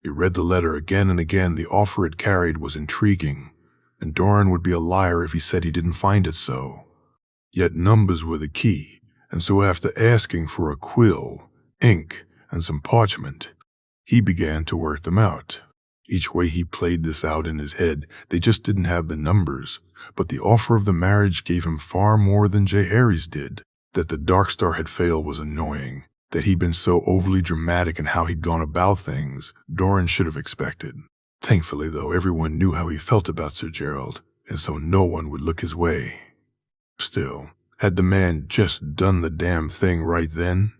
He read the letter again and again. The offer it carried was intriguing, and Doran would be a liar if he said he didn't find it so. Yet numbers were the key, and so after asking for a quill, ink, and some parchment, he began to work them out. Each way he played this out in his head, they just didn't have the numbers, but the offer of the marriage gave him far more than Jaehaerys did. That the Darkstar had failed was annoying. That he'd been so overly dramatic in how he'd gone about things, Doran should have expected. Thankfully, though, everyone knew how he felt about Sir Gerald, and so no one would look his way. Still, had the man just done the damn thing right then,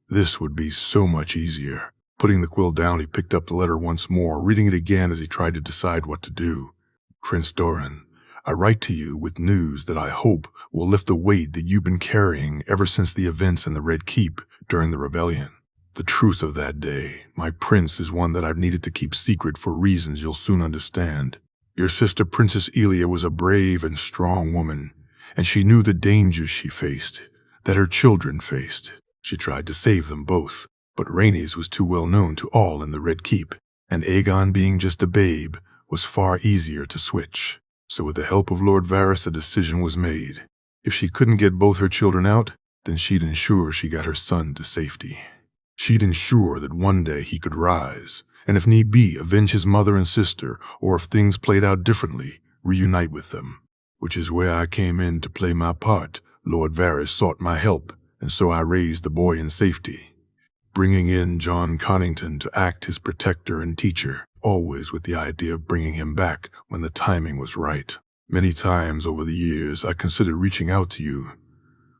this would be so much easier. Putting the quill down, he picked up the letter once more, reading it again as he tried to decide what to do. Prince Doran, I write to you with news that I hope will lift the weight that you've been carrying ever since the events in the Red Keep during the rebellion. The truth of that day, my prince, is one that I've needed to keep secret for reasons you'll soon understand. Your sister Princess Elia was a brave and strong woman, and she knew the dangers she faced, that her children faced. She tried to save them both, but Rhaenys was too well known to all in the Red Keep, and Aegon, being just a babe, was far easier to switch. So with the help of Lord Varys, a decision was made. If she couldn't get both her children out, then she'd ensure she got her son to safety. She'd ensure that one day he could rise, and if need be, avenge his mother and sister, or if things played out differently, reunite with them. Which is where I came in to play my part. Lord Varys sought my help, and so I raised the boy in safety, bringing in Jon Connington to act his protector and teacher, always with the idea of bringing him back when the timing was right. Many times over the years, I considered reaching out to you.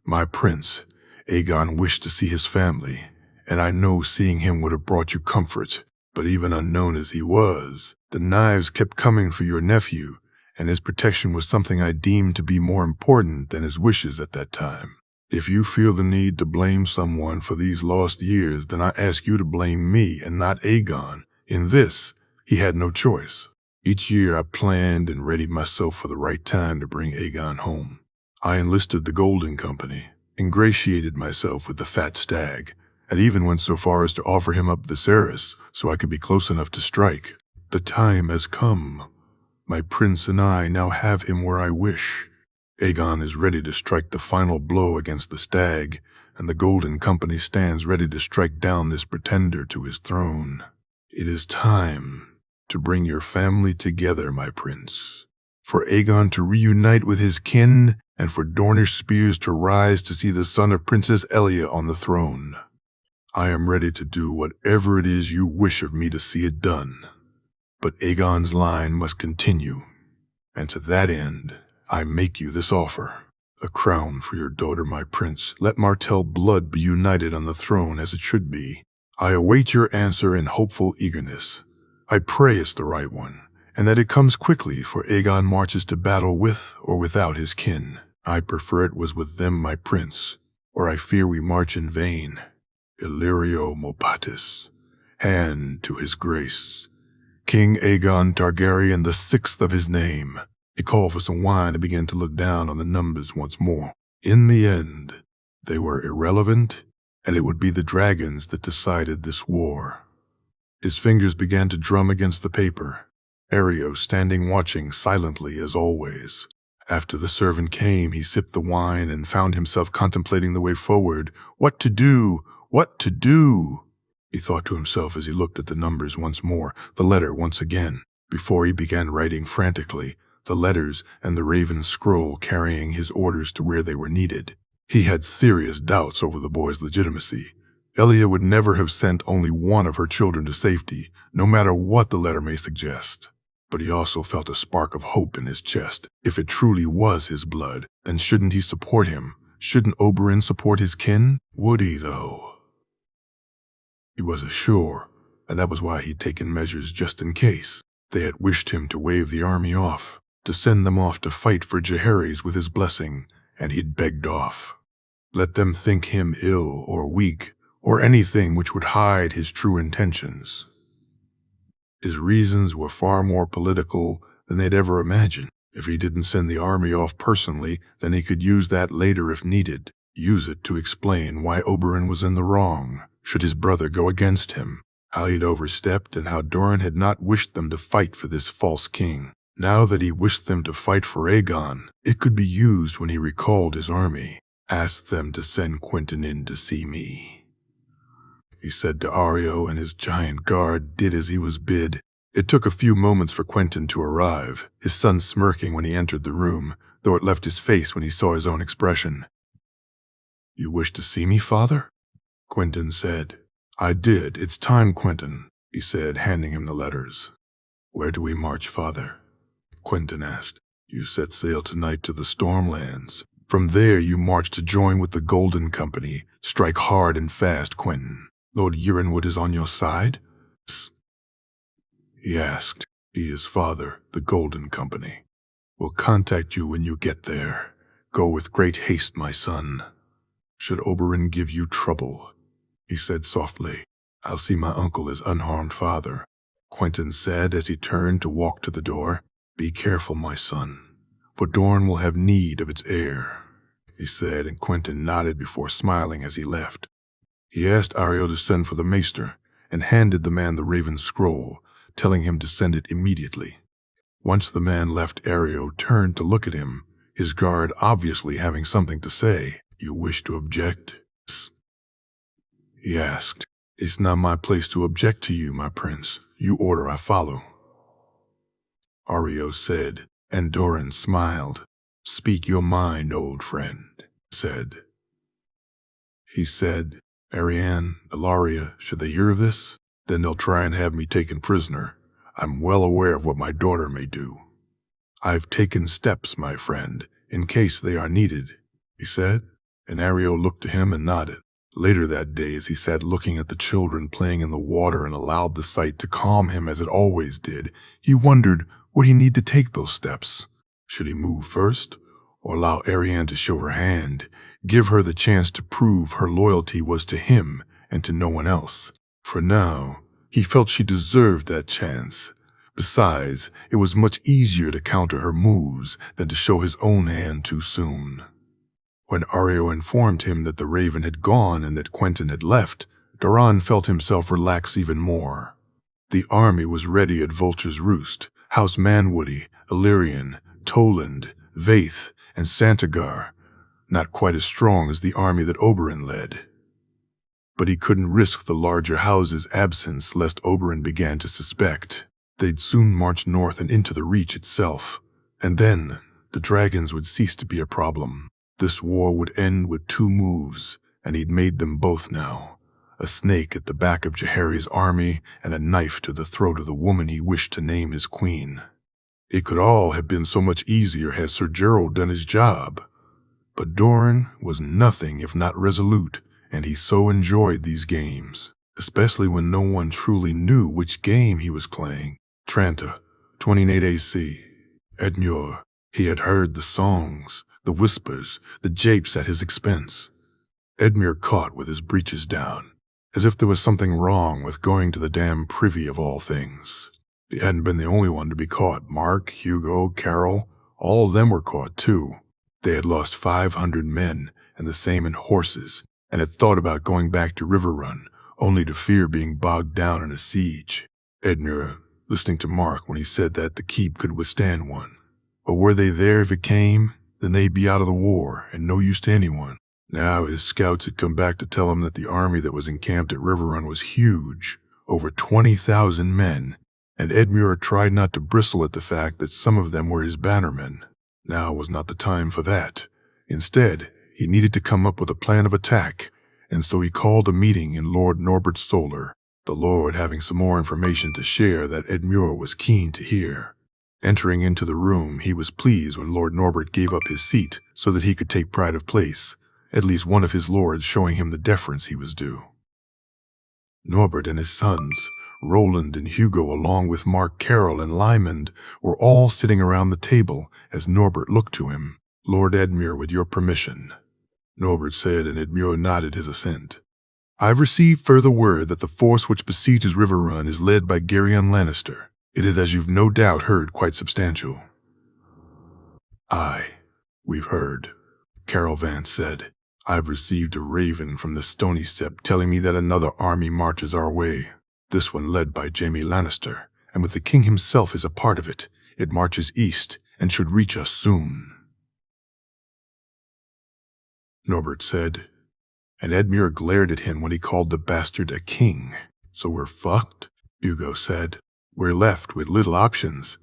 My prince, Aegon, wished to see his family, and I know seeing him would have brought you comfort. But even unknown as he was, the knives kept coming for your nephew, and his protection was something I deemed to be more important than his wishes at that time. If you feel the need to blame someone for these lost years, then I ask you to blame me and not Aegon. In this, he had no choice. Each year I planned and readied myself for the right time to bring Aegon home. I enlisted the Golden Company, ingratiated myself with the fat stag, and even went so far as to offer him up Viserys so I could be close enough to strike. The time has come. My prince and I now have him where I wish. Aegon is ready to strike the final blow against the stag, and the Golden Company stands ready to strike down this pretender to his throne. It is time to bring your family together, my prince, for Aegon to reunite with his kin, and for Dornish spears to rise to see the son of Princess Elia on the throne. I am ready to do whatever it is you wish of me to see it done. But Aegon's line must continue, and to that end, I make you this offer. A crown for your daughter, my prince. Let Martell blood be united on the throne as it should be. I await your answer in hopeful eagerness. I pray it's the right one, and that it comes quickly, for Aegon marches to battle with or without his kin. I prefer it was with them, my prince, or I fear we march in vain. Illyrio Mopatis, hand to his grace. King Aegon Targaryen, the 6th of his name. He called for some wine and began to look down on the numbers once more. In the end, they were irrelevant, and it would be the dragons that decided this war. His fingers began to drum against the paper, Areo standing watching silently as always. After the servant came, he sipped the wine and found himself contemplating the way forward. What to do? What to do? He thought to himself as he looked at the numbers once more, the letter once again, before he began writing frantically, the letters and the raven scroll carrying his orders to where they were needed. He had serious doubts over the boy's legitimacy. Elia would never have sent only one of her children to safety, no matter what the letter may suggest. But he also felt a spark of hope in his chest. If it truly was his blood, then shouldn't he support him? Shouldn't Oberyn support his kin? Would he, though? He wasn't sure, and that was why he'd taken measures just in case. They had wished him to wave the army off, to send them off to fight for Jaehaerys with his blessing, and he'd begged off. Let them think him ill or weak, or anything which would hide his true intentions. His reasons were far more political than they'd ever imagined. If he didn't send the army off personally, then he could use that later if needed. Use it to explain why Oberyn was in the wrong, should his brother go against him. how he'd overstepped and how Doran had not wished them to fight for this false king. Now that he wished them to fight for Aegon, it could be used when he recalled his army. Ask them to send Quentyn in to see me, he said to Areo, and his giant guard did as he was bid. It took a few moments for Quentyn to arrive, his son smirking when he entered the room, though it left his face when he saw his own expression. You wish to see me, father? Quentyn said. I did. It's time, Quentyn, he said, handing him the letters. Where do we march, father? Quentyn asked. You set sail tonight to the Stormlands. From there you march to join with the Golden Company. Strike hard and fast, Quentyn. Lord Ironwood is on your side? He asked. He is father, the Golden Company. We'll contact you when you get there. Go with great haste, my son. Should Oberyn give you trouble, he said softly, I'll see my uncle as unharmed father. Quentyn said as he turned to walk to the door. Be careful, my son, for Dorne will have need of its heir, he said, and Quentyn nodded before smiling as he left. He asked Areo to send for the maester and handed the man the Raven scroll, telling him to send it immediately. Once the man left, Areo turned to look at him, his guard obviously having something to say. You wish to object? He asked. It's not my place to object to you, my prince. You order, I follow. Areo said, and Doran smiled. Speak your mind, old friend, said. He said, Arianne, Ilaria, should they hear of this? Then they'll try and have me taken prisoner. I'm well aware of what my daughter may do. I've taken steps, my friend, in case they are needed, he said, and Areo looked to him and nodded. Later that day, as he sat looking at the children playing in the water and allowed the sight to calm him as it always did, he wondered, would he need to take those steps? Should he move first, or allow Arianne to show her hand, give her the chance to prove her loyalty was to him and to no one else? For now, he felt she deserved that chance. Besides, it was much easier to counter her moves than to show his own hand too soon. When Areo informed him that the Raven had gone and that Quentyn had left, Doran felt himself relax even more. The army was ready at Vulture's Roost. House Manwoody, Illyrian, Toland, Vaith, and Santagar, not quite as strong as the army that Oberyn led. But he couldn't risk the larger houses' absence lest Oberyn began to suspect. They'd soon march north and into the Reach itself, and then the dragons would cease to be a problem. This war would end with 2 moves, and he'd made them both now. A snake at the back of Jaehaerys' army and a knife to the throat of the woman he wished to name his queen. It could all have been so much easier had Sir Gerald done his job. But Doran was nothing if not resolute, and he so enjoyed these games, especially when no one truly knew which game he was playing. Tranta, 28 AC, Edmure. He had heard the songs, the whispers, the japes at his expense. Edmure caught with his breeches down, as if there was something wrong with going to the damn privy of all things. He hadn't been the only one to be caught. Mark, Hugo, Carol, all of them were caught too. They had lost 500 men and the same in horses, and had thought about going back to Riverrun, only to fear being bogged down in a siege. Edmure, listening to Mark when he said that the keep could withstand one. But were they there if it came? Then they'd be out of the war and no use to anyone. Now his scouts had come back to tell him that the army that was encamped at Riverrun was huge, over 20,000 men, and Edmure tried not to bristle at the fact that some of them were his bannermen. Now was not the time for that. Instead, he needed to come up with a plan of attack, and so he called a meeting in Lord Norbert's solar, the Lord having some more information to share that Edmure was keen to hear. Entering into the room, he was pleased when Lord Norbert gave up his seat so that he could take pride of place, at least one of his lords showing him the deference he was due. Norbert and his sons, Roland and Hugo, along with Mark Carroll and Lymond, were all sitting around the table as Norbert looked to him. Lord Edmure, with your permission, Norbert said, and Edmure nodded his assent. I've received further word that the force which besieges Riverrun is led by Gerion Lannister. It is, as you've no doubt heard, quite substantial. Aye, we've heard, Carol Vance said. I've received a raven from the Stony Sept telling me that another army marches our way. This one led by Jaime Lannister, and with the king himself as a part of it, it marches east and should reach us soon. Norbert said, and Edmure glared at him when he called the bastard a king. So we're fucked? Hugo said. We're left with little options.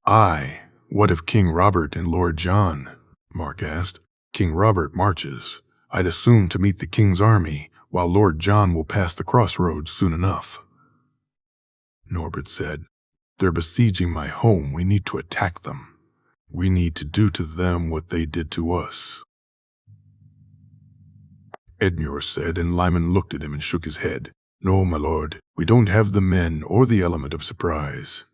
What if King Robert and Lord John? Mark asked. King Robert marches. I'd assume to meet the king's army, while Lord John will pass the crossroads soon enough. Norbert said, they're besieging my home. We need to attack them. We need to do to them what they did to us. Edmure said, and Lyman looked at him and shook his head. No, my lord, we don't have the men or the element of surprise.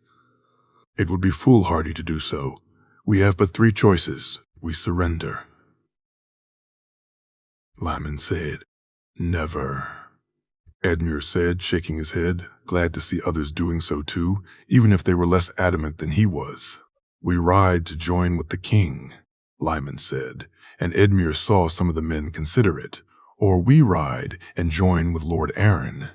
It would be foolhardy to do so. We have but 3 choices. We surrender. Lyman said, never. Edmure said, shaking his head, glad to see others doing so too, even if they were less adamant than he was. We ride to join with the king, Lyman said, and Edmure saw some of the men consider it. Or we ride and join with Lord Arryn.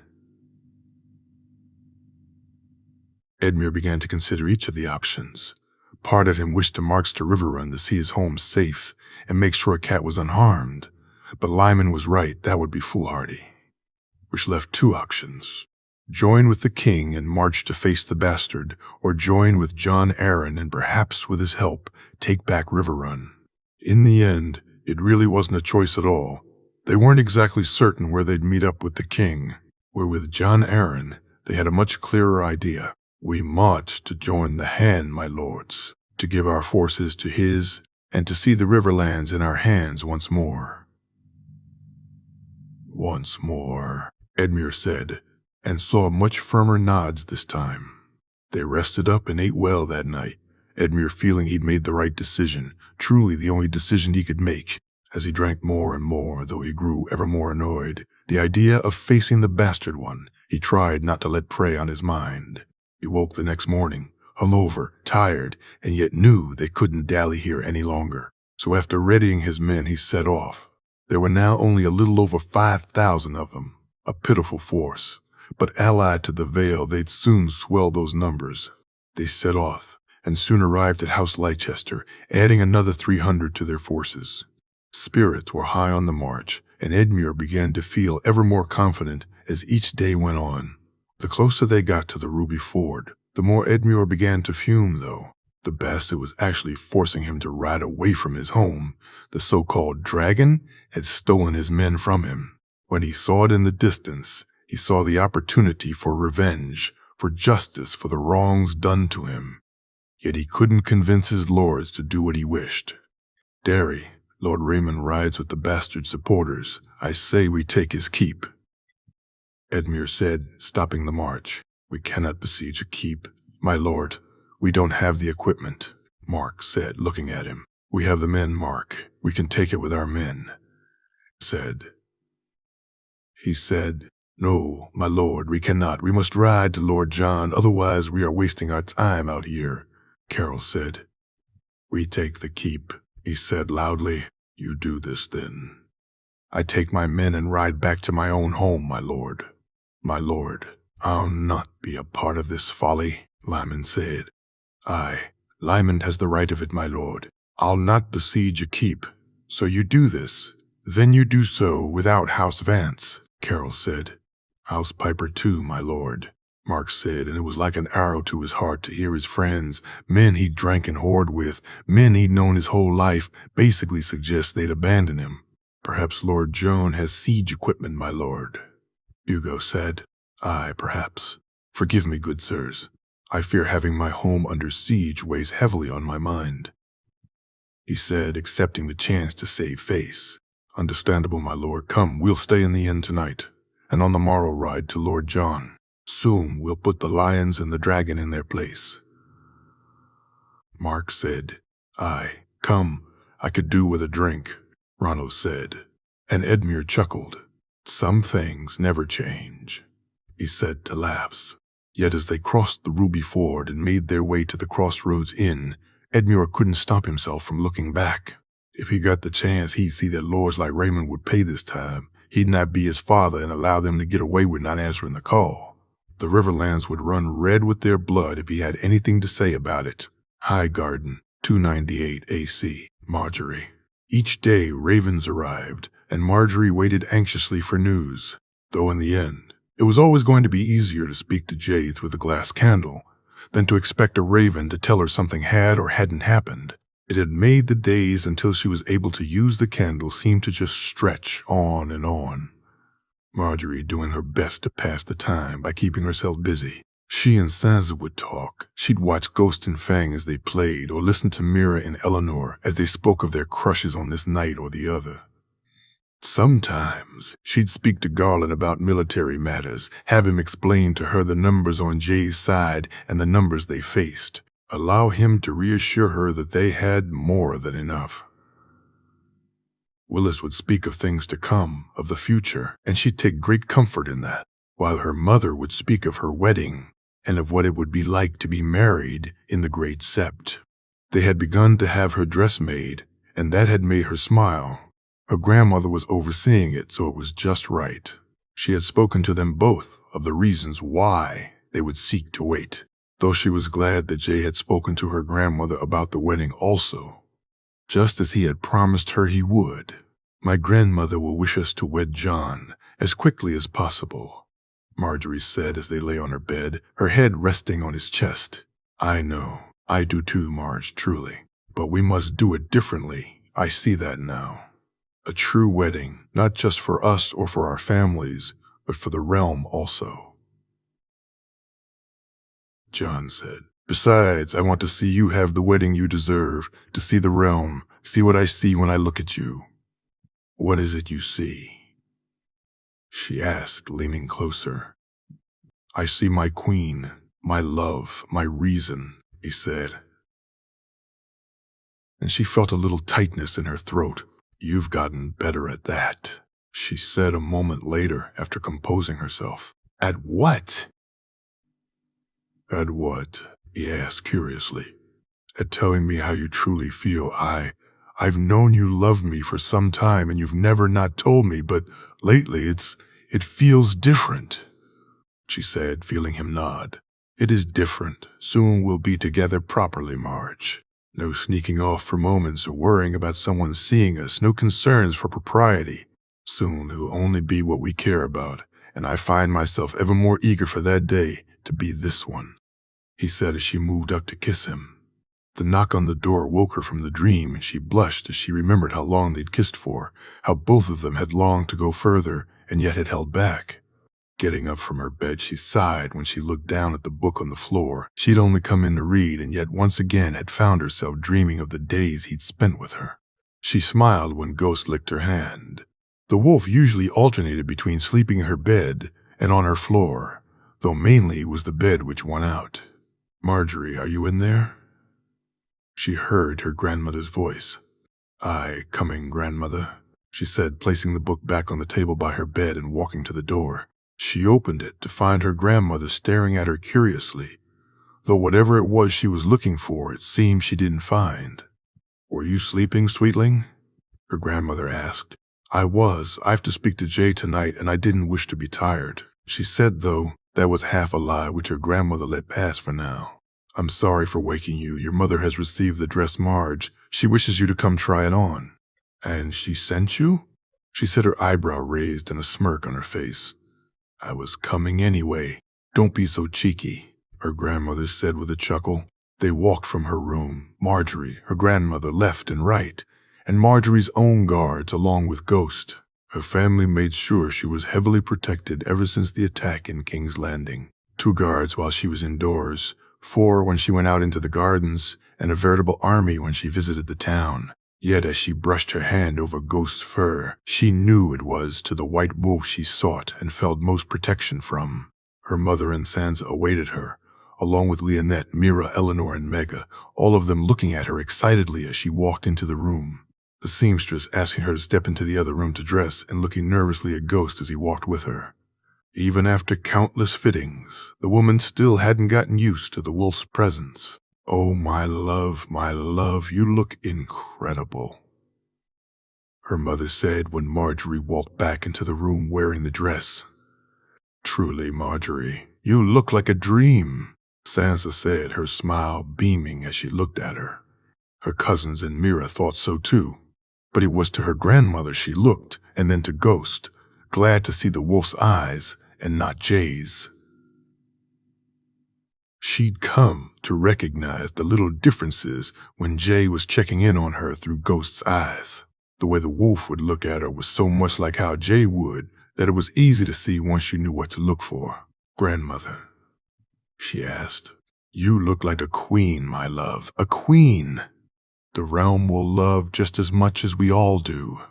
Edmure began to consider each of the options. Part of him wished to march to Riverrun to see his home safe and make sure Cat was unharmed, but Lyman was right, that would be foolhardy. Which left 2 options. Join with the king and march to face the bastard, or join with Jon Arryn and perhaps with his help take back Riverrun. In the end, it really wasn't a choice at all. They weren't exactly certain where they'd meet up with the king, where with Jon Arryn, they had a much clearer idea. We march to join the hand, my lords, to give our forces to his, and to see the Riverlands in our hands once more. Once more, Edmure said, and saw much firmer nods this time. They rested up and ate well that night, Edmure feeling he'd made the right decision, truly the only decision he could make. As he drank more and more, though he grew ever more annoyed, the idea of facing the bastard one, he tried not to let prey on his mind. He woke the next morning, hungover, tired, and yet knew they couldn't dally here any longer. So after readying his men, he set off. There were now only a little over 5,000 of them, a pitiful force, but allied to the Vale, they'd soon swell those numbers. They set off, and soon arrived at House Leicester, adding another 300 to their forces. Spirits were high on the march, and Edmure began to feel ever more confident as each day went on. The closer they got to the Ruby Ford, the more Edmure began to fume, though. The bastard was actually forcing him to ride away from his home. The so-called dragon had stolen his men from him. When he saw it in the distance, he saw the opportunity for revenge, for justice for the wrongs done to him. Yet he couldn't convince his lords to do what he wished. Derry, Lord Raymond rides with the bastard supporters. I say we take his keep. Edmure said, stopping the march. We cannot besiege a keep, my lord. We don't have the equipment, Mark said, looking at him. We have the men, Mark. We can take it with our men, He said, no, my lord, we cannot. We must ride to Lord John, otherwise we are wasting our time out here, Carol said. We take the keep, he said loudly. You do this then. I take my men and ride back to my own home, my lord. My lord, I'll not be a part of this folly, Lyman said. Lyman has the right of it, my lord. I'll not besiege a keep. So you do this. Then you do so without House Vance, Carol said. House Piper too, my lord, Mark said, and it was like an arrow to his heart to hear his friends, men he'd drank and whored with, men he'd known his whole life, basically suggest they'd abandon him. Perhaps Lord Joan has siege equipment, my lord, Hugo said. Aye, perhaps. Forgive me, good sirs. I fear having my home under siege weighs heavily on my mind, he said, accepting the chance to save face. Understandable, my lord. Come, we'll stay in the inn tonight, and on the morrow ride to Lord John. Soon we'll put the lions and the dragon in their place. Mark said, Aye, come, I could do with a drink, Ronald said, and Edmure chuckled. Some things never change, he said to laughs. Yet as they crossed the Ruby Ford and made their way to the Crossroads Inn, Edmure couldn't stop himself from looking back. If he got the chance, he'd see that lords like Raymond would pay this time. He'd not be his father and allow them to get away with not answering the call. The Riverlands would run red with their blood if he had anything to say about it. High Garden, 298 AC, Marjorie. Each day, ravens arrived, and Marjorie waited anxiously for news. Though in the end, it was always going to be easier to speak to Jay through the glass candle than to expect a raven to tell her something had or hadn't happened. It had made the days until she was able to use the candle seem to just stretch on and on. Marjorie doing her best to pass the time by keeping herself busy. She and Sansa would talk. She'd watch Ghost and Fang as they played, or listen to Mira and Eleanor as they spoke of their crushes on this night or the other. Sometimes she'd speak to Garland about military matters, have him explain to her the numbers on Jay's side and the numbers they faced, allow him to reassure her that they had more than enough. Willis would speak of things to come, of the future, and she'd take great comfort in that, while her mother would speak of her wedding and of what it would be like to be married in the Great Sept. They had begun to have her dress made, and that had made her smile. Her grandmother was overseeing it, so it was just right. She had spoken to them both of the reasons why they would seek to wait, though she was glad that Jay had spoken to her grandmother about the wedding also, just as he had promised her he would. My grandmother will wish us to wed John as quickly as possible, Marjorie said as they lay on her bed, her head resting on his chest. I know, I do too, Marge, truly. But we must do it differently. I see that now. A true wedding, not just for us or for our families, but for the realm also. John said, besides, I want to see you have the wedding you deserve, to see the realm, see what I see when I look at you. What is it you see? She asked, leaning closer. I see my queen, my love, my reason, he said. And she felt a little tightness in her throat. You've gotten better at that, she said a moment later after composing herself. At what? At what? He asked curiously. At telling me how you truly feel. I've known you loved me for some time and you've never not told me, but lately it feels different, she said, feeling him nod. It is different. Soon we'll be together properly, Marge. No sneaking off for moments or worrying about someone seeing us, no concerns for propriety. Soon it will only be what we care about, and I find myself ever more eager for that day to be this one, he said as she moved up to kiss him. The knock on the door woke her from the dream, and she blushed as she remembered how long they'd kissed for, how both of them had longed to go further and yet had held back. Getting up from her bed, she sighed when she looked down at the book on the floor. She'd only come in to read, and yet once again had found herself dreaming of the days he'd spent with her. She smiled when Ghost licked her hand. The wolf usually alternated between sleeping in her bed and on her floor, though mainly it was the bed which won out. Marjorie, are you in there? She heard her grandmother's voice. Aye, coming, grandmother, she said, placing the book back on the table by her bed and walking to the door. She opened it to find her grandmother staring at her curiously, though whatever it was she was looking for, it seemed she didn't find. Were you sleeping, sweetling? Her grandmother asked. I was. I have to speak to Jay tonight, and I didn't wish to be tired, she said, though that was half a lie which her grandmother let pass for now. I'm sorry for waking you. Your mother has received the dress, Marge. She wishes you to come try it on. And she sent you? She said, her eyebrow raised and a smirk on her face. I was coming anyway. Don't be so cheeky, her grandmother said with a chuckle. They walked from her room. Marjorie, her grandmother, left and right, and Marjorie's own guards along with Ghost. Her family made sure she was heavily protected ever since the attack in King's Landing. 2 guards while she was indoors, 4 when she went out into the gardens, and a veritable army when she visited the town. Yet as she brushed her hand over Ghost's fur, she knew it was to the white wolf she sought and felt most protection from. Her mother and Sansa awaited her, along with Leonette, Mira, Eleanor, and Mega, all of them looking at her excitedly as she walked into the room. The seamstress asking her to step into the other room to dress and looking nervously at Ghost as he walked with her. Even after countless fittings, the woman still hadn't gotten used to the wolf's presence. Oh, my love, you look incredible, her mother said when Marjorie walked back into the room wearing the dress. Truly, Marjorie, You look like a dream, Sansa said, her smile beaming as she looked at her. Her cousins and Mira thought so too, but it was to her grandmother she looked, and then to Ghost, glad to see the wolf's eyes and not Jay's. She'd come to recognize the little differences when Jay was checking in on her through Ghost's eyes. The way the wolf would look at her was so much like how Jay would that it was easy to see once you knew what to look for. "Grandmother," she asked, "you look like a queen, my love, a queen. The realm will love just as much as we all do,"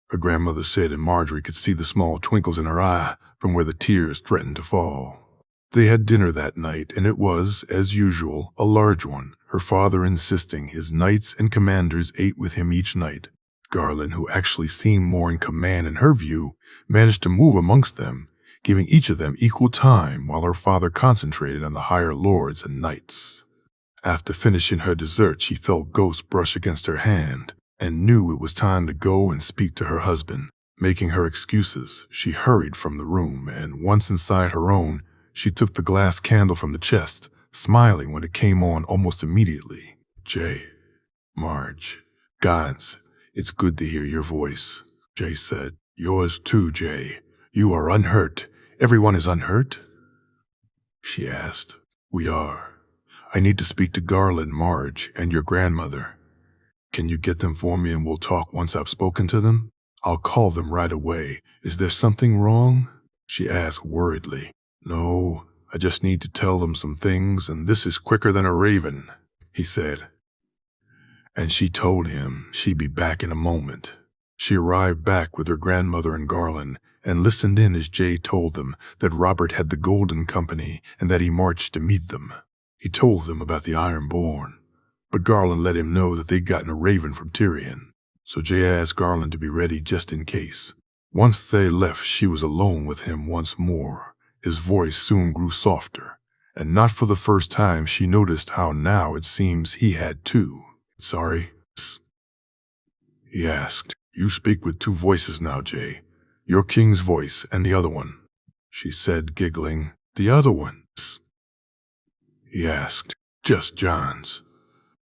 her grandmother said, and Marjorie could see the small twinkles in her eye from where the tears threatened to fall. They had dinner that night, and it was, as usual, a large one, her father insisting his knights and commanders ate with him each night. Garland, who actually seemed more in command in her view, managed to move amongst them, giving each of them equal time while her father concentrated on the higher lords and knights. After finishing her dessert, she felt Ghost brush against her hand and knew it was time to go and speak to her husband. Making her excuses, she hurried from the room, and once inside her own, she took the glass candle from the chest, smiling when it came on almost immediately. "Jay, Marge, gods, it's good to hear your voice," Jay said. "Yours too, Jay. You are unhurt. Everyone is unhurt?" she asked. "We are. I need to speak to Garland, Marge, and your grandmother. Can you get them for me and we'll talk once I've spoken to them? I'll call them right away. Is there something wrong?" she asked worriedly. "No, I just need to tell them some things, and this is quicker than a raven," he said. And she told him she'd be back in a moment. She arrived back with her grandmother and Garland, and listened in as Jay told them that Robert had the Golden Company and that he marched to meet them. He told them about the Ironborn, but Garland let him know that they'd gotten a raven from Tyrion, so Jay asked Garland to be ready just in case. Once they left, she was alone with him once more. His voice soon grew softer, and not for the first time she noticed how now it seems he had too. "Sorry?" he asked. "You speak with two voices now, Jay. Your king's voice and the other one," she said, giggling. "The other one?" he asked. "Just John's,"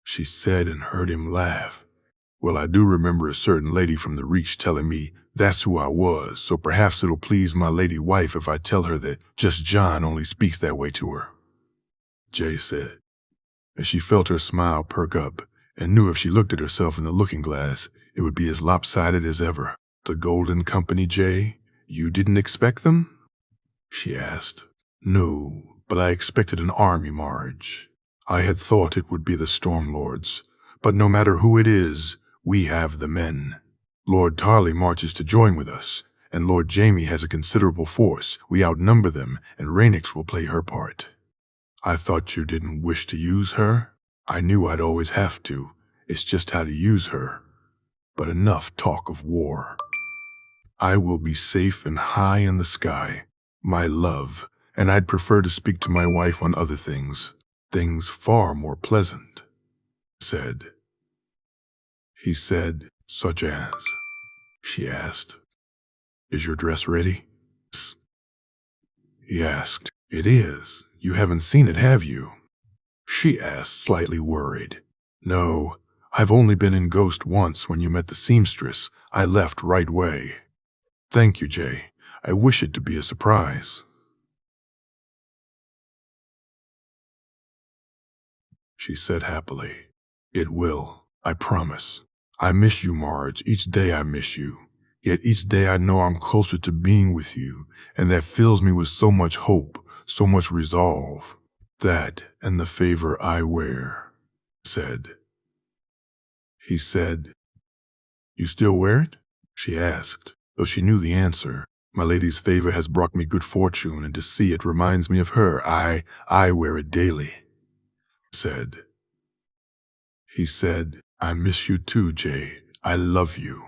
she said, and heard him laugh. "Well, I do remember a certain lady from the Reach telling me that's who I was, so perhaps it'll please my lady wife if I tell her that just John only speaks that way to her," Jay said, as she felt her smile perk up and knew if she looked at herself in the looking glass, it would be as lopsided as ever. "The Golden Company, Jay? You didn't expect them?" she asked. "No, but I expected an army, Marge. I had thought it would be the Stormlords, but no matter who it is, we have the men. Lord Tarley marches to join with us, and Lord Jaime has a considerable force. We outnumber them, and Rhaenys will play her part. I thought you didn't wish to use her. I knew I'd always have to. It's just how to use her. But enough talk of war. I will be safe and high in the sky, my love, and I'd prefer to speak to my wife on other things far more pleasant," said. He said, "Such as?" she asked. "Is your dress ready?" he asked. "It is. You haven't seen it, have you?" she asked, slightly worried. "No, I've only been in Ghost once when you met the seamstress. I left right away." "Thank you, Jay. I wish it to be a surprise," she said happily. "It will, I promise. I miss you, Marge. Each day I miss you. Yet each day I know I'm closer to being with you, and that fills me with so much hope, so much resolve. That and the favor I wear," said. He said, "You still wear it?" she asked, though she knew the answer. "My lady's favor has brought me good fortune, and to see it reminds me of her. I wear it daily," said. He said, "I miss you too, Jay. I love you."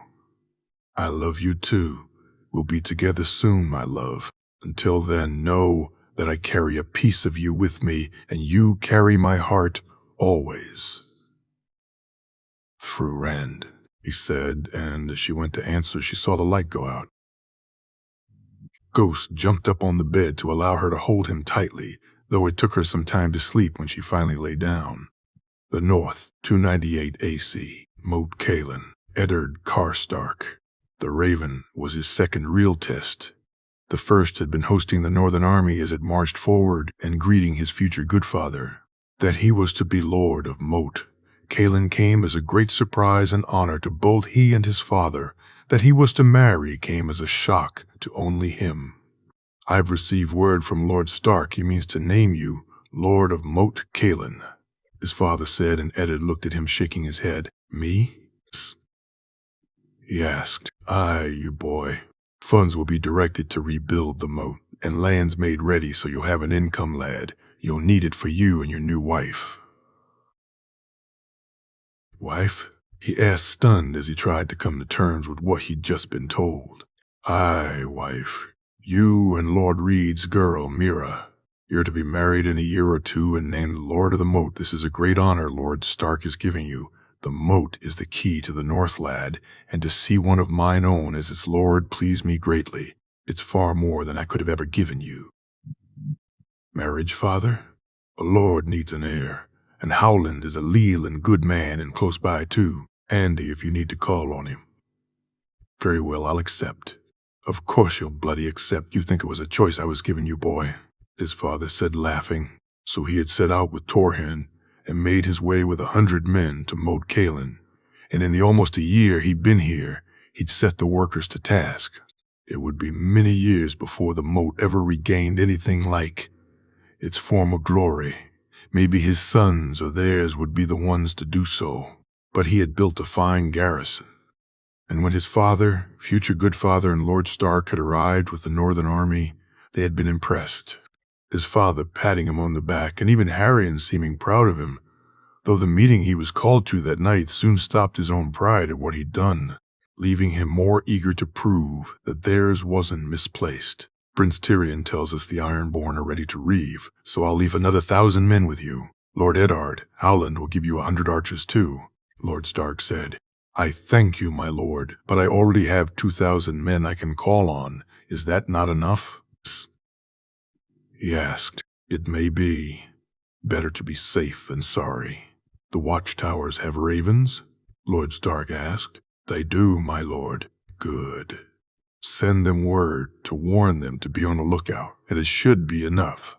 "I love you too. We'll be together soon, my love. Until then, know that I carry a piece of you with me, and you carry my heart always." "Through Rand," he said, and as she went to answer, she saw the light go out. Ghost jumped up on the bed to allow her to hold him tightly, though it took her some time to sleep when she finally lay down. The North, 298 AC, Moat Caelan, Eddard Karstark. The Raven was his second real test. The first had been hosting the Northern Army as it marched forward and greeting his future goodfather. That he was to be Lord of Moat Caelan came as a great surprise and honor to both he and his father. That he was to marry came as a shock to only him. I've received word from Lord Stark he means to name you Lord of Moat Caelan, his father said, and Eddard looked at him shaking his head. Me? He asked. Aye, you boy. Funds will be directed to rebuild the moat, and lands made ready so you'll have an income, lad. You'll need it for you and your new wife. Wife? He asked, stunned as he tried to come to terms with what he'd just been told. Aye, wife. You and Lord Reed's girl, Mira. You're to be married in a year or two and named Lord of the Moat. This is a great honor Lord Stark is giving you. The moat is the key to the North, lad, and to see one of mine own as its lord pleased me greatly. It's far more than I could have ever given you. Marriage, father? A lord needs an heir, and Howland is a leal and good man and close by too. Andy, if you need to call on him. Very well, I'll accept. Of course you'll bloody accept. You think it was a choice I was giving you, boy, his father said, laughing. So he had set out with Torhen and made his way with 100 men to Moat Caelan, and in the almost a year he'd been here, he'd set the workers to task. It would be many years before the moat ever regained anything like its former glory. Maybe his sons or theirs would be the ones to do so. But he had built a fine garrison, and when his father, future goodfather, and Lord Stark had arrived with the Northern Army, they had been impressed. His father patting him on the back, and even Harrion seeming proud of him, though the meeting he was called to that night soon stopped his own pride at what he'd done, leaving him more eager to prove that theirs wasn't misplaced. Prince Tyrion tells us the Ironborn are ready to reeve, so I'll leave another 1,000 men with you. Lord Eddard, Howland will give you 100 archers too, Lord Stark said. I thank you, my lord, but I already have 2,000 men I can call on. Is that not enough? He asked. It may be. Better to be safe than sorry. The watchtowers have ravens? Lord Stark asked. They do, my lord. Good. Send them word to warn them to be on the lookout, and it should be enough.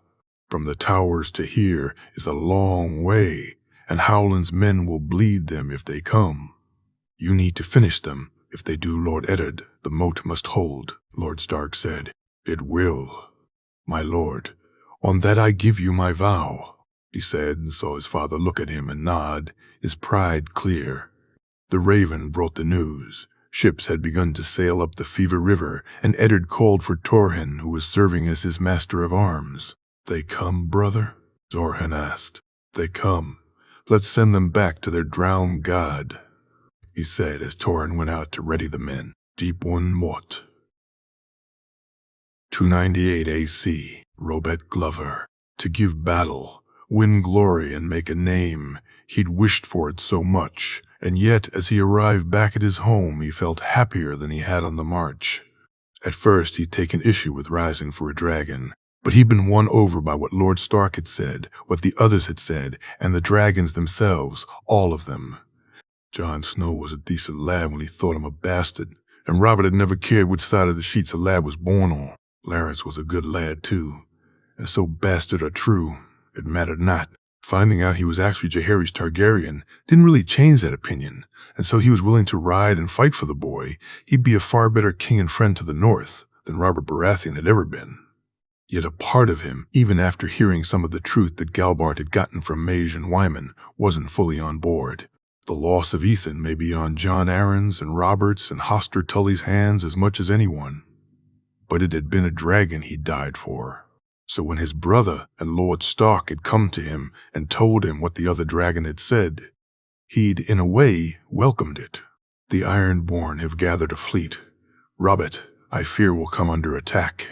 From the towers to here is a long way, and Howland's men will bleed them if they come. You need to finish them. If they do, Lord Eddard, the moat must hold, Lord Stark said. It will, my lord. On that I give you my vow, he said, and saw his father look at him and nod, his pride clear. The Raven brought the news. Ships had begun to sail up the Fever River, and Eddard called for Torhen, who was serving as his master of arms. They come, brother? Torhen asked. They come. Let's send them back to their drowned god, he said as Torhen went out to ready the men. Deep one Mort. 298 AC, Robert Glover. To give battle, win glory, and make a name. He'd wished for it so much, and yet as he arrived back at his home he felt happier than he had on the march. At first he'd taken issue with rising for a dragon, but he'd been won over by what Lord Stark had said, what the others had said, and the dragons themselves, all of them. Jon Snow was a decent lad when he thought him a bastard, and Robert had never cared which side of the sheets a lad was born on. Larys was a good lad too, and so bastard or true, it mattered not. Finding out he was actually Jaehaerys Targaryen didn't really change that opinion, and so he was willing to ride and fight for the boy. He'd be a far better king and friend to the north than Robert Baratheon had ever been. Yet a part of him, even after hearing some of the truth that Galbart had gotten from Mage and Wyman, wasn't fully on board. The loss of Ethan may be on Jon Arryn's and Robert's and Hoster Tully's hands as much as anyone, but it had been a dragon he'd died for. So when his brother and Lord Stark had come to him and told him what the other dragon had said, he'd, in a way, welcomed it. The Ironborn have gathered a fleet. Robert, I fear, will come under attack.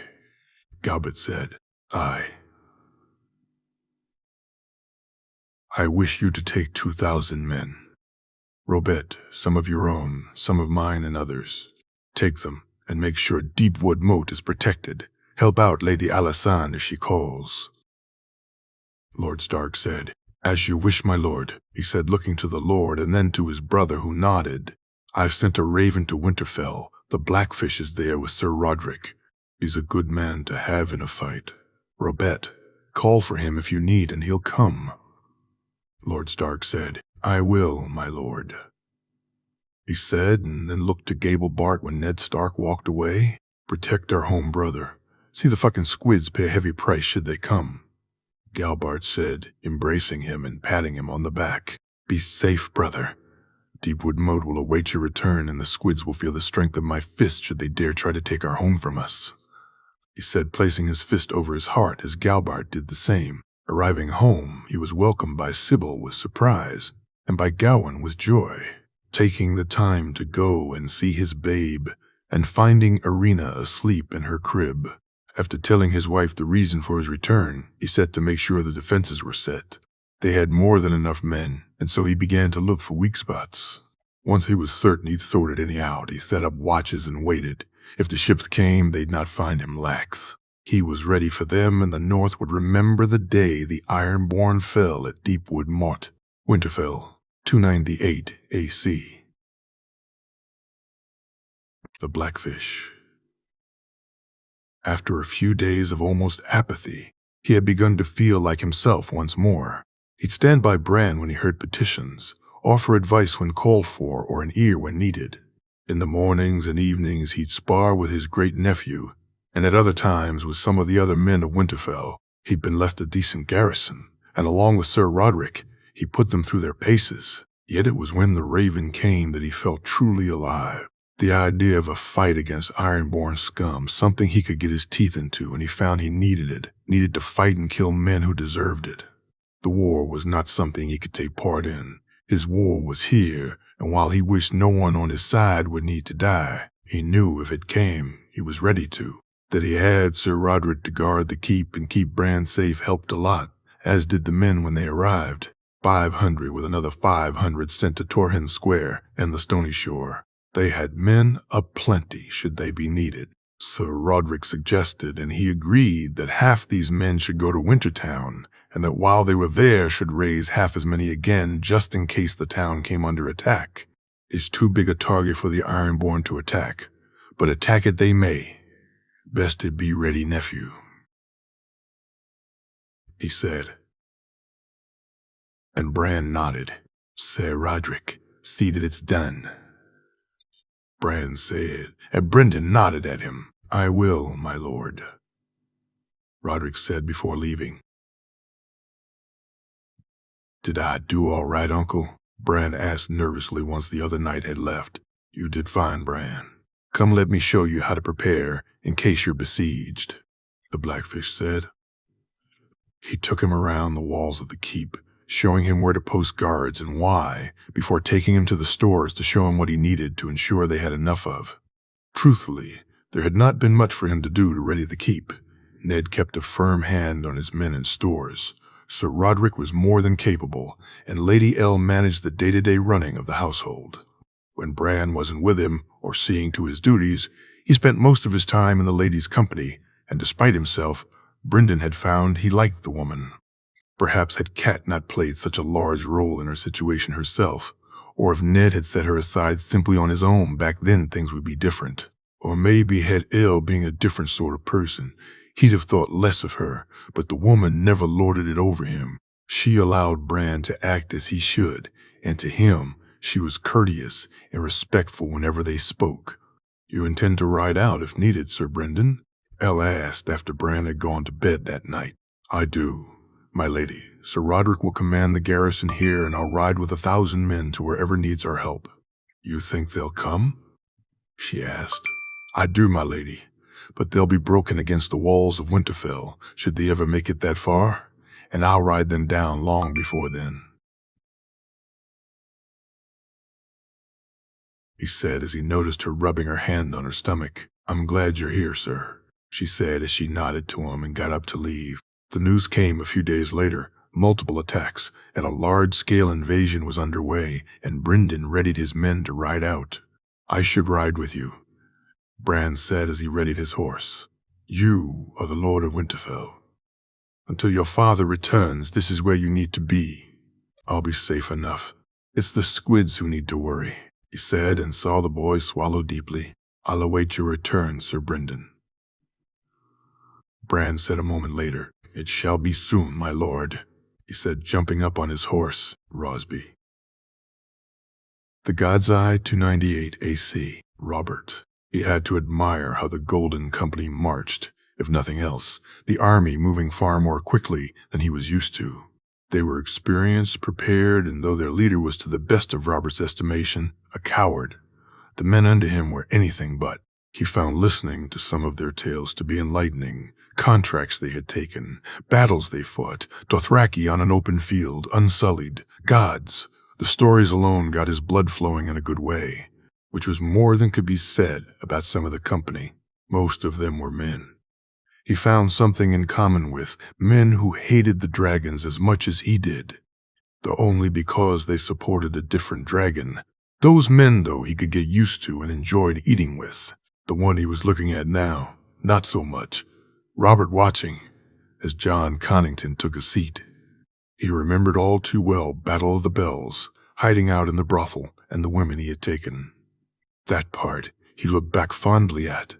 Galbart said. Aye. I wish you to take 2,000 men. Robert, some of your own, some of mine and others. Take them and make sure Deepwood Moat is protected. Help out Lady Alysanne as she calls." Lord Stark said, "As you wish, my lord," he said, looking to the lord and then to his brother, who nodded. "I've sent a raven to Winterfell. The Blackfish is there with Sir Roderick. He's a good man to have in a fight. Robert, call for him if you need and he'll come." Lord Stark said, "I will, my lord," he said, and then looked to Gable Bart when Ned Stark walked away. "Protect our home brother. See the fucking squids pay a heavy price should they come." Galbart said, embracing him and patting him on the back. "Be safe, brother. Deepwood Moat will await your return, and the squids will feel the strength of my fist should they dare try to take our home from us," he said, placing his fist over his heart as Galbart did the same. Arriving home, he was welcomed by Sybil with surprise, and by Gawain with joy. Taking the time to go and see his babe, and finding Irina asleep in her crib. After telling his wife the reason for his return, he set to make sure the defenses were set. They had more than enough men, and so he began to look for weak spots. Once he was certain he'd sorted any out, he set up watches and waited. If the ships came, they'd not find him lax. He was ready for them, and the North would remember the day the Ironborn fell at Deepwood Moat, Winterfell, 298 AC. The Blackfish. After a few days of almost apathy, he had begun to feel like himself once more. He'd stand by Bran when he heard petitions, offer advice when called for, or an ear when needed. In the mornings and evenings he'd spar with his great-nephew, and at other times with some of the other men of Winterfell. He'd been left a decent garrison, and along with Sir Roderick, he put them through their paces. Yet it was when the Raven came that he felt truly alive. The idea of a fight against Ironborn scum, something he could get his teeth into, and he found he needed it, needed to fight and kill men who deserved it. The war was not something he could take part in. His war was here, and while he wished no one on his side would need to die, he knew if it came, he was ready to. That he had Sir Roderick to guard the keep and keep Bran safe helped a lot, as did the men when they arrived. 500 with another 500 sent to Torrhen Square and the Stony Shore. They had men aplenty should they be needed. Sir Roderick suggested, and he agreed, that half these men should go to Wintertown, and that while they were there should raise half as many again just in case the town came under attack. It's too big a target for the Ironborn to attack, but attack it they may. Best it be ready, nephew, he said. And Bran nodded. Sir Roderick, see that it's done. Bran said, and Brendan nodded at him. I will, my lord, Roderick said before leaving. Did I do all right, uncle? Bran asked nervously once the other knight had left. You did fine, Bran. Come let me show you how to prepare in case you're besieged, the Blackfish said. He took him around the walls of the keep, showing him where to post guards and why, before taking him to the stores to show him what he needed to ensure they had enough of. Truthfully, there had not been much for him to do to ready the keep. Ned kept a firm hand on his men and stores. Sir Roderick was more than capable, and Lady Elle managed the day-to-day running of the household. When Bran wasn't with him or seeing to his duties, he spent most of his time in the lady's company, and despite himself, Brendan had found he liked the woman. Perhaps had Cat not played such a large role in her situation herself, or if Ned had set her aside simply on his own, back then things would be different. Or maybe had Elle being a different sort of person, he'd have thought less of her, but the woman never lorded it over him. She allowed Bran to act as he should, and to him, she was courteous and respectful whenever they spoke. You intend to ride out if needed, Sir Brendan? Elle asked after Bran had gone to bed that night. I do, my lady. Sir Roderick will command the garrison here, and I'll ride with 1,000 men to wherever needs our help. You think they'll come? She asked. I do, my lady, but they'll be broken against the walls of Winterfell, should they ever make it that far, and I'll ride them down long before then, he said as he noticed her rubbing her hand on her stomach. I'm glad you're here, sir, she said as she nodded to him and got up to leave. The news came a few days later. Multiple attacks and a large-scale invasion was underway, and Brendan readied his men to ride out. I should ride with you, Bran said as he readied his horse. You are the Lord of Winterfell. Until your father returns, this is where you need to be. I'll be safe enough. It's the squids who need to worry, he said, and saw the boy swallow deeply. I'll await your return, Sir Brendan. Bran said a moment later, It shall be soon, my lord, he said, jumping up on his horse, Rosby. The God's Eye 298 AC, Robert. He had to admire how the Golden Company marched, if nothing else, the army moving far more quickly than he was used to. They were experienced, prepared, and though their leader was to the best of Robert's estimation, a coward, the men under him were anything but. He found listening to some of their tales to be enlightening. Contracts they had taken, battles they fought, Dothraki on an open field, unsullied, gods. The stories alone got his blood flowing in a good way, which was more than could be said about some of the company. Most of them were men. He found something in common with men who hated the dragons as much as he did, though only because they supported a different dragon. Those men, though, he could get used to and enjoyed eating with. The one he was looking at now, not so much. Robert watching, as John Connington took a seat. He remembered all too well Battle of the Bells, hiding out in the brothel, and the women he had taken. That part he looked back fondly at.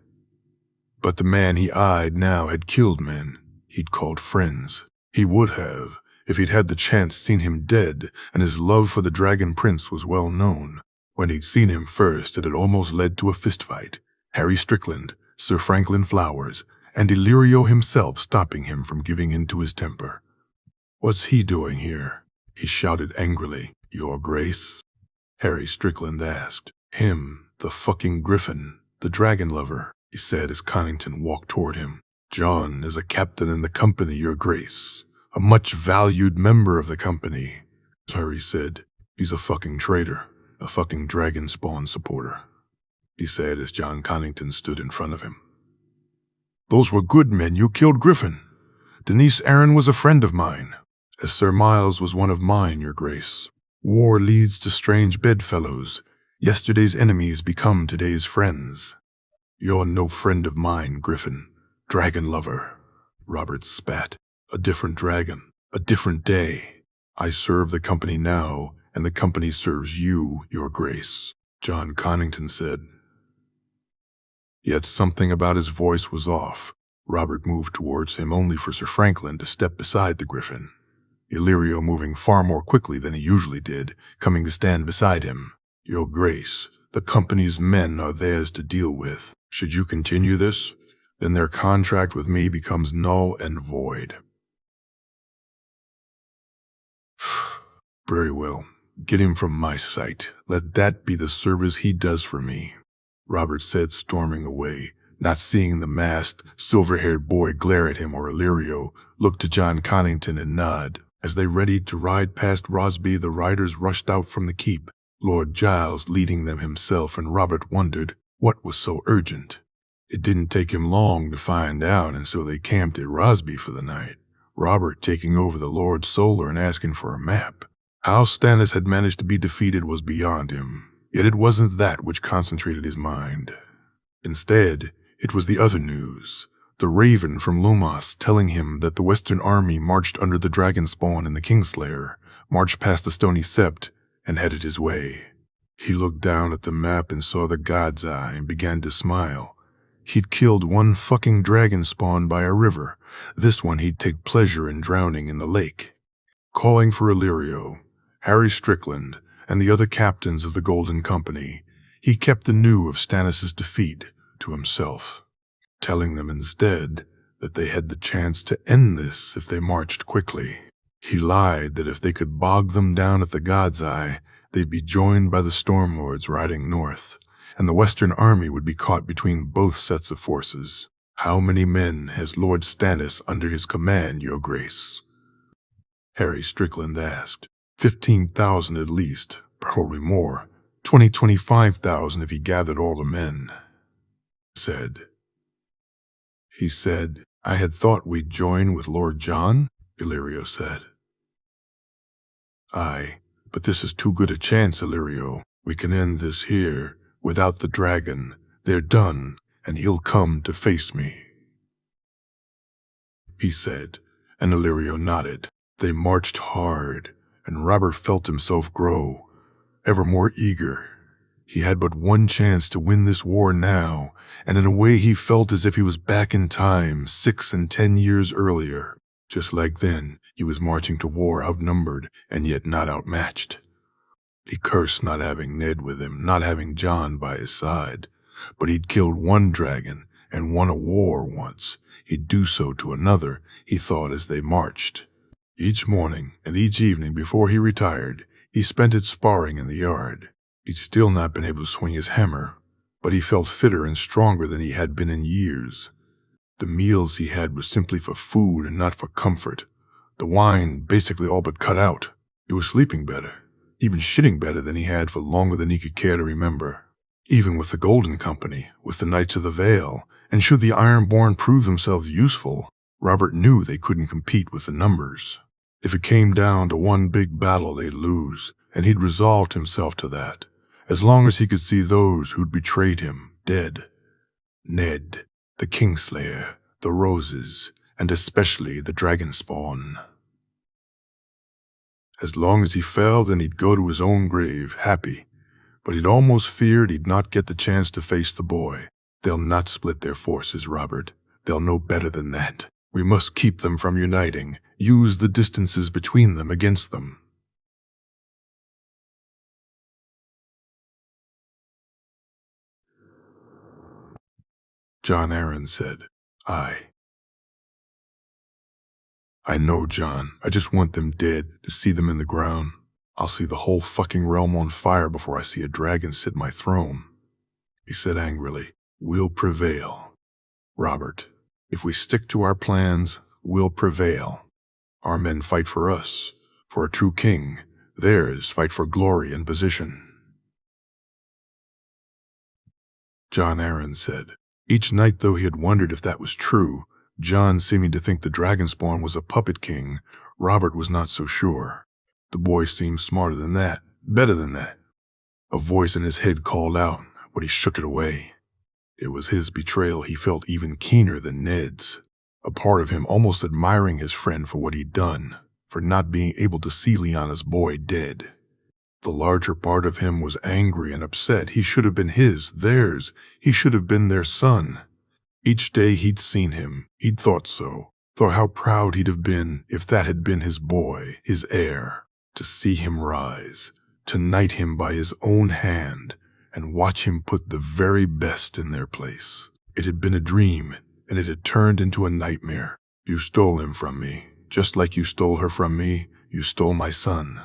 But the man he eyed now had killed men he'd called friends. He would have, if he'd had the chance, seen him dead, and his love for the Dragon Prince was well known. When he'd seen him first, it had almost led to a fistfight. Harry Strickland, Sir Franklin Flowers, and Illyrio himself stopping him from giving in to his temper. What's he doing here? He shouted angrily. Your Grace? Harry Strickland asked. Him, the fucking griffin, the dragon lover, he said as Connington walked toward him. John is a captain in the company, Your Grace. A much valued member of the company. Harry said. He's a fucking traitor, a fucking dragon spawn supporter, he said as John Connington stood in front of him. Those were good men you killed, Griffin. Denise Arryn was a friend of mine, as Sir Miles was one of mine, Your Grace. War leads to strange bedfellows. Yesterday's enemies become today's friends. You're no friend of mine, Griffin. Dragon lover. Robert spat. A different dragon. A different day. I serve the company now, and the company serves you, Your Grace, John Connington said. Yet something about his voice was off. Robert moved towards him only for Sir Franklin to step beside the griffin. Illyrio moving far more quickly than he usually did, coming to stand beside him. Your Grace, the company's men are theirs to deal with. Should you continue this, then their contract with me becomes null and void. Very well. Get him from my sight. Let that be the service he does for me, Robert said, storming away, not seeing the masked, silver-haired boy glare at him or Illyrio, looked to John Connington and nod. As they readied to ride past Rosby, the riders rushed out from the keep, Lord Giles leading them himself, and Robert wondered what was so urgent. It didn't take him long to find out, and so they camped at Rosby for the night, Robert taking over the Lord Solar and asking for a map. How Stannis had managed to be defeated was beyond him, yet it wasn't that which concentrated his mind. Instead, it was the other news, the Raven from Lumos telling him that the Western Army marched under the Dragon Spawn and the Kingslayer, marched past the Stony Sept, and headed his way. He looked down at the map and saw the God's Eye and began to smile. He'd killed one fucking dragon spawn by a river. This one he'd take pleasure in drowning in the lake. Calling for Illyrio, Harry Strickland, and the other captains of the Golden Company, he kept the news of Stannis' defeat to himself, telling them instead that they had the chance to end this if they marched quickly. He lied that if they could bog them down at the God's Eye, they'd be joined by the Stormlords riding north, and the Western Army would be caught between both sets of forces. How many men has Lord Stannis under his command, Your Grace? Harry Strickland asked. 15,000 at least, probably more. 25,000 if he gathered all the men, He said, I had thought we'd join with Lord John, Illyrio said. Aye, but this is too good a chance, Illyrio. We can end this here, without the dragon. They're done, and he'll come to face me. he said, and Illyrio nodded. They marched hard, and Robert felt himself grow, ever more eager. He had but one chance to win this war now, and in a way he felt as if he was back in time 6 and 10 years earlier. Just like then, he was marching to war outnumbered and yet not outmatched. He cursed not having Ned with him, not having Jon by his side. But he'd killed one dragon and won a war once. He'd do so to another, he thought as they marched. Each morning and each evening before he retired, he spent it sparring in the yard. He'd still not been able to swing his hammer, but he felt fitter and stronger than he had been in years. The meals he had were simply for food and not for comfort. The wine basically all but cut out. He was sleeping better, even shitting better than he had for longer than he could care to remember. Even with the Golden Company, with the Knights of the Vale, and should the Ironborn prove themselves useful, Robert knew they couldn't compete with the numbers. If it came down to one big battle, they'd lose, and he'd resolved himself to that, as long as he could see those who'd betrayed him dead. Ned, the Kingslayer, the Roses, and especially the Dragonspawn. As long as he fell, then he'd go to his own grave, happy. But he'd almost feared he'd not get the chance to face the boy. They'll not split their forces, Robert. They'll know better than that. We must keep them from uniting, use the distances between them against them. Jon Arryn said, I know, Jon. I just want them dead, to see them in the ground. I'll see the whole fucking realm on fire before I see a dragon sit my throne. He said angrily, We'll prevail. Robert, if we stick to our plans, we'll prevail. Our men fight for us, for a true king. Theirs fight for glory and position. Jon Arryn said. Each night, though he had wondered if that was true, Jon seeming to think the Dragonspawn was a puppet king, Robert was not so sure. The boy seemed smarter than that, better than that. A voice in his head called out, but he shook it away. It was his betrayal he felt even keener than Ned's, a part of him almost admiring his friend for what he'd done, for not being able to see Lyanna's boy dead. The larger part of him was angry and upset. He should have been his, theirs. He should have been their son. Each day he'd seen him, he'd thought so, thought how proud he'd have been if that had been his boy, his heir, to see him rise, to knight him by his own hand, and watch him put the very best in their place. It had been a dream, and it had turned into a nightmare. You stole him from me, just like you stole her from me, you stole my son.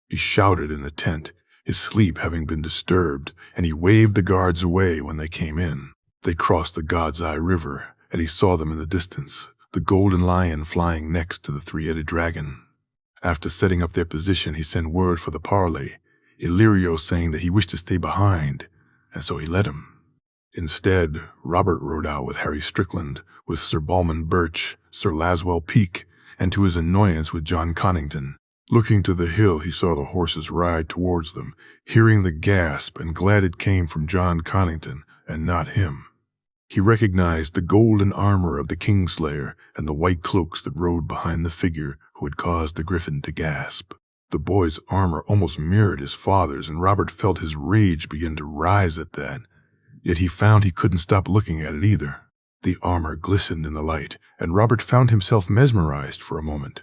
He shouted in the tent, his sleep having been disturbed, and he waved the guards away when they came in. They crossed the God's Eye River, and he saw them in the distance, the golden lion flying next to the three-headed dragon. After setting up their position, he sent word for the parley, Illyrio saying that he wished to stay behind, and so he let him. Instead, Robert rode out with Harry Strickland, with Sir Balman Birch, Sir Laswell Peake, and to his annoyance with John Connington. Looking to the hill, he saw the horses ride towards them, hearing the gasp and glad it came from John Connington and not him. He recognized the golden armor of the Kingslayer and the white cloaks that rode behind the figure who had caused the griffin to gasp. The boy's armor almost mirrored his father's, and Robert felt his rage begin to rise at that. Yet he found he couldn't stop looking at it either. The armor glistened in the light, and Robert found himself mesmerized for a moment.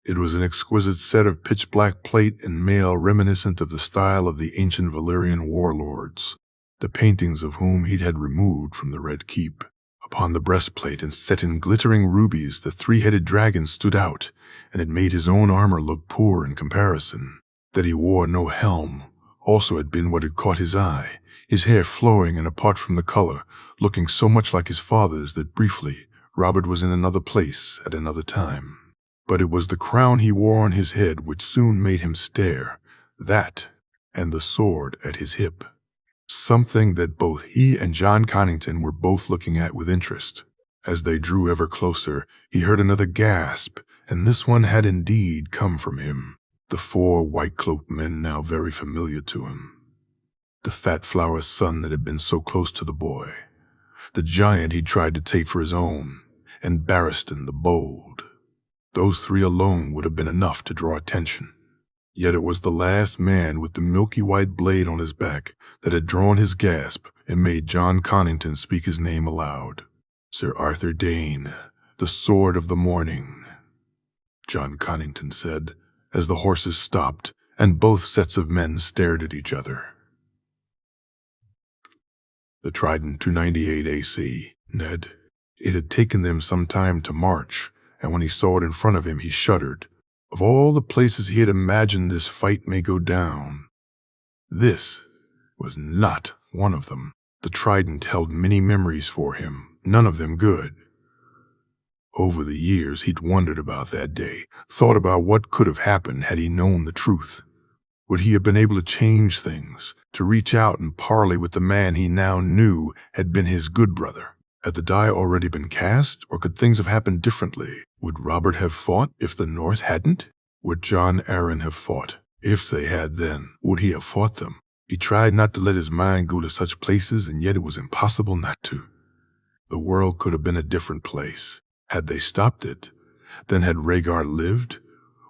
It was an exquisite set of pitch-black plate and mail reminiscent of the style of the ancient Valyrian warlords, the paintings of whom he had removed from the Red Keep. Upon the breastplate and set in glittering rubies, the three-headed dragon stood out, and it made his own armor look poor in comparison. That he wore no helm also had been what had caught his eye, his hair flowing and apart from the color, looking so much like his father's that briefly Robert was in another place at another time. But it was the crown he wore on his head which soon made him stare, that and the sword at his hip. Something that both he and John Connington were both looking at with interest. As they drew ever closer, he heard another gasp, and this one had indeed come from him, the four white-cloaked men now very familiar to him. The fat flower's son that had been so close to the boy, the giant he'd tried to take for his own, and Barristan the Bold. Those three alone would have been enough to draw attention. Yet it was the last man with the milky white blade on his back that had drawn his gasp and made John Connington speak his name aloud. Sir Arthur Dane, the Sword of the Morning, John Connington said, as the horses stopped and both sets of men stared at each other. The Trident 298 AC, Ned. It had taken them some time to march, and when he saw it in front of him, he shuddered. Of all the places he had imagined this fight may go down, this was not one of them. The Trident held many memories for him, none of them good. Over the years, he'd wondered about that day, thought about what could have happened had he known the truth. Would he have been able to change things, to reach out and parley with the man he now knew had been his good brother? Had the die already been cast, or could things have happened differently? Would Robert have fought if the North hadn't? Would Jon Arryn have fought? If they had then, would he have fought them? He tried not to let his mind go to such places, and yet it was impossible not to. The world could have been a different place. Had they stopped it, then had Rhaegar lived?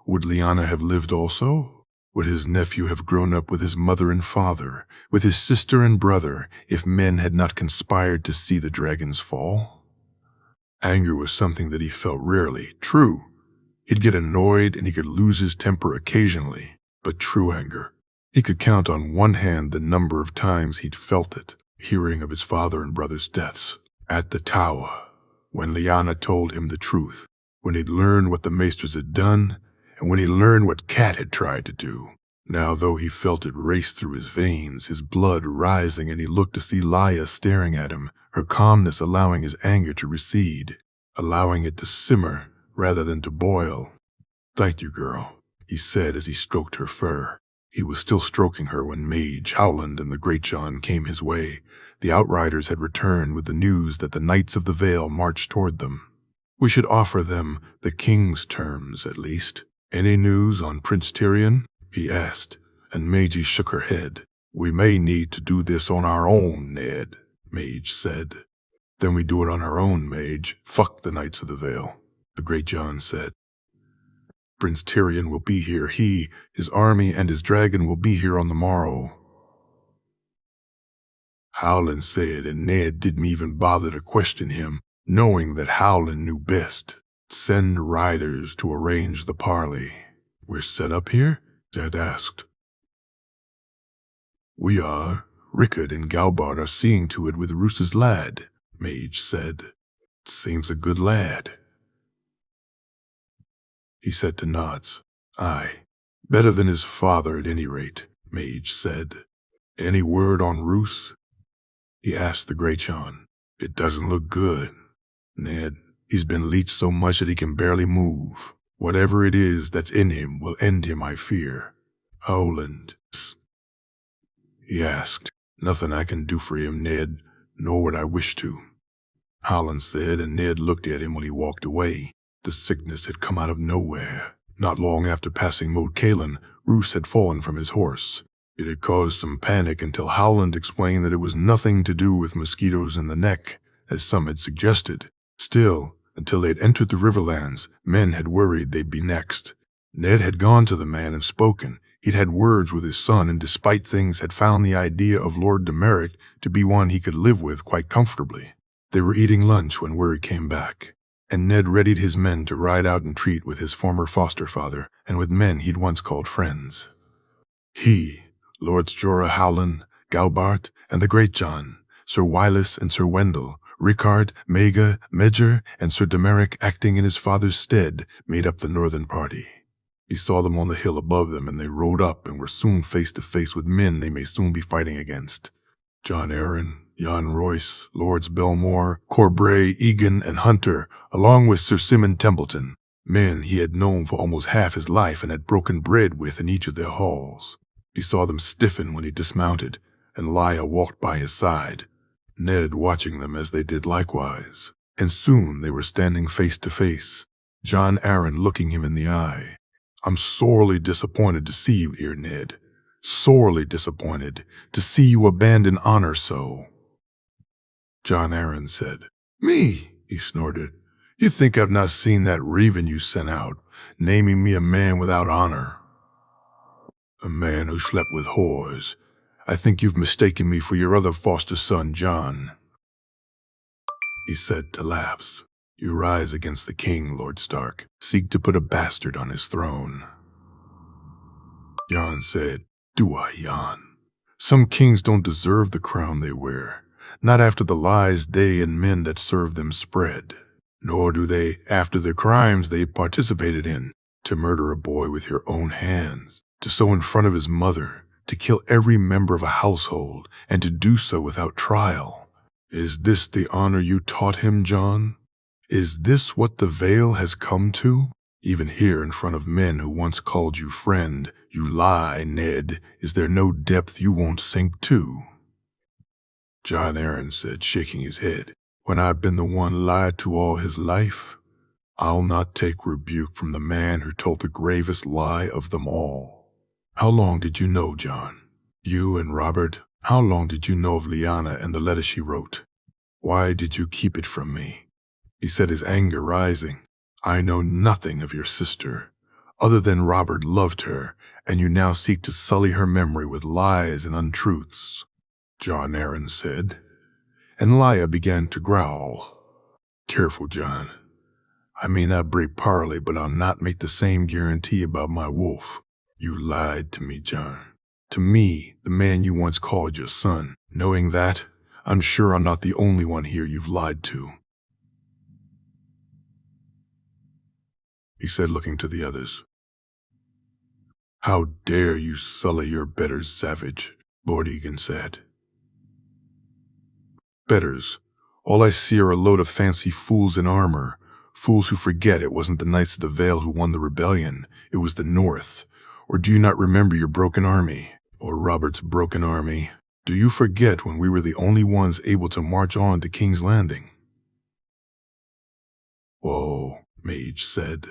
Would Lyanna have lived also? Would his nephew have grown up with his mother and father, with his sister and brother, if men had not conspired to see the dragons fall? Anger was something that he felt rarely. True, he'd get annoyed and he could lose his temper occasionally, but true anger. He could count on one hand the number of times he'd felt it, hearing of his father and brother's deaths. At the tower, when Lyanna told him the truth, when he'd learned what the maesters had done, and when he learned what Cat had tried to do. Now, though he felt it race through his veins, his blood rising, and he looked to see Lya staring at him, her calmness allowing his anger to recede, allowing it to simmer rather than to boil. "Thank you, girl," he said as he stroked her fur. He was still stroking her when Mage, Howland, and the Greatjon came his way. The Outriders had returned with the news that the Knights of the Vale marched toward them. "We should offer them the king's terms, at least. Any news on Prince Tyrion?" he asked, and Magi shook her head. "We may need to do this on our own, Ned," Mage said. "Then we do it on our own, Mage. Fuck the Knights of the Vale," the Greatjon said. "Prince Tyrion will be here. He, his army, and his dragon will be here on the morrow," Howland said, and Ned didn't even bother to question him, knowing that Howland knew best. "Send riders to arrange the parley." "We're set up here?" Ned asked. "We are. Rickard and Galbart are seeing to it with Roos's lad," Mage said. "Seems a good lad," he said to Nods. "Aye, better than his father at any rate," Mage said. "Any word on Roos?" he asked the Greatjon. "It doesn't look good, Ned. He's been leeched so much that he can barely move. Whatever it is that's in him will end him, I fear." "Howland?" he asked. "Nothing I can do for him, Ned, nor would I wish to," Howland said, and Ned looked at him when he walked away. The sickness had come out of nowhere. Not long after passing Moat Cailin, Roos had fallen from his horse. It had caused some panic until Howland explained that it was nothing to do with mosquitoes in the neck, as some had suggested. Still, until they'd entered the Riverlands, men had worried they'd be next. Ned had gone to the man and spoken. He'd had words with his son, and despite things had found the idea of Lord Demeric to be one he could live with quite comfortably. They were eating lunch when word came back, and Ned readied his men to ride out and treat with his former foster father and with men he'd once called friends. He, Lords Jorah Howland, Galbart, and the Greatjon, Sir Wylis and Sir Wendell, Rickard, Maega, Medger, and Sir Demeric, acting in his father's stead, made up the northern party. He saw them on the hill above them, and they rode up and were soon face to face with men they may soon be fighting against. Jon Arryn, Jan Royce, Lords Belmore, Corbray, Egan, and Hunter, along with Sir Simon Templeton, men he had known for almost half his life and had broken bread with in each of their halls. He saw them stiffen when he dismounted, and Lya walked by his side, Ned watching them as they did likewise. And soon they were standing face to face, Jon Arryn looking him in the eye. "I'm sorely disappointed to see you here, Ned. Sorely disappointed to see you abandon honor so," Jon Arryn said. "Me," he snorted. You think I've not seen that raven you sent out, naming me a man without honor? A man who slept with whores. I think you've mistaken me for your other foster son, John. He said to laughs. You rise against the king, Lord Stark, seek to put a bastard on his throne. Jon said, Do I, Jon? Some kings don't deserve the crown they wear, not after the lies they and men that serve them spread, nor do they after the crimes they participated in, to murder a boy with your own hands, to sow in front of his mother, to kill every member of a household, and to do so without trial. Is this the honor you taught him, Jon? Is this what the Vale has come to? Even here in front of men who once called you friend, you lie, Ned. Is there no depth you won't sink to? Jon Arryn said, shaking his head, When I've been the one lied to all his life, I'll not take rebuke from the man who told the gravest lie of them all. How long did you know, Jon? You and Robert, how long did you know of Lyanna and the letter she wrote? Why did you keep it from me? He said, his anger rising. I know nothing of your sister, other than Robert loved her, and you now seek to sully her memory with lies and untruths. Jon Arryn said, and Lya began to growl. Careful, Jon. I may not break parley, but I'll not make the same guarantee about my wolf. You lied to me, Jon. To me, the man you once called your son. Knowing that, I'm sure I'm not the only one here you've lied to. He said, looking to the others. How dare you sully your betters, savage, Lord Egan said. Betters, all I see are a load of fancy fools in armor, fools who forget it wasn't the Knights of the Vale who won the rebellion, it was the North. Or do you not remember your broken army, or Robert's broken army? Do you forget when we were the only ones able to march on to King's Landing? Whoa, Mage said.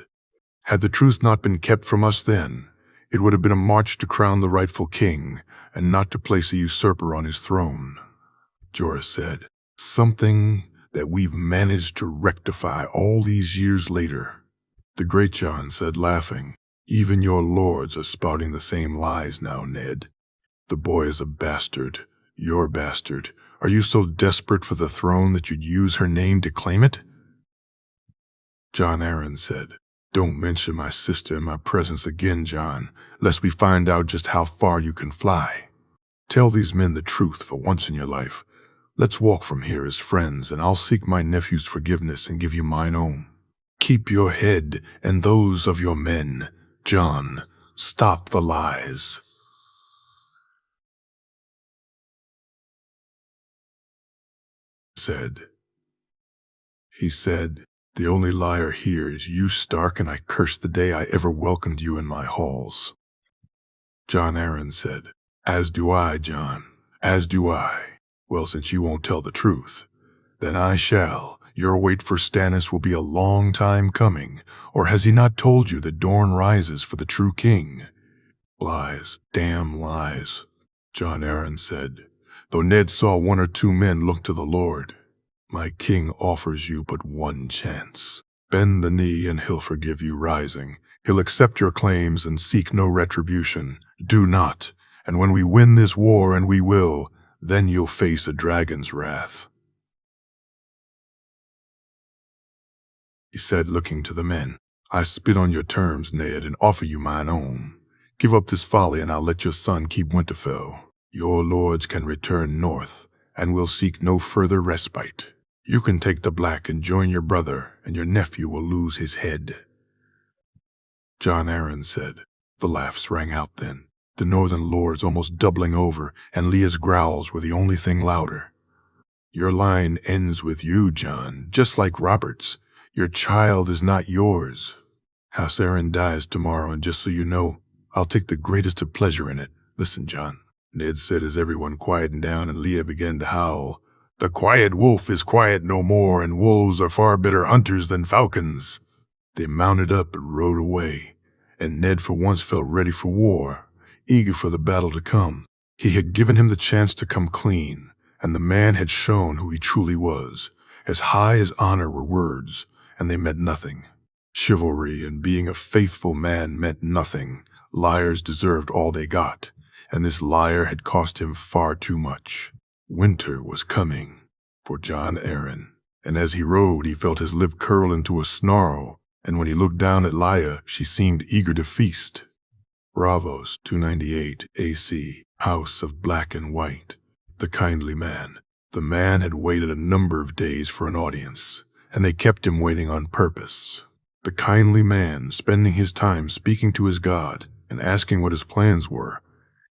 Had the truth not been kept from us then, it would have been a march to crown the rightful king, and not to place a usurper on his throne. Jorah said, something that we've managed to rectify all these years later. The Great Jon said, laughing, even your lords are spouting the same lies now, Ned. The boy is a bastard. Your bastard. Are you so desperate for the throne that you'd use her name to claim it? Jon Arryn said, Don't mention my sister in my presence again, Jon, lest we find out just how far you can fly. Tell these men the truth for once in your life. Let's walk from here as friends, and I'll seek my nephew's forgiveness and give you mine own. Keep your head and those of your men. Jon, stop the lies. He said, the only liar here is you, Stark, and I curse the day I ever welcomed you in my halls. Jon Arryn said, as do I, Jon, as do I. Well, since you won't tell the truth, then I shall. Your wait for Stannis will be a long time coming, or has he not told you that dawn rises for the true king? Lies, damn lies, Jon Arryn said, though Ned saw one or two men look to the Lord. My king offers you but one chance. Bend the knee and he'll forgive you rising. He'll accept your claims and seek no retribution. Do not, and when we win this war, and we will, then you'll face a dragon's wrath. He said, looking to the men, I spit on your terms, Ned, and offer you mine own. Give up this folly and I'll let your son keep Winterfell. Your lords can return north, and will seek no further respite. You can take the Black and join your brother, and your nephew will lose his head. Jon Arryn said. The laughs rang out then, the northern lords almost doubling over, and Lya's growls were the only thing louder. Your line ends with you, Jon, just like Robert's. Your child is not yours. House Arryn dies tomorrow, and just so you know, I'll take the greatest of pleasure in it. Listen, Jon, Ned said as everyone quietened down and Lya began to howl. The quiet wolf is quiet no more, and wolves are far better hunters than falcons. They mounted up and rode away, and Ned for once felt ready for war, eager for the battle to come. He had given him the chance to come clean, and the man had shown who he truly was. As high as honor were words, and they meant nothing. Chivalry and being a faithful man meant nothing. Liars deserved all they got, and this liar had cost him far too much. Winter was coming for John Aaron, and as he rode, he felt his lip curl into a snarl, and when he looked down at Leia, she seemed eager to feast. Bravos 298 AC, House of Black and White. The kindly man. The man had waited a number of days for an audience, and they kept him waiting on purpose. The kindly man spending his time speaking to his god and asking what his plans were,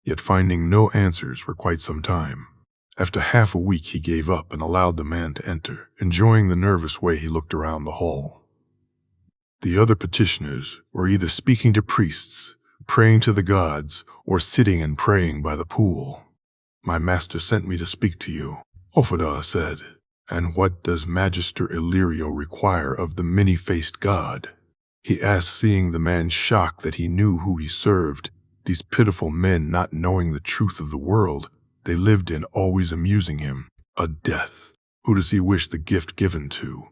yet finding no answers for quite some time. After half a week he gave up and allowed the man to enter, enjoying the nervous way he looked around the hall. The other petitioners were either speaking to priests, praying to the gods, or sitting and praying by the pool. "My master sent me to speak to you," Ophidah said. "And what does Magister Illyrio require of the many-faced god?" he asked, seeing the man's shock that he knew who he served. These pitiful men, not knowing the truth of the world they lived in, always amusing him. A death. Who does he wish the gift given to?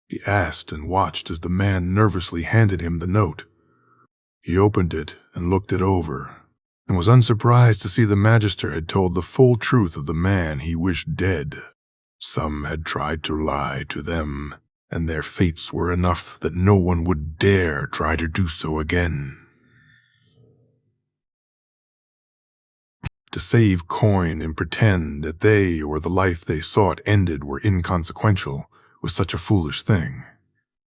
He asked and watched as the man nervously handed him the note. He opened it and looked it over, and was unsurprised to see the Magister had told the full truth of the man he wished dead. Some had tried to lie to them, and their fates were enough that no one would dare try to do so again. To save coin and pretend that they or the life they sought ended were inconsequential was such a foolish thing.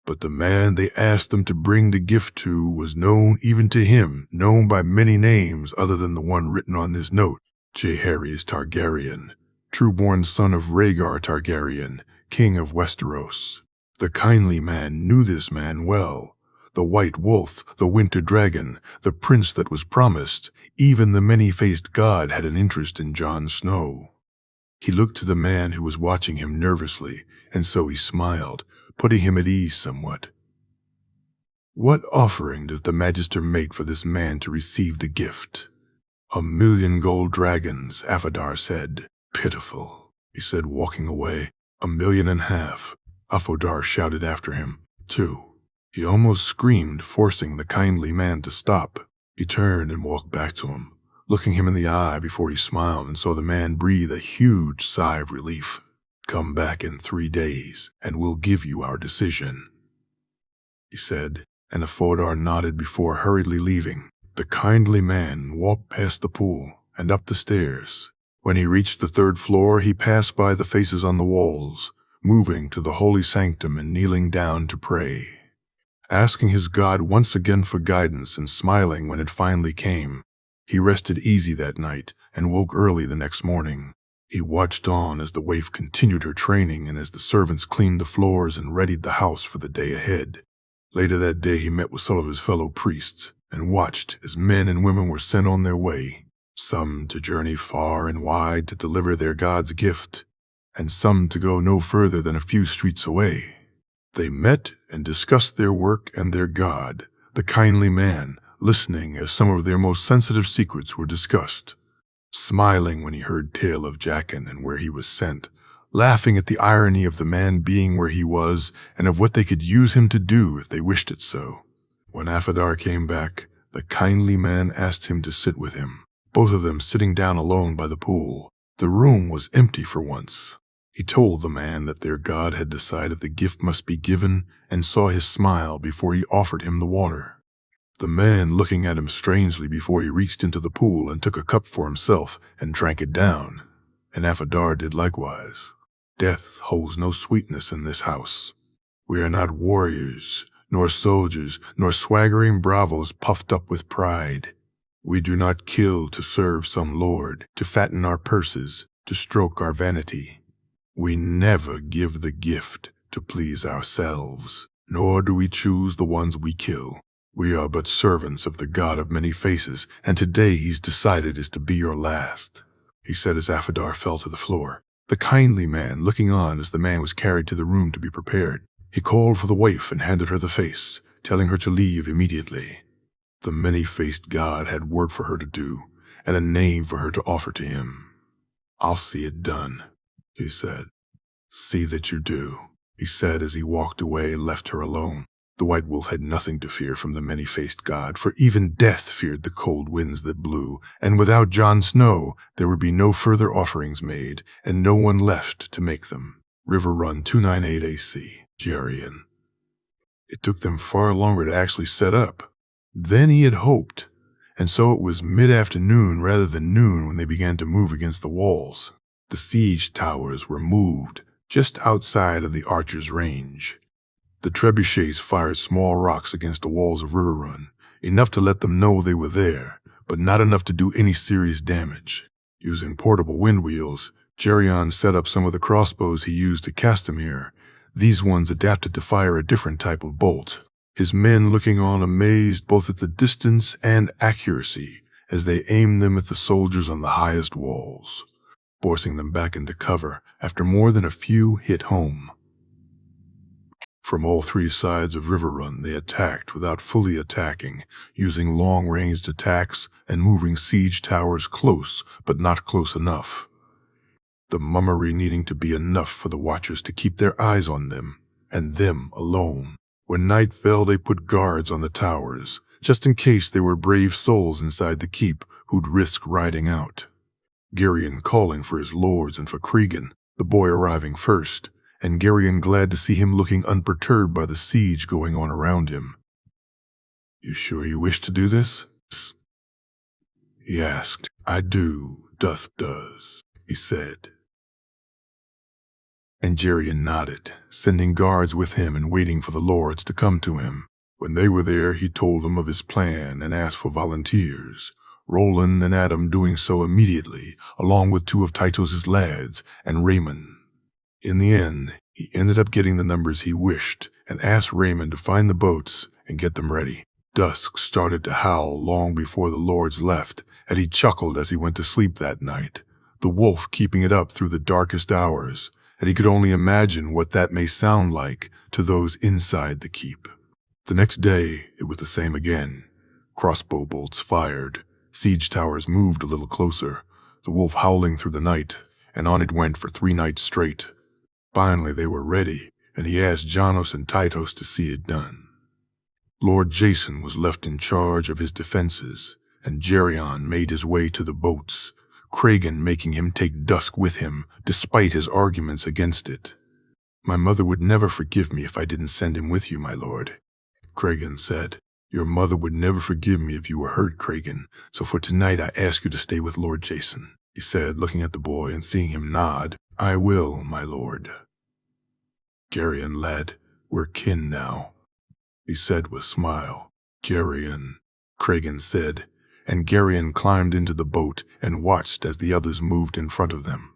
But the man they asked them to bring the gift to was known even to him, known by many names other than the one written on this note: Jaehaerys Targaryen, true-born son of Rhaegar Targaryen, king of Westeros. The kindly man knew this man well. The White Wolf, the Winter Dragon, the prince that was promised, even the many-faced god had an interest in Jon Snow. He looked to the man who was watching him nervously, and so he smiled, putting him at ease somewhat. "What offering does the Magister make for this man to receive the gift?" "1,000,000 gold dragons," Afadar said. "Pitiful," he said, walking away. "1,500,000. Afodar shouted after him. "2." He almost screamed, forcing the kindly man to stop. He turned and walked back to him, looking him in the eye before he smiled and saw the man breathe a huge sigh of relief. "Come back in 3 days, and we'll give you our decision," he said, and Afodar nodded before hurriedly leaving. The kindly man walked past the pool and up the stairs. When he reached the 3rd floor, he passed by the faces on the walls, moving to the holy sanctum and kneeling down to pray, asking his god once again for guidance and smiling when it finally came. He rested easy that night and woke early the next morning. He watched on as the waif continued her training and as the servants cleaned the floors and readied the house for the day ahead. Later that day he met with some of his fellow priests and watched as men and women were sent on their way, some to journey far and wide to deliver their god's gift, and some to go no further than a few streets away. They met and discussed their work and their god, the kindly man, listening as some of their most sensitive secrets were discussed, smiling when he heard tale of Jaqen and where he was sent, laughing at the irony of the man being where he was and of what they could use him to do if they wished it so. When Afadar came back, the kindly man asked him to sit with him, both of them sitting down alone by the pool. The room was empty for once. He told the man that their god had decided the gift must be given and saw his smile before he offered him the water. The man looking at him strangely before he reached into the pool and took a cup for himself and drank it down, and Afadar did likewise. Death holds no sweetness in this house. We are not warriors, nor soldiers, nor swaggering bravos puffed up with pride. We do not kill to serve some lord, to fatten our purses, to stroke our vanity. We never give the gift to please ourselves, nor do we choose the ones we kill. We are but servants of the god of many faces, and today he's decided is to be your last," he said as Afadar fell to the floor, the kindly man looking on as the man was carried to the room to be prepared. He called for the waif and handed her the face, telling her to leave immediately. The many-faced god had work for her to do, and a name for her to offer to him. "I'll see it done," he said. "See that you do." he said as he walked away and left her alone. The White Wolf had nothing to fear from the many-faced god, for even death feared the cold winds that blew, and without Jon Snow, there would be no further offerings made, and no one left to make them. River Run 298 AC, Jerian. It took them far longer to actually set up than he had hoped, and so it was mid-afternoon rather than noon when they began to move against the walls. The siege towers were moved just outside of the archers' range. The trebuchets fired small rocks against the walls of River Run, enough to let them know they were there, but not enough to do any serious damage. Using portable wind wheels, Jerian set up some of the crossbows he used at Castamere. These ones adapted to fire a different type of bolt. His men looking on amazed both at the distance and accuracy as they aimed them at the soldiers on the highest walls, forcing them back into cover after more than a few hit home. From all three sides of River Run, they attacked without fully attacking, using long-ranged attacks and moving siege towers close, but not close enough. The mummery needing to be enough for the Watchers to keep their eyes on them, and them alone. When night fell, they put guards on the towers, just in case there were brave souls inside the keep who'd risk riding out. Gerion calling for his lords and for Cregan, the boy arriving first, and Gerion glad to see him looking unperturbed by the siege going on around him. "You sure you wish to do this?" he asked. "I do, Dusk does," he said. And Gerion nodded, sending guards with him and waiting for the lords to come to him. When they were there, he told them of his plan and asked for volunteers, Roland and Adam doing so immediately, along with two of Tytos' lads and Raymond. In the end, he ended up getting the numbers he wished and asked Raymond to find the boats and get them ready. Dusk started to howl long before the lords left, and he chuckled as he went to sleep that night, the wolf keeping it up through the darkest hours, and he could only imagine what that may sound like to those inside the keep. The next day, it was the same again. Crossbow bolts fired, siege towers moved a little closer, the wolf howling through the night, and on it went for 3 nights straight. Finally, they were ready, and he asked Janos and Tytos to see it done. Lord Jason was left in charge of his defenses, and Gerion made his way to the boats, Cregan making him take Dusk with him, despite his arguments against it. "My mother would never forgive me if I didn't send him with you, my lord," Cregan said. "Your mother would never forgive me if you were hurt, Cregan, so for tonight I ask you to stay with Lord Jason," he said, looking at the boy and seeing him nod. "I will, my lord." "Gerion, lad, we're kin now," he said with a smile. "Gerion," Cregan said, and Gerion climbed into the boat and watched as the others moved in front of them.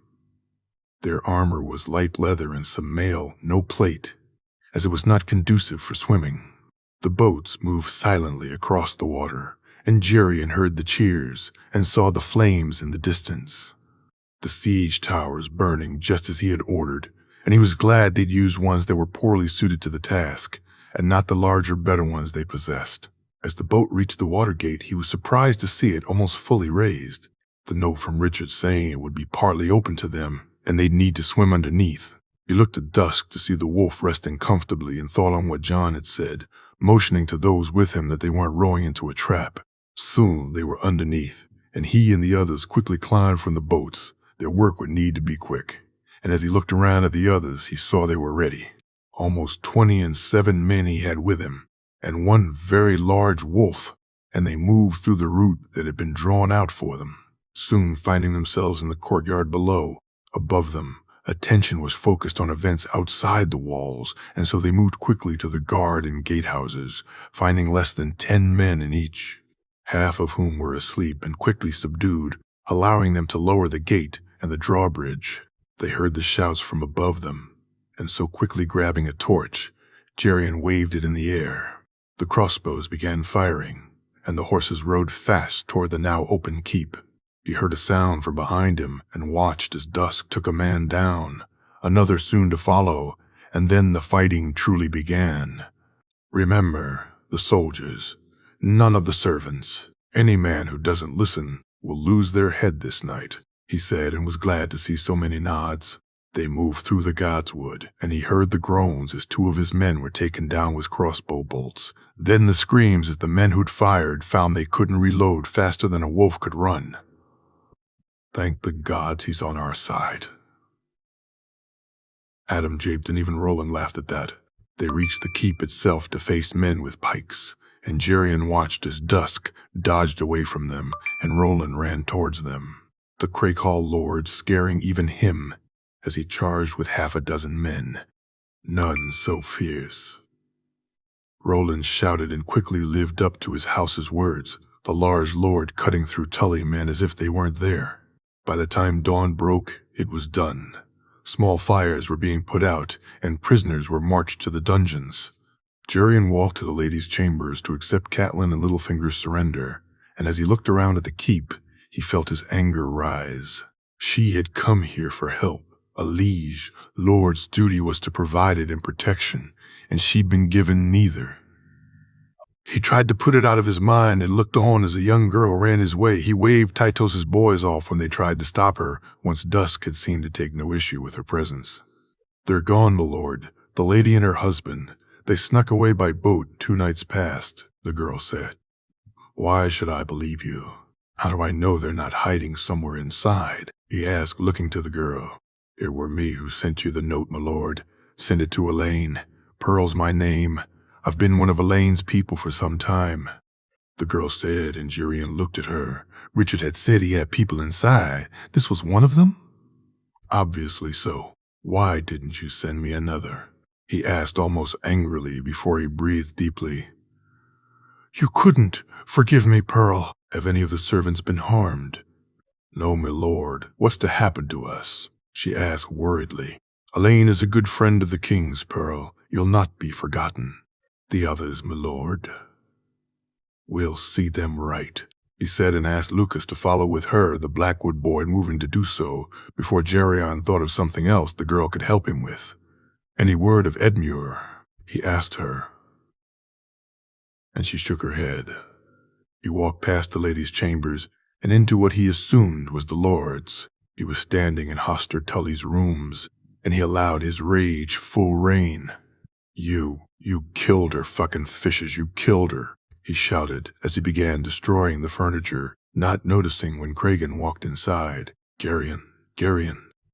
Their armor was light leather and some mail, no plate, as it was not conducive for swimming. The boats moved silently across the water, and Gerion heard the cheers and saw the flames in the distance. The siege towers burning just as he had ordered, and he was glad they'd used ones that were poorly suited to the task, and not the larger, better ones they possessed. As the boat reached the water gate, he was surprised to see it almost fully raised, the note from Richard saying it would be partly open to them, and they'd need to swim underneath. He looked at Dusk to see the wolf resting comfortably and thought on what Jon had said, motioning to those with him that they weren't rowing into a trap. Soon they were underneath, and he and the others quickly climbed from the boats. Their work would need to be quick, and as he looked around at the others, he saw they were ready. Almost 20 and 7 men he had with him, and one very large wolf, and they moved through the route that had been drawn out for them, soon finding themselves in the courtyard below. Above them, attention was focused on events outside the walls, and so they moved quickly to the guard and gatehouses, finding less than 10 men in each, half of whom were asleep and quickly subdued, allowing them to lower the gate and the drawbridge. They heard the shouts from above them, and so quickly grabbing a torch, Gerion waved it in the air. The crossbows began firing, and the horses rode fast toward the now open keep. He heard a sound from behind him and watched as Dusk took a man down, another soon to follow, and then the fighting truly began. "Remember, the soldiers, none of the servants. Any man who doesn't listen will lose their head this night," he said, and was glad to see so many nods. They moved through the godswood, and he heard the groans as 2 of his men were taken down with crossbow bolts. Then the screams as the men who'd fired found they couldn't reload faster than a wolf could run. Thank the gods he's on our side. Adam japed, and even Roland laughed at that. They reached the keep itself to face men with pikes, and Jerian watched as Dusk dodged away from them, and Roland ran towards them, the Crakehall lord scaring even him as he charged with 6 men, none so fierce. Roland shouted and quickly lived up to his house's words, the large lord cutting through Tully men as if they weren't there. By the time dawn broke, it was done. Small fires were being put out, and prisoners were marched to the dungeons. Jerian walked to the ladies' chambers to accept Catelyn and Littlefinger's surrender, and as he looked around at the keep, he felt his anger rise. She had come here for help. A liege lord's duty was to provide it in protection, and she'd been given neither. He tried to put it out of his mind and looked on as a young girl ran his way. He waved Tytos' boys off when they tried to stop her, once Dusk had seemed to take no issue with her presence. "They're gone, my lord, the lady and her husband. They snuck away by boat 2 nights past," the girl said. "Why should I believe you? How do I know they're not hiding somewhere inside?" he asked, looking to the girl. "It were me who sent you the note, my lord. Send it to Elaine. Pearl's my name. I've been one of Elaine's people for some time," the girl said, and Jerian looked at her. Richard had said he had people inside. This was one of them? Obviously so. "Why didn't you send me another?" he asked almost angrily before he breathed deeply. "You couldn't. Forgive me, Pearl. Have any of the servants been harmed?" "No, my lord. What's to happen to us?" she asked worriedly. "Elaine is a good friend of the king's, Pearl. You'll not be forgotten." "The others, my lord?" "We'll see them right," he said, and asked Lucas to follow with her, the Blackwood boy moving to do so before Jerian thought of something else the girl could help him with. "Any word of Edmure?" he asked her, and she shook her head. He walked past the ladies' chambers and into what he assumed was the lord's. He was standing in Hoster Tully's rooms, and he allowed his rage full rein. You killed her, fucking fishes, you killed her," he shouted as he began destroying the furniture, not noticing when Cregan walked inside. Garion,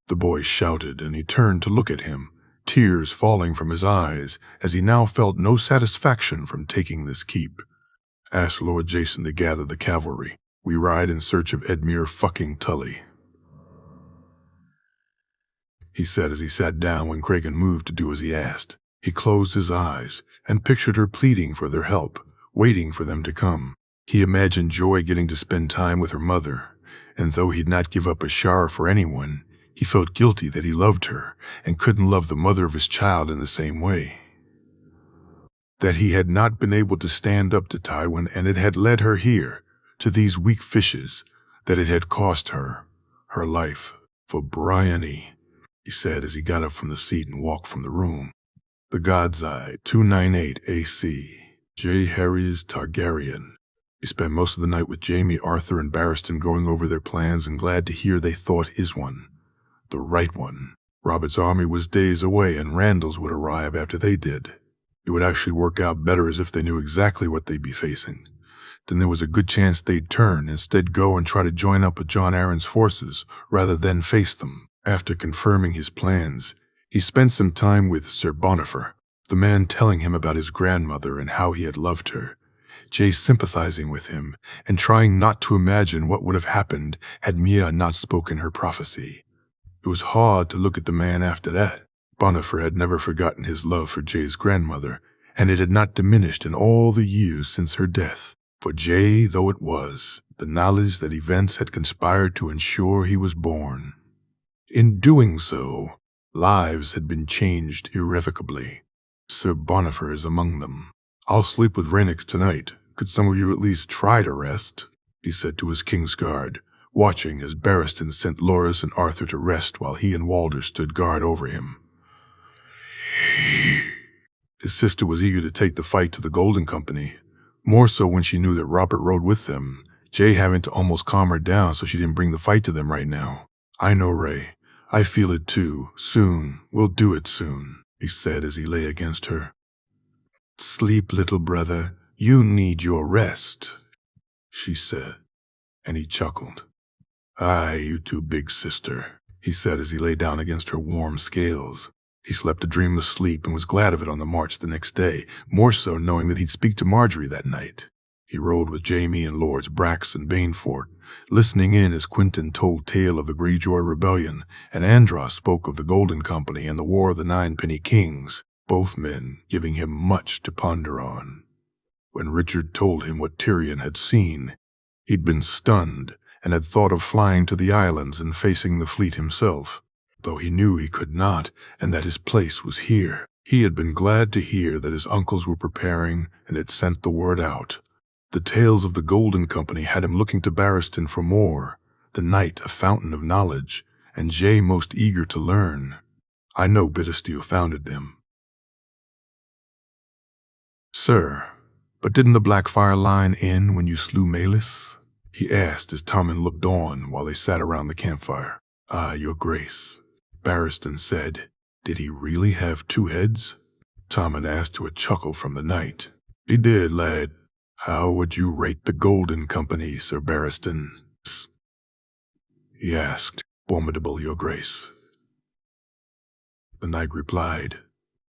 the boy shouted, and he turned to look at him, tears falling from his eyes as he now felt no satisfaction from taking this keep. "Ask Lord Jason to gather the cavalry. We ride in search of Edmure fucking Tully," he said as he sat down when Cregan moved to do as he asked. He closed his eyes and pictured her pleading for their help, waiting for them to come. He imagined Joy getting to spend time with her mother, and though he'd not give up a Shar for anyone, he felt guilty that he loved her and couldn't love the mother of his child in the same way. That he had not been able to stand up to Tywin, and it had led her here, to these weak fishes, that it had cost her life. "For Bryony," he said as he got up from the seat and walked from the room. "The God's Eye, 298 AC. J. Harry's Targaryen." He spent most of the night with Jaime, Arthur, and Barristan going over their plans, and glad to hear they thought his one, the right one. Robert's army was days away, and Randall's would arrive after they did. It would actually work out better as if they knew exactly what they'd be facing. Then there was a good chance they'd turn, instead go and try to join up with Jon Arryn's forces, rather than face them. After confirming his plans, he spent some time with Sir Bonifer, the man telling him about his grandmother and how he had loved her. Jay sympathizing with him and trying not to imagine what would have happened had Mia not spoken her prophecy. It was hard to look at the man after that. Bonifer had never forgotten his love for Jay's grandmother, and it had not diminished in all the years since her death. For Jay, though it was, the knowledge that events had conspired to ensure he was born. In doing so, lives had been changed irrevocably. Sir Bonifer is among them. "I'll sleep with Rhaenys tonight. Could some of you at least try to rest?" he said to his Kingsguard, watching as Barristan sent Loras and Arthur to rest while he and Walder stood guard over him. His sister was eager to take the fight to the Golden Company, more so when she knew that Robert rode with them, Jay having to almost calm her down so she didn't bring the fight to them right now. "I know, Ray. I feel it too. Soon. We'll do it soon, he said as he lay against her. Sleep, little brother. You need your rest, she said, and he chuckled. Aye, you too, big sister, he said as he lay down against her warm scales. He slept a dreamless sleep and was glad of it on the march the next day, more so knowing that he'd speak to Marjorie that night. He rode with Jaime and Lords Brax and Banefort, listening in as Quentin told tale of the Greyjoy Rebellion, and Andros spoke of the Golden Company and the War of the Ninepenny Kings, both men giving him much to ponder on. When Richard told him what Tyrion had seen, he'd been stunned and had thought of flying to the islands and facing the fleet himself, though he knew he could not and that his place was here. He had been glad to hear that his uncles were preparing and had sent the word out. The tales of the Golden Company had him looking to Barristan for more, the knight a fountain of knowledge, and Jay most eager to learn. I know Bittersteel founded them. Sir, but didn't the Blackfire line end when you slew Malys? He asked as Tommen looked on while they sat around the campfire. Ah, your grace, Barristan said. Did he really have two heads? Tommen asked to a chuckle from the knight. He did, lad. How would you rate the Golden Company, Sir Barristan? He asked. Formidable, your grace. The knight replied.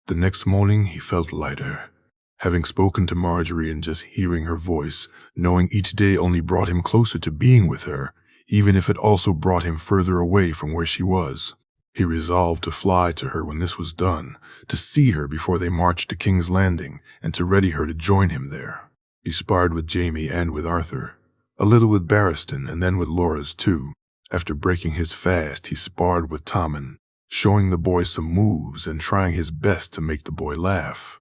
The next morning he felt lighter. Having spoken to Marjorie and just hearing her voice, knowing each day only brought him closer to being with her, even if it also brought him further away from where she was. He resolved to fly to her when this was done, to see her before they marched to King's Landing, and to ready her to join him there. He sparred with Jaime and with Arthur, a little with Barristan and then with Loras too. After breaking his fast, he sparred with Tommen, showing the boy some moves and trying his best to make the boy laugh.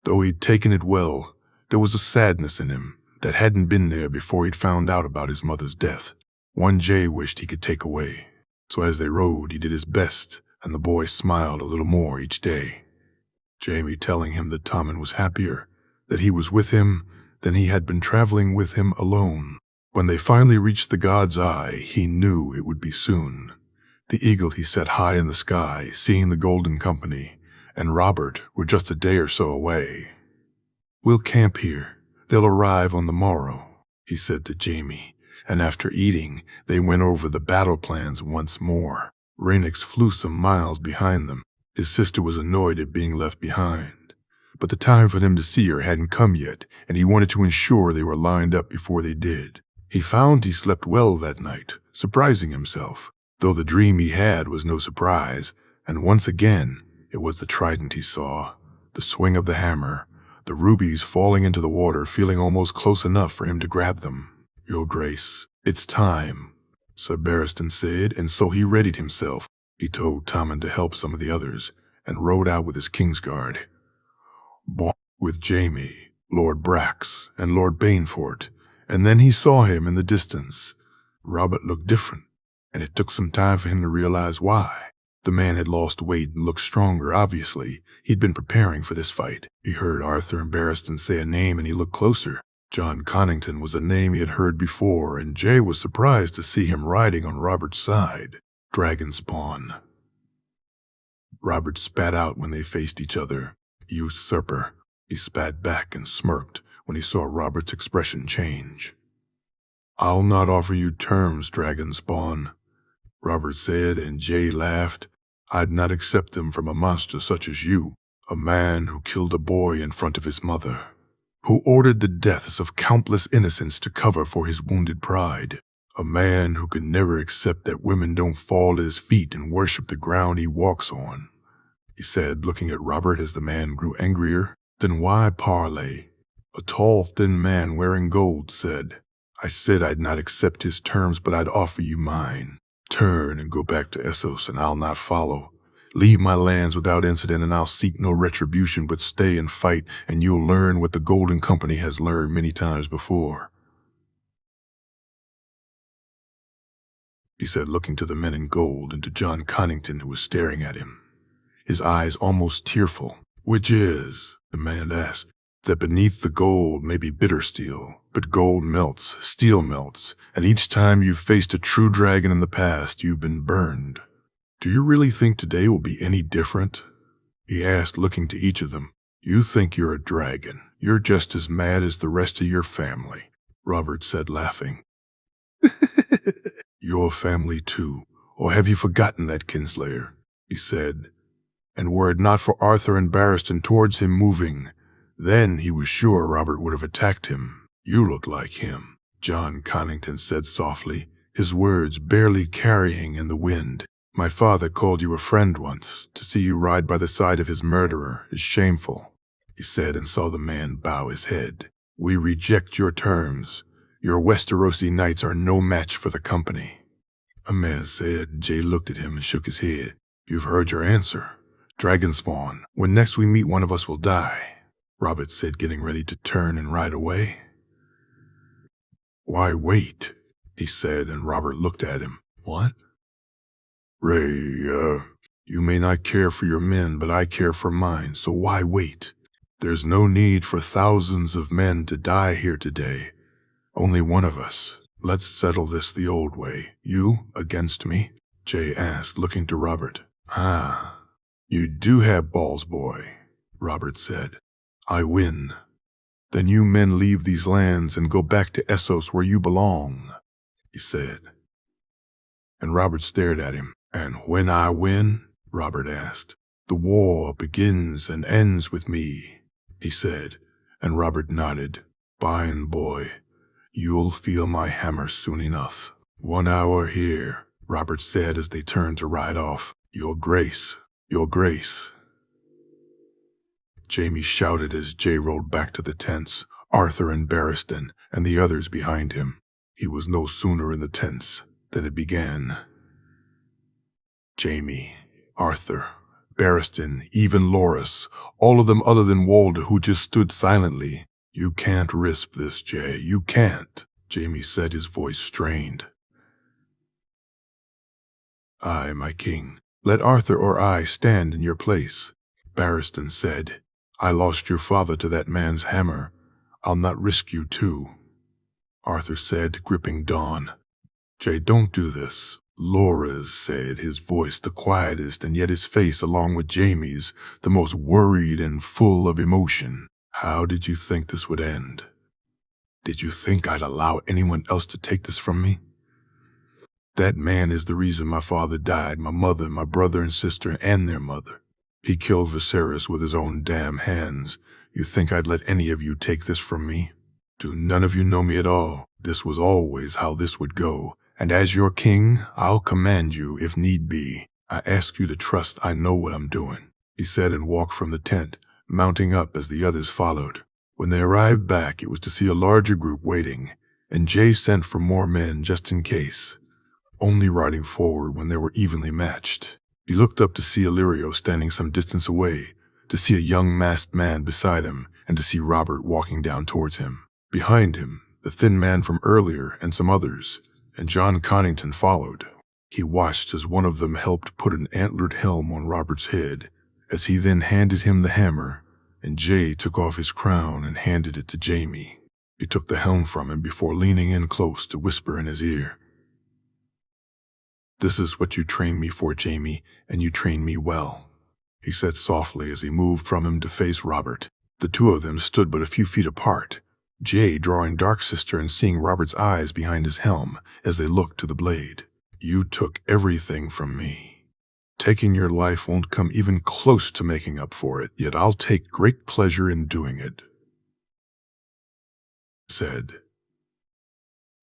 Though he'd taken it well, there was a sadness in him that hadn't been there before he'd found out about his mother's death. One Jay wished he could take away. So as they rode, he did his best, and the boy smiled a little more each day. Jaime telling him that Tommen was happier, that he was with him, than he had been traveling with him alone. When they finally reached the God's Eye, he knew it would be soon. The eagle he set high in the sky, seeing the Golden Company, and Robert were just a day or so away. We'll camp here. They'll arrive on the morrow, he said to Jaime, and after eating, they went over the battle plans once more. Rhaenys flew some miles behind them. His sister was annoyed at being left behind. But the time for them to see her hadn't come yet, and he wanted to ensure they were lined up before they did. He found he slept well that night, surprising himself, though the dream he had was no surprise, and once again, it was the trident he saw, the swing of the hammer, the rubies falling into the water, feeling almost close enough for him to grab them. Your Grace, it's time, Sir Barristan said, and so he readied himself. He told Tommen to help some of the others, and rode out with his Kingsguard. With Jaime, Lord Brax, and Lord Banefort, and then he saw him in the distance. Robert looked different, and it took some time for him to realize why. The man had lost weight and looked stronger, obviously. He'd been preparing for this fight. He heard Arthur and Barristan say a name and he looked closer. John Connington was a name he had heard before, and Jay was surprised to see him riding on Robert's side. Dragonspawn. Robert spat out when they faced each other. Usurper. He spat back and smirked when he saw Robert's expression change. I'll not offer you terms, Dragonspawn, Robert said, and Jay laughed. I'd not accept them from a monster such as you, a man who killed a boy in front of his mother, who ordered the deaths of countless innocents to cover for his wounded pride, a man who can never accept that women don't fall at his feet and worship the ground he walks on, he said, looking at Robert as the man grew angrier. Then why parley? A tall, thin man wearing gold said, I said I'd not accept his terms, but I'd offer you mine. Turn and go back to Essos, and I'll not follow. Leave my lands without incident, and I'll seek no retribution, but stay and fight, and you'll learn what the Golden Company has learned many times before, he said, looking to the men in gold and to John Connington, who was staring at him, his eyes almost tearful. Which is, the man asked, that beneath the gold may be bitter steel, but gold melts, steel melts, and each time you've faced a true dragon in the past, you've been burned. "Do you really think today will be any different?" he asked, looking to each of them. "You think you're a dragon. You're just as mad as the rest of your family," Robert said, laughing. "Your family too, or have you forgotten that, Kinslayer?" he said. And were it not for Arthur and Barristan towards him moving, then he was sure Robert would have attacked him. "You look like him," John Connington said softly, his words barely carrying in the wind. "My father called you a friend once. To see you ride by the side of his murderer is shameful," he said, and saw the man bow his head. "We reject your terms. Your Westerosi knights are no match for the company." Amaz said. Jay looked at him and shook his head. "You've heard your answer. Dragonspawn. When next we meet, one of us will die," Robert said, getting ready to turn and ride away. "Why wait?" he said, and Robert looked at him. "What?" "Ray, you may not care for your men, but I care for mine, so why wait? There's no need for thousands of men to die here today. Only one of us. Let's settle this the old way. You against me?" Jay asked, looking to Robert. "Ah, you do have balls, boy," Robert said. "I win. Then you men leave these lands and go back to Essos where you belong," he said. And Robert stared at him. "And when I win?" Robert asked. "The war begins and ends with me," he said, and Robert nodded. "By and boy, you'll feel my hammer soon enough." "1 hour here," Robert said as they turned to ride off. "Your Grace, Your Grace." Jaime shouted as Jay rolled back to the tents, Arthur and Barristan and the others behind him. He was no sooner in the tents than it began. Jaime, Arthur, Barristan, even Loras, all of them other than Walder, who just stood silently. "You can't risk this, Jay. You can't," Jaime said, his voice strained. "Aye, my king. Let Arthur or I stand in your place," Barristan said. "I lost your father to that man's hammer. I'll not risk you too," Arthur said, gripping Dawn. "Jay, don't do this," Loras said, his voice the quietest and yet his face, along with Jaime's, the most worried and full of emotion. "How did you think this would end? Did you think I'd allow anyone else to take this from me? That man is the reason my father died, my mother, my brother and sister, and their mother. He killed Viserys with his own damn hands. You think I'd let any of you take this from me? Do none of you know me at all? This was always how this would go. And as your king, I'll command you if need be. I ask you to trust I know what I'm doing," he said, and walked from the tent, mounting up as the others followed. When they arrived back, it was to see a larger group waiting, and Jay sent for more men just in case, only riding forward when they were evenly matched. He looked up to see Illyrio standing some distance away, to see a young masked man beside him, and to see Robert walking down towards him. Behind him, the thin man from earlier and some others, and John Connington followed. He watched as one of them helped put an antlered helm on Robert's head, as he then handed him the hammer, and Jay took off his crown and handed it to Jaime. He took the helm from him before leaning in close to whisper in his ear. "This is what you trained me for, Jaime, and you trained me well," he said softly as he moved from him to face Robert. The two of them stood but a few feet apart, Jay drawing Darksister and seeing Robert's eyes behind his helm as they looked to the blade. "You took everything from me. Taking your life won't come even close to making up for it, yet I'll take great pleasure in doing it,"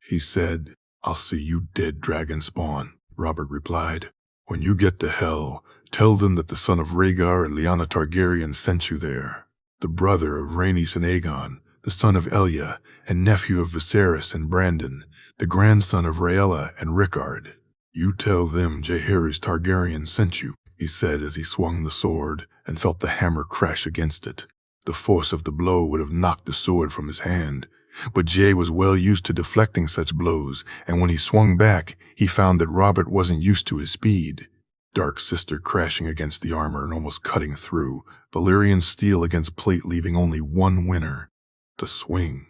He said, "I'll see you dead, Dragonspawn," Robert replied. "When you get to Hell, tell them that the son of Rhaegar and Lyanna Targaryen sent you there, the brother of Rhaenys and Aegon, the son of Elia and nephew of Viserys and Brandon, the grandson of Rhaella and Rickard. You tell them Jaehaerys Targaryen sent you," he said as he swung the sword and felt the hammer crash against it. The force of the blow would have knocked the sword from his hand, but Jay was well used to deflecting such blows, and when he swung back, he found that Robert wasn't used to his speed. Darksister crashing against the armor and almost cutting through, Valyrian steel against plate leaving only one winner, the swing.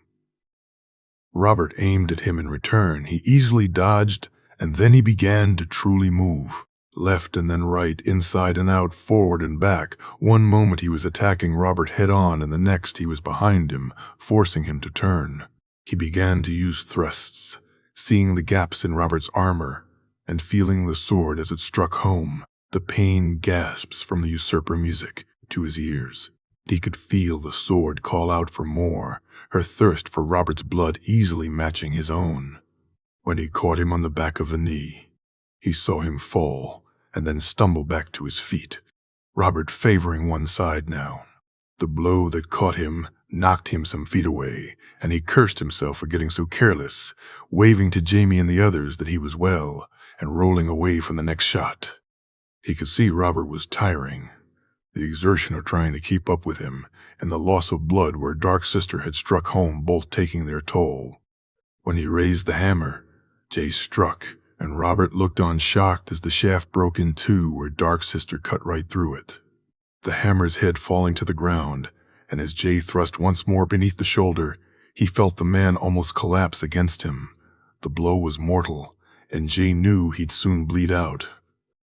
Robert aimed at him in return. He easily dodged, and then he began to truly move. Left and then right, inside and out, forward and back. One moment he was attacking Robert head-on, and the next he was behind him, forcing him to turn. He began to use thrusts, seeing the gaps in Robert's armor, and feeling the sword as it struck home, the pain gasps from the usurper music to his ears. He could feel the sword call out for more, her thirst for Robert's blood easily matching his own. When he caught him on the back of the knee, he saw him fall and then stumble back to his feet, Robert favoring one side now. The blow that caught him knocked him some feet away, and he cursed himself for getting so careless, waving to Jamie and the others that he was well, and rolling away from the next shot. He could see Robert was tiring, the exertion of trying to keep up with him, and the loss of blood where Dark Sister had struck home, both taking their toll. When he raised the hammer, Jay struck, and Robert looked on shocked as the shaft broke in two where Dark Sister cut right through it, the hammer's head falling to the ground, and as Jay thrust once more beneath the shoulder, he felt the man almost collapse against him. The blow was mortal, and Jay knew he'd soon bleed out.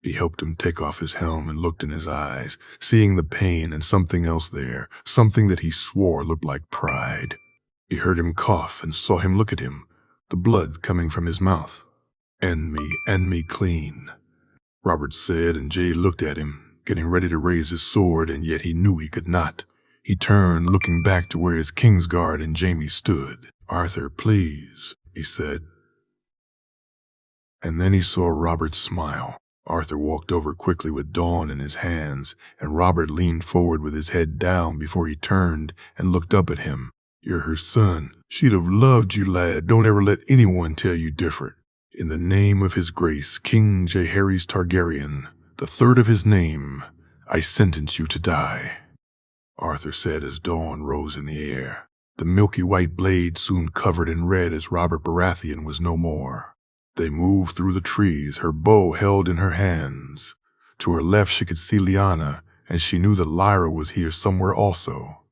He helped him take off his helm and looked in his eyes, seeing the pain and something else there, something that he swore looked like pride. He heard him cough and saw him look at him, the blood coming from his mouth. End me clean," Robert said, and Jay looked at him, getting ready to raise his sword, and yet he knew he could not. He turned, looking back to where his Kingsguard and Jamie stood. "Arthur, please," he said. And then he saw Robert smile. Arthur walked over quickly with Dawn in his hands, and Robert leaned forward with his head down before he turned and looked up at him. "You're her son. She'd have loved you, lad. Don't ever let anyone tell you different. In the name of his grace, King Jaehaerys Targaryen, the third of his name, I sentence you to die," Arthur said as Dawn rose in the air. The milky white blade soon covered in red as Robert Baratheon was no more. They moved through the trees, her bow held in her hands. To her left she could see Lyanna, and she knew that Lyra was here somewhere also.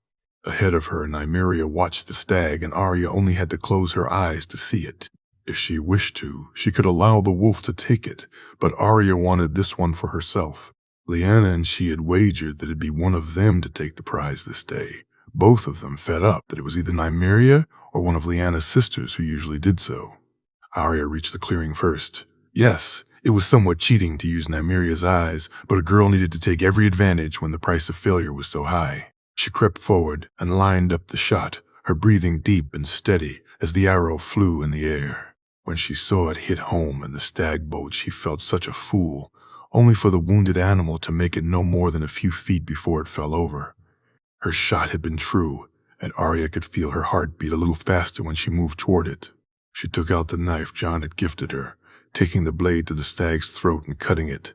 Ahead of her, Nymeria watched the stag, and Arya only had to close her eyes to see it. If she wished to, she could allow the wolf to take it, but Arya wanted this one for herself. Lyanna and she had wagered that it'd be one of them to take the prize this day. Both of them fed up that it was either Nymeria or one of Lyanna's sisters who usually did so. Arya reached the clearing first. Yes, it was somewhat cheating to use Nymeria's eyes, but a girl needed to take every advantage when the price of failure was so high. She crept forward and lined up the shot, her breathing deep and steady as the arrow flew in the air. When she saw it hit home in the stag boat, she felt such a fool, only for the wounded animal to make it no more than a few feet before it fell over. Her shot had been true, and Arya could feel her heart beat a little faster when she moved toward it. She took out the knife Jon had gifted her, taking the blade to the stag's throat and cutting it.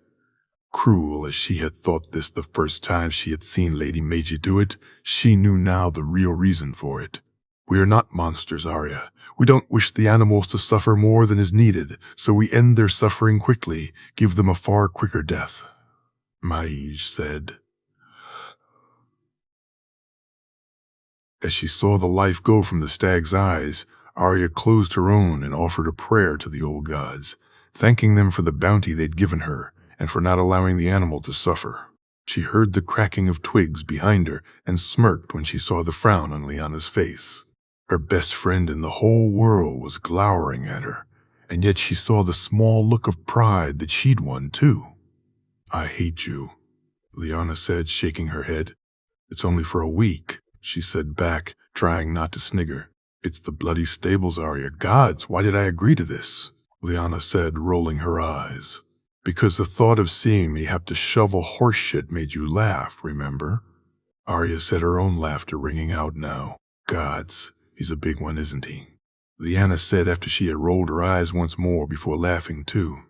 Cruel as she had thought this the first time she had seen Lady Meiji do it, she knew now the real reason for it. "We are not monsters, Arya. We don't wish the animals to suffer more than is needed, so we end their suffering quickly, give them a far quicker death," Meiji said. As she saw the life go from the stag's eyes, Arya closed her own and offered a prayer to the old gods, thanking them for the bounty they'd given her and for not allowing the animal to suffer. She heard the cracking of twigs behind her and smirked when she saw the frown on Lyanna's face. Her best friend in the whole world was glowering at her, and yet she saw the small look of pride that she'd won too. "I hate you," Lyanna said, shaking her head. "It's only for a week," she said back, trying not to snigger. "It's the bloody stables, Arya. Gods, why did I agree to this?" Lyanna said, rolling her eyes. "Because the thought of seeing me have to shovel horse shit made you laugh, remember?" Arya said, her own laughter ringing out now. "Gods, he's a big one, isn't he?" Lyanna said after she had rolled her eyes once more before laughing too.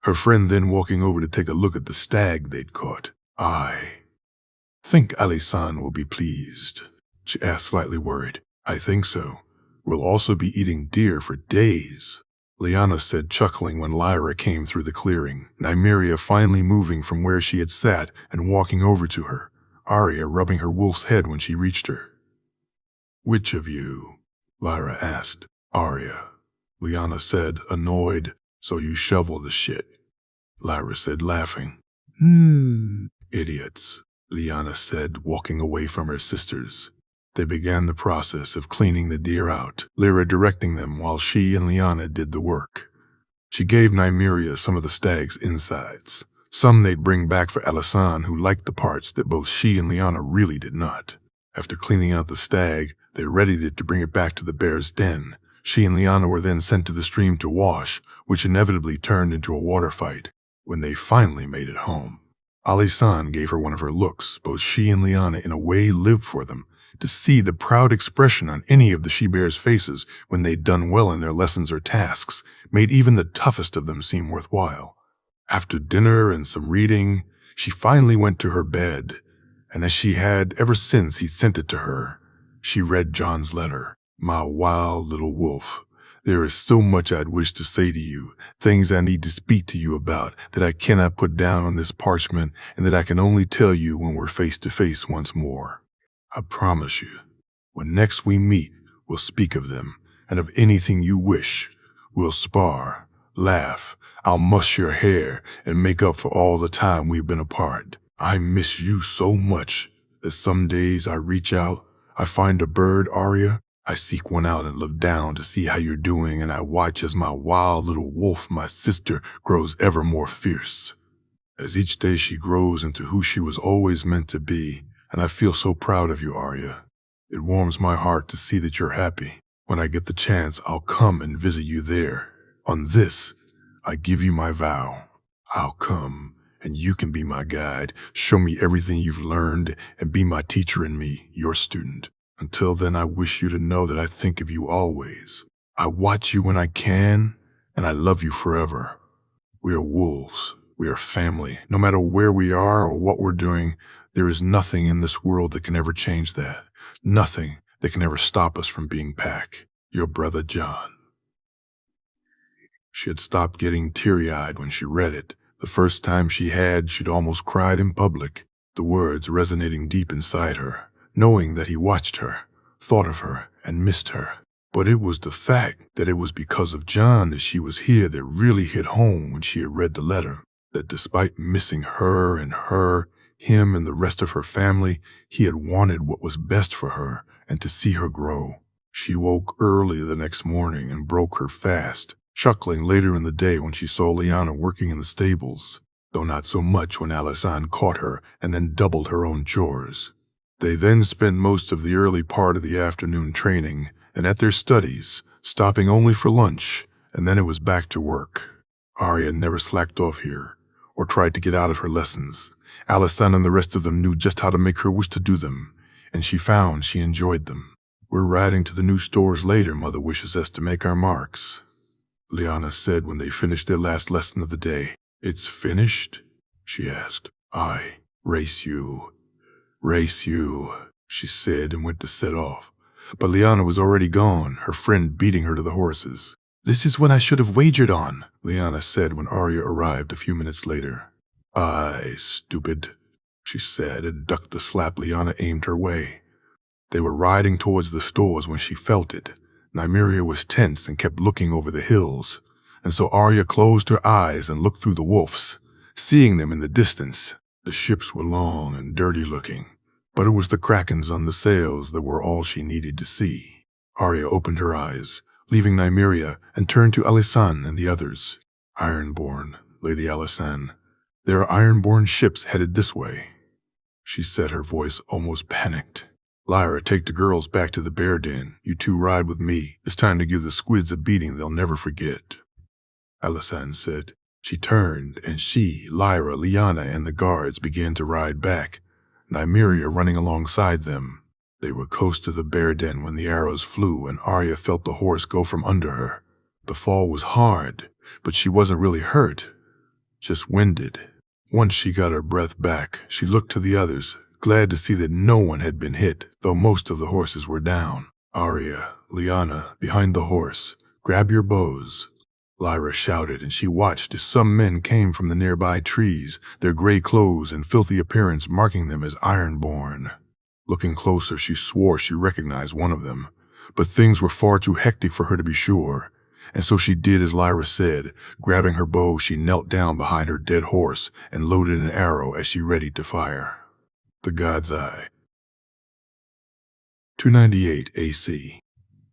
Her friend then walking over to take a look at the stag they'd caught. "I think Ali-san will be pleased," she asked, slightly worried. "I think so. We'll also be eating deer for days," Lyanna said, chuckling when Lyra came through the clearing, Nymeria finally moving from where she had sat and walking over to her, Arya rubbing her wolf's head when she reached her. "Which of you?" Lyra asked. "Arya," Lyanna said, annoyed. "So you shovel the shit." Lyra said, laughing. Idiots, Lyanna said, walking away from her sisters. They began the process of cleaning the deer out, Lyra directing them while she and Lyanna did the work. She gave Nymeria some of the stag's insides. Some they'd bring back for Alysanne, who liked the parts that both she and Lyanna really did not. After cleaning out the stag, they readied it to bring it back to the bear's den. She and Lyanna were then sent to the stream to wash, which inevitably turned into a water fight. When they finally made it home, Alysanne gave her one of her looks. Both she and Lyanna in a way lived for them. To see the proud expression on any of the she-bears' faces when they'd done well in their lessons or tasks made even the toughest of them seem worthwhile. After dinner and some reading, she finally went to her bed, and as she had ever since he sent it to her, she read John's letter. My wild little wolf, there is so much I'd wish to say to you, things I need to speak to you about that I cannot put down on this parchment and that I can only tell you when we're face to face once more. I promise you, when next we meet, we'll speak of them, and of anything you wish. We'll spar, laugh, I'll muss your hair, and make up for all the time we've been apart. I miss you so much that some days I reach out, I find a bird, Arya, I seek one out and look down to see how you're doing, and I watch as my wild little wolf, my sister, grows ever more fierce. As each day she grows into who she was always meant to be, and I feel so proud of you, Arya. It warms my heart to see that you're happy. When I get the chance, I'll come and visit you there. On this, I give you my vow. I'll come, and you can be my guide, show me everything you've learned, and be my teacher and me, your student. Until then, I wish you to know that I think of you always. I watch you when I can, and I love you forever. We are wolves. We are family. No matter where we are or what we're doing, there is nothing in this world that can ever change that. Nothing that can ever stop us from being pack. Your brother, John. She had stopped getting teary-eyed when she read it. The first time she had, she'd almost cried in public, the words resonating deep inside her, knowing that he watched her, thought of her, and missed her. But it was the fact that it was because of John that she was here that really hit home when she had read the letter, that despite missing her, him and the rest of her family, he had wanted what was best for her and to see her grow. She woke early the next morning and broke her fast, chuckling later in the day when she saw Lyanna working in the stables, though not so much when Alysanne caught her and then doubled her own chores. They then spent most of the early part of the afternoon training and at their studies, stopping only for lunch, and then it was back to work. Arya never slacked off here, or tried to get out of her lessons. Alysanne and the rest of them knew just how to make her wish to do them, and she found she enjoyed them. We're riding to the new stores later. Mother wishes us to make our marks, Lyanna said when they finished their last lesson of the day. It's finished? She asked. Aye, race you, she said and went to set off. But Lyanna was already gone, her friend beating her to the horses. This is what I should have wagered on, Lyanna said when Arya arrived a few minutes later. Aye, stupid, she said, and ducked the slap Lyanna aimed her way. They were riding towards the stores when she felt it. Nymeria was tense and kept looking over the hills, and so Arya closed her eyes and looked through the wolves, seeing them in the distance. The ships were long and dirty looking, but it was the krakens on the sails that were all she needed to see. Arya opened her eyes, leaving Nymeria, and turned to Alysanne and the others. Ironborn, Lady Alysanne. There are Ironborn ships headed this way, she said, her voice almost panicked. Lyra, take the girls back to the bear den. You two ride with me. It's time to give the squids a beating they'll never forget, Alysanne said. She turned, and she, Lyra, Lyanna, and the guards began to ride back, Nymeria running alongside them. They were close to the bear den when the arrows flew, and Arya felt the horse go from under her. The fall was hard, but she wasn't really hurt, just winded. Once she got her breath back, she looked to the others, glad to see that no one had been hit, though most of the horses were down. Arya, Lyanna, behind the horse, grab your bows, Lyra shouted, and she watched as some men came from the nearby trees, their gray clothes and filthy appearance marking them as Ironborn. Looking closer, she swore she recognized one of them, but things were far too hectic for her to be sure. And so she did as Lyra said. Grabbing her bow, she knelt down behind her dead horse and loaded an arrow as she readied to fire. The God's Eye. 298 AC.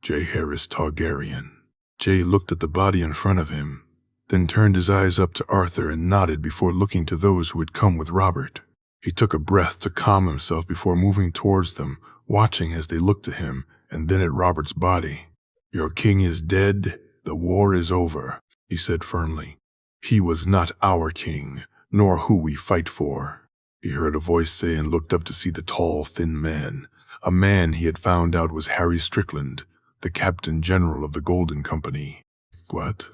J. Harris Targaryen. Jay looked at the body in front of him, then turned his eyes up to Arthur and nodded before looking to those who had come with Robert. He took a breath to calm himself before moving towards them, watching as they looked at him and then at Robert's body. "Your king is dead. The war is over," he said firmly. "He was not our king, nor who we fight for," he heard a voice say, and looked up to see the tall, thin man, a man he had found out was Harry Strickland, the captain general of the Golden Company. "What?"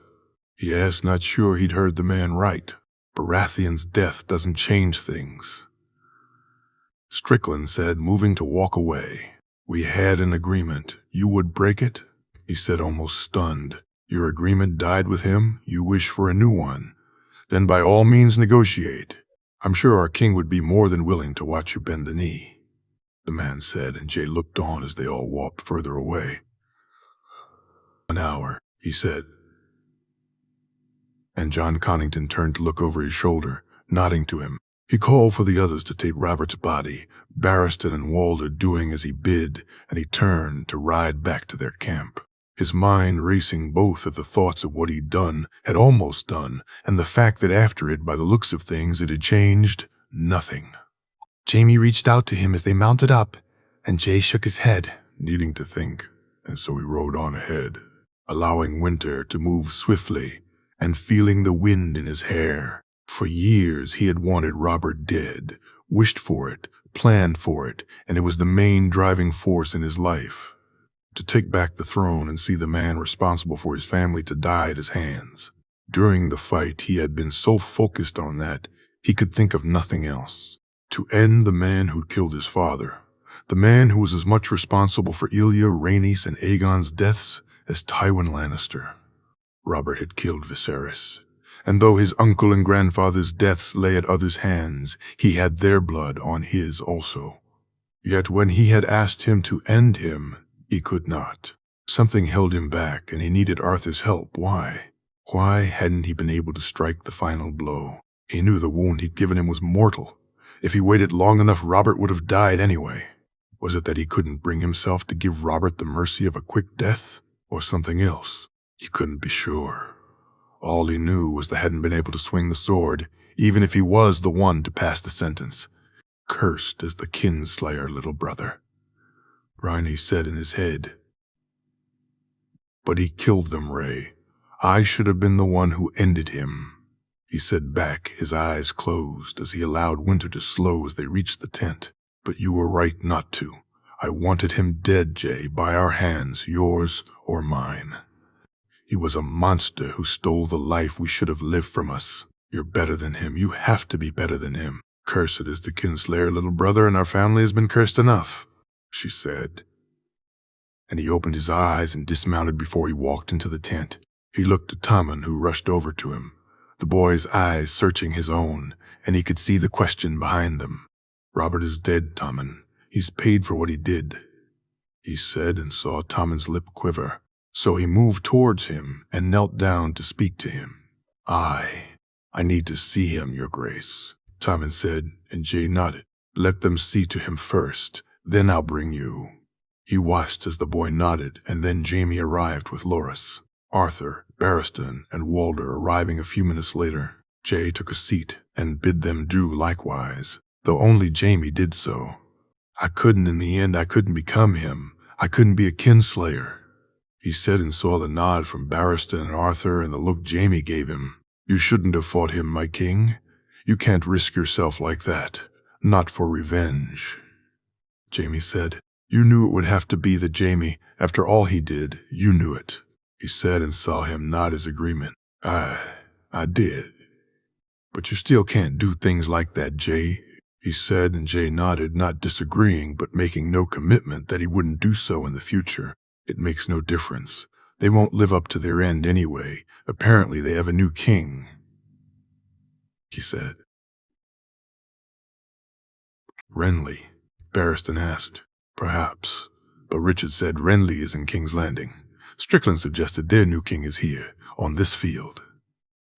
he asked, not sure he'd heard the man right. "Baratheon's death doesn't change things," Strickland said, moving to walk away. "We had an agreement. You would break it?" he said, almost stunned. "Your agreement died with him? You wish for a new one? Then by all means negotiate. I'm sure our king would be more than willing to watch you bend the knee," the man said, and Jay looked on as they all walked further away. "An hour," he said. And John Connington turned to look over his shoulder, nodding to him. He called for the others to take Robert's body, Barristan and Walder doing as he bid, and he turned to ride back to their camp, his mind racing both at the thoughts of what he'd done, had almost done, and the fact that after it, by the looks of things, it had changed nothing. Jaime reached out to him as they mounted up, and Jay shook his head, needing to think, and so he rode on ahead, allowing winter to move swiftly and feeling the wind in his hair. For years he had wanted Robert dead, wished for it, planned for it, and it was the main driving force in his life. To take back the throne and see the man responsible for his family to die at his hands. During the fight, he had been so focused on that, he could think of nothing else. To end the man who'd killed his father, the man who was as much responsible for Ilya, Rhaenys, and Aegon's deaths as Tywin Lannister. Robert had killed Viserys, and though his uncle and grandfather's deaths lay at others' hands, he had their blood on his also. Yet when he had asked him to end him, he could not. Something held him back, and he needed Arthur's help. Why? Why hadn't he been able to strike the final blow? He knew the wound he'd given him was mortal. If he waited long enough, Robert would have died anyway. Was it that he couldn't bring himself to give Robert the mercy of a quick death? Or something else? He couldn't be sure. All he knew was they hadn't been able to swing the sword, even if he was the one to pass the sentence. Cursed as the kinslayer, little brother, Rhaenys said in his head. But he killed them, Ray. I should have been the one who ended him, he said back, his eyes closed as he allowed winter to slow as they reached the tent. But you were right not to. I wanted him dead, Jay, by our hands, yours or mine. He was a monster who stole the life we should have lived from us. You're better than him. You have to be better than him. Cursed is the kinslayer, little brother, and our family has been cursed enough, she said. And he opened his eyes and dismounted before he walked into the tent. He looked at Tommen, who rushed over to him, the boy's eyes searching his own, and he could see the question behind them. Robert is dead, Tommen. He's paid for what he did, he said, and saw Tommen's lip quiver. So he moved towards him and knelt down to speak to him. I need to see him, your grace, Tommen said, and Jay nodded. Let them see to him first, then I'll bring you. He watched as the boy nodded, and then Jaime arrived with Loras. Arthur, Barristan, and Walder arriving a few minutes later. Jay took a seat and bid them do likewise, though only Jaime did so. I couldn't in the end, I couldn't become him. I couldn't be a kinslayer, he said, and saw the nod from Barristan and Arthur and the look Jaime gave him. You shouldn't have fought him, my king. You can't risk yourself like that. Not for revenge, Jaime said. You knew it would have to be the Jaime. After all he did, you knew it, he said, and saw him nod his agreement. I did. But you still can't do things like that, Jay, he said, and Jay nodded, not disagreeing, but making no commitment that he wouldn't do so in the future. It makes no difference. They won't live up to their end anyway. Apparently they have a new king, he said. Renly, Barristan asked. Perhaps, but Richard said Renly is in King's Landing. Strickland suggested their new king is here, on this field,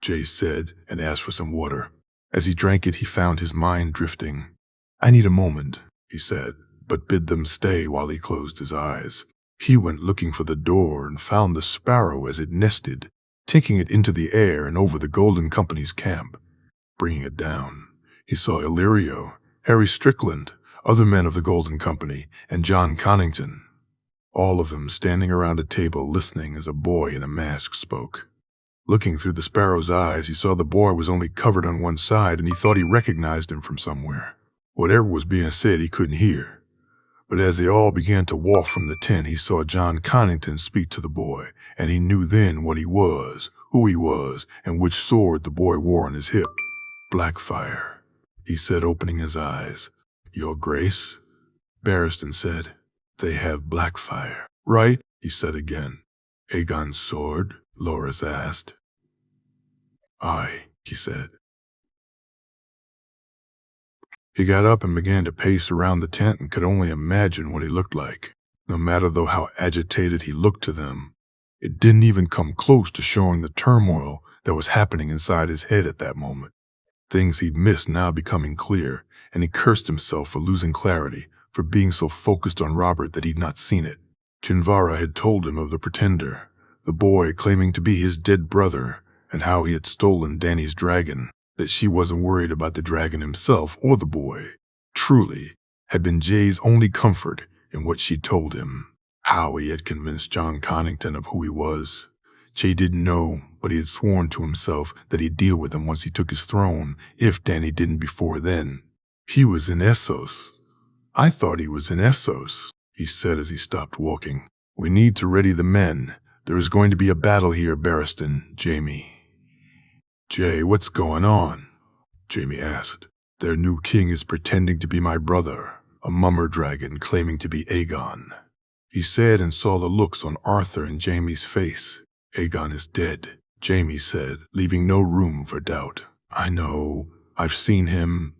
Jay said, and asked for some water. As he drank it, he found his mind drifting. I need a moment, he said, but bid them stay while he closed his eyes. He went looking for the door and found the sparrow as it nested, taking it into the air and over the Golden Company's camp. Bringing it down, he saw Illyrio, Harry Strickland, other men of the Golden Company, and John Connington, all of them standing around a table listening as a boy in a mask spoke. Looking through the sparrow's eyes, he saw the boy was only covered on one side, and he thought he recognized him from somewhere. Whatever was being said, he couldn't hear. But as they all began to walk from the tent, he saw John Connington speak to the boy, and he knew then what he was, who he was, and which sword the boy wore on his hip. Blackfire, he said, opening his eyes. Your Grace? Barristan said. They have Blackfire, right? He said again. Aegon's sword? Loras asked. Aye, he said. He got up and began to pace around the tent and could only imagine what he looked like. No matter though how agitated he looked to them, it didn't even come close to showing the turmoil that was happening inside his head at that moment. Things he'd missed now becoming clear, and he cursed himself for losing clarity, for being so focused on Robert that he'd not seen it. Chinvara had told him of the Pretender, the boy claiming to be his dead brother, and how he had stolen Dany's dragon, that she wasn't worried about the dragon himself or the boy. Truly, had been Jay's only comfort in what she'd told him. How he had convinced John Connington of who he was. Jay didn't know, but he had sworn to himself that he'd deal with him once he took his throne, if Dany didn't before then. He was in Essos. I thought he was in Essos, he said as he stopped walking. We need to ready the men. There is going to be a battle here, Barristan, Jaime. Jay, what's going on? Jaime asked. Their new king is pretending to be my brother, a mummer dragon claiming to be Aegon. He said and saw the looks on Arthur and Jaime's face. Aegon is dead, Jaime said, leaving no room for doubt. I know. I've seen him.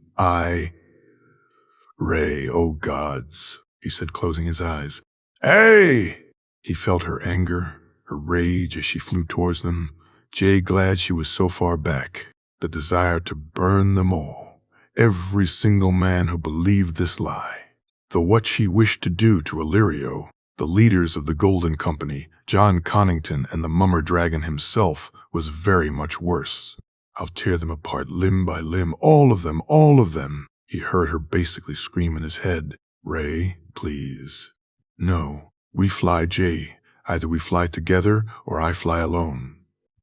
Ray, oh gods, he said, closing his eyes. Hey! He felt her anger, her rage as she flew towards them. Jay glad she was so far back. The desire to burn them all. Every single man who believed this lie. Though what she wished to do to Illyrio, the leaders of the Golden Company, John Connington and the Mummer Dragon himself, was very much worse. I'll tear them apart limb by limb, all of them, all of them. He heard her basically scream in his head. Ray, please. No, we fly, Jay. Either we fly together or I fly alone.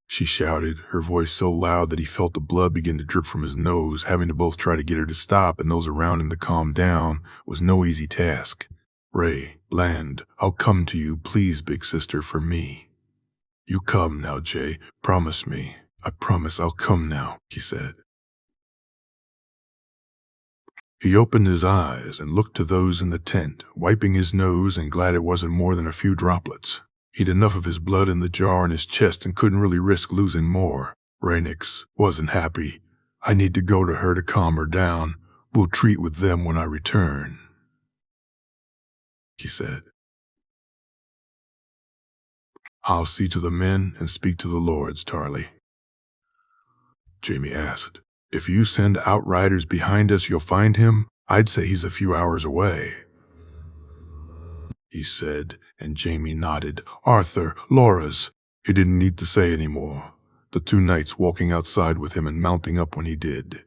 She shouted, her voice so loud that he felt the blood begin to drip from his nose. Having to both try to get her to stop and those around him to calm down was no easy task. Ray, land, I'll come to you, please, big sister, for me. You come now, Jay. Promise me. I promise I'll come now, he said. He opened his eyes and looked to those in the tent, wiping his nose and glad it wasn't more than a few droplets. He'd enough of his blood in the jar in his chest and couldn't really risk losing more. Rhaenys wasn't happy. I need to go to her to calm her down. We'll treat with them when I return, he said. I'll see to the men and speak to the lords, Tarly, Jaime asked. If you send outriders behind us, you'll find him? I'd say he's a few hours away, he said, and Jaime nodded. Arthur, Loras. He didn't need to say any more. The two knights walking outside with him and mounting up when he did.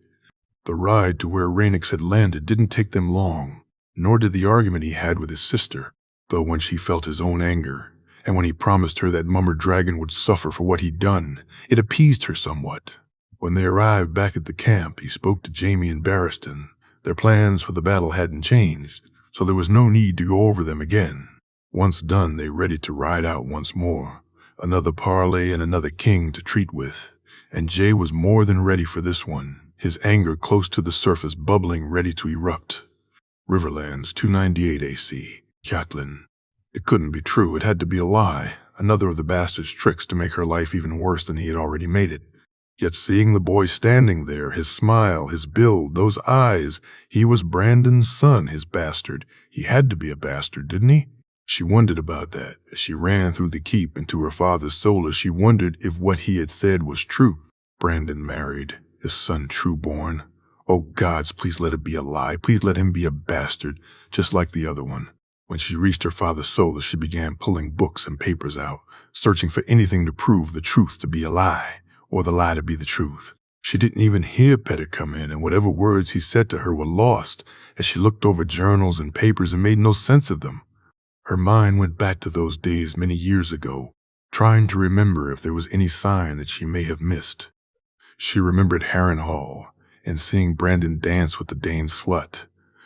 The ride to where Rhaenys had landed didn't take them long, nor did the argument he had with his sister, though when she felt his own anger, and when he promised her that Mummer Dragon would suffer for what he'd done, it appeased her somewhat. When they arrived back at the camp, he spoke to Jaime and Barristan. Their plans for the battle hadn't changed, so there was no need to go over them again. Once done, they ready to ride out once more. Another parley and another king to treat with, and Jay was more than ready for this one, his anger close to the surface bubbling ready to erupt. Riverlands, 298 AC, Catelyn. It couldn't be true, it had to be a lie, another of the bastard's tricks to make her life even worse than he had already made it. Yet seeing the boy standing there, his smile, his build, those eyes, he was Brandon's son, his bastard. He had to be a bastard, didn't he? She wondered about that. As she ran through the keep into her father's solar, she wondered if what he had said was true. Brandon married, his son trueborn. Oh gods, please let it be a lie. Please let him be a bastard, just like the other one. When she reached her father's solar, she began pulling books and papers out, searching for anything to prove the truth to be a lie, or the lie to be the truth. She didn't even hear Petter come in, and whatever words he said to her were lost as she looked over journals and papers and made no sense of them. Her mind went back to those days many years ago, trying to remember if there was any sign that she may have missed. She remembered Harrenhal and seeing Brandon dance with the Dane slut,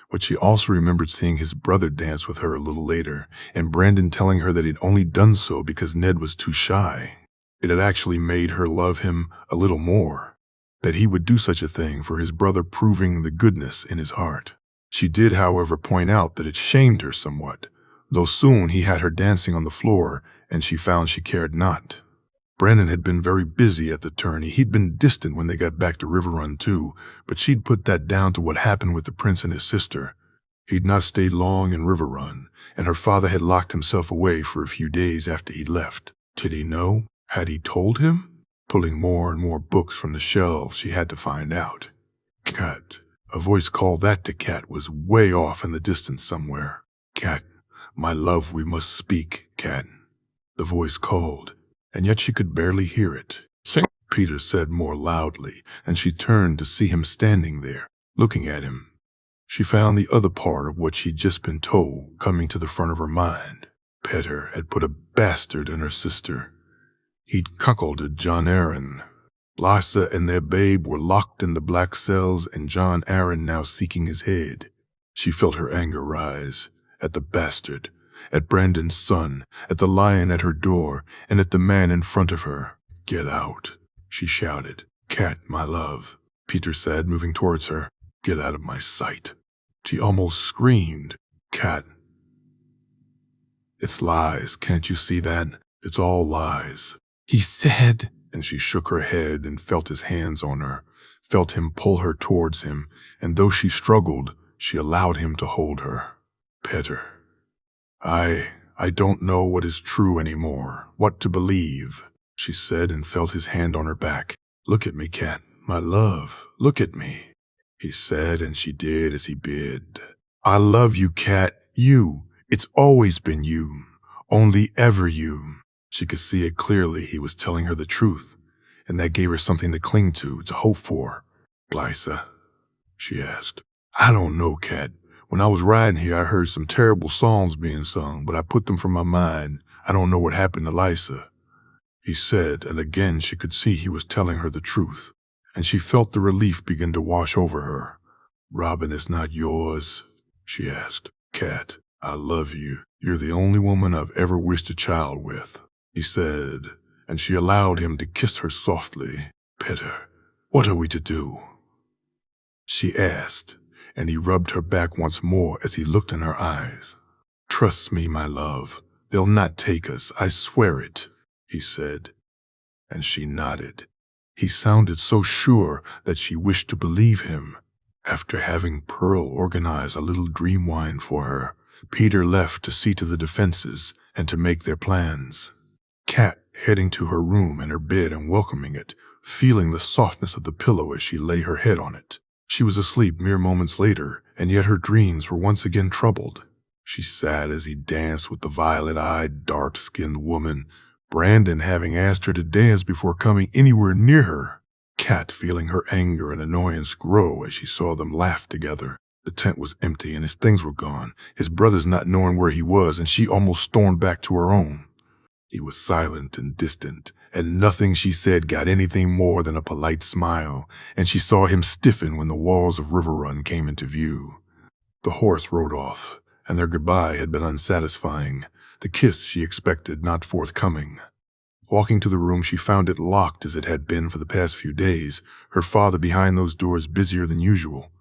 but she also remembered seeing his brother dance with her a little later, and Brandon telling her that he'd only done so because Ned was too shy. It had actually made her love him a little more, that he would do such a thing for his brother, proving the goodness in his heart. She did, however, point out that it shamed her somewhat, though soon he had her dancing on the floor, and she found she cared not. Brandon had been very busy at the tourney. He'd been distant when they got back to Riverrun too, but she'd put that down to what happened with the prince and his sister. He'd not stayed long in Riverrun, and her father had locked himself away for a few days after he'd left. Did he know? Had he told him? Pulling more and more books from the shelves, she had to find out. Cat. A voice called that to Cat was way off in the distance somewhere. Cat. My love, we must speak, Cat. The voice called, and yet she could barely hear it. Sing, Peter said more loudly, and she turned to see him standing there, looking at him. She found the other part of what she'd just been told coming to the front of her mind. Petter had put a bastard in her sister. He'd cuckolded John Arryn. Lysa and their babe were locked in the black cells, and John Arryn now seeking his head. She felt her anger rise. At the bastard, at Brandon's son, at the lion at her door, and at the man in front of her. Get out, she shouted. Cat, my love, Peter said, moving towards her. Get out of my sight. She almost screamed. Cat. It's lies, can't you see that? It's all lies. He said, and she shook her head and felt his hands on her, felt him pull her towards him, and though she struggled, she allowed him to hold her. Petter. I don't know what is true anymore, what to believe, she said and felt his hand on her back. Look at me, Cat, my love, look at me, he said, and she did as he bid. I love you, Cat, you. It's always been you, only ever you. She could see it clearly. He was telling her the truth, and that gave her something to cling to hope for. Lysa, she asked. I don't know, Cat. When I was riding here, I heard some terrible songs being sung, but I put them from my mind. I don't know what happened to Lysa, he said, and again she could see he was telling her the truth, and she felt the relief begin to wash over her. Robin is not yours, she asked. Cat, I love you. You're the only woman I've ever wished a child with, he said, and she allowed him to kiss her softly. Petter, what are we to do? She asked, and he rubbed her back once more as he looked in her eyes. Trust me, my love, they'll not take us, I swear it, he said, and she nodded. He sounded so sure that she wished to believe him. After having Pearl organize a little dream wine for her, Peter left to see to the defenses and to make their plans. Cat heading to her room and her bed and welcoming it, feeling the softness of the pillow as she lay her head on it. She was asleep mere moments later, and yet her dreams were once again troubled. She sat as he danced with the violet-eyed, dark-skinned woman, Brandon having asked her to dance before coming anywhere near her. Cat feeling her anger and annoyance grow as she saw them laugh together. The tent was empty and his things were gone, his brothers not knowing where he was, and she almost stormed back to her own. He was silent and distant, and nothing she said got anything more than a polite smile, and she saw him stiffen when the walls of Riverrun came into view. The horse rode off, and their goodbye had been unsatisfying, the kiss she expected not forthcoming. Walking to the room, she found it locked as it had been for the past few days, her father behind those doors busier than usual.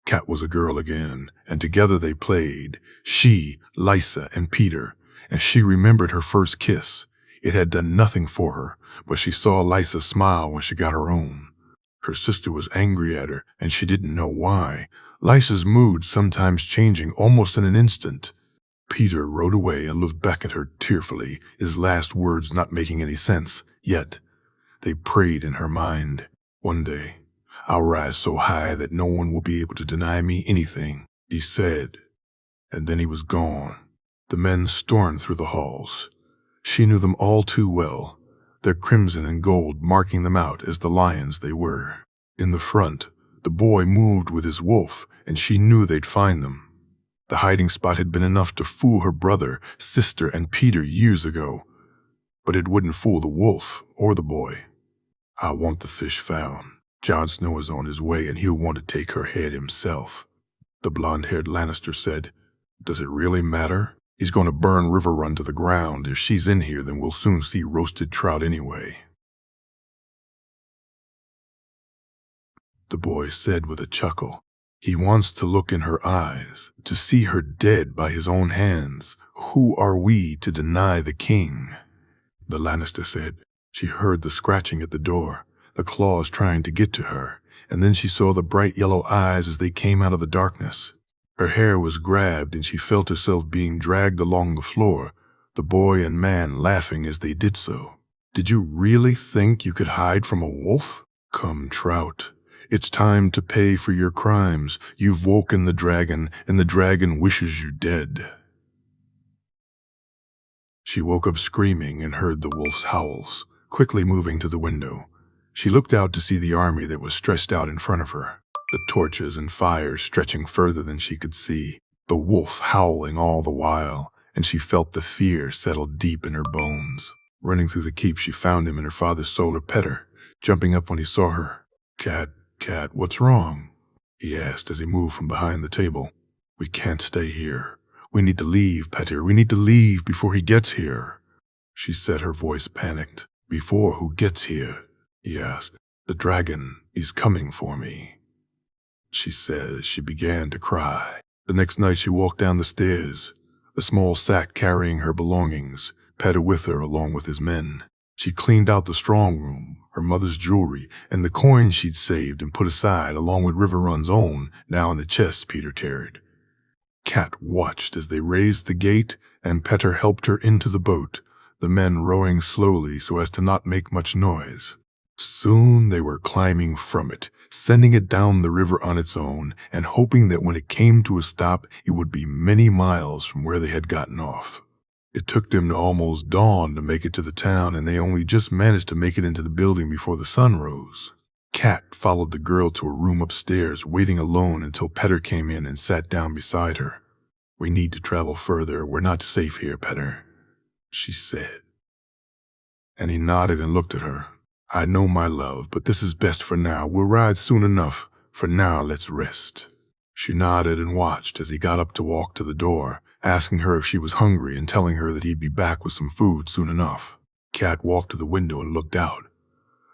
Cat was a girl again, and together they played, she, Lysa, and Peter, and she remembered her first kiss. It had done nothing for her, but she saw Lysa smile when she got her own. Her sister was angry at her, and she didn't know why, Lysa's mood sometimes changing almost in an instant. Peter rode away and looked back at her tearfully, his last words not making any sense, yet they prayed in her mind. "One day, I'll rise so high that no one will be able to deny me anything," he said. And then he was gone. The men stormed through the halls. She knew them all too well, their crimson and gold marking them out as the lions they were. In the front, the boy moved with his wolf, and she knew they'd find them. The hiding spot had been enough to fool her brother, sister, and Peter years ago, but it wouldn't fool the wolf or the boy. "I want the fish found. Jon Snow is on his way, and he'll want to take her head himself," the blonde-haired Lannister said. "Does it really matter? He's going to burn Riverrun to the ground. If she's in here, then we'll soon see roasted trout anyway." The boy said with a chuckle. "He wants to look in her eyes, to see her dead by his own hands. Who are we to deny the king?" The Lannister said. She heard the scratching at the door, the claws trying to get to her, and then she saw the bright yellow eyes as they came out of the darkness. Her hair was grabbed and she felt herself being dragged along the floor, the boy and man laughing as they did so. "Did you really think you could hide from a wolf? Come, Trout. It's time to pay for your crimes. You've woken the dragon, and the dragon wishes you dead." She woke up screaming and heard the wolf's howls. Quickly moving to the window, she looked out to see the army that was stretched out in front of her, the torches and fires stretching further than she could see, the wolf howling all the while, and she felt the fear settle deep in her bones. Running through the keep, she found him and her father's solar petter, jumping up when he saw her. Cat, what's wrong?" he asked as he moved from behind the table. "We can't stay here. We need to leave, Petter. We need to leave before he gets here," she said, her voice panicked. "Before who gets here?" he asked. "The dragon. He's coming for me," she said as she began to cry. The next night she walked down the stairs, a small sack carrying her belongings, Petter with her along with his men. She cleaned out the strong room, her mother's jewelry, and the coins she'd saved and put aside, along with Riverrun's own, now in the chests Peter carried. Cat watched as they raised the gate, and Petter helped her into the boat, the men rowing slowly so as to not make much noise. Soon they were climbing from it, sending it down the river on its own, and hoping that when it came to a stop, it would be many miles from where they had gotten off. It took them to almost dawn to make it to the town, and they only just managed to make it into the building before the sun rose. Cat followed the girl to a room upstairs, waiting alone until Petter came in and sat down beside her. "We need to travel further. We're not safe here, Petter," she said. And he nodded and looked at her. "I know, my love, but this is best for now. We'll ride soon enough. For now, let's rest." She nodded and watched as he got up to walk to the door, asking her if she was hungry and telling her that he'd be back with some food soon enough. Cat walked to the window and looked out.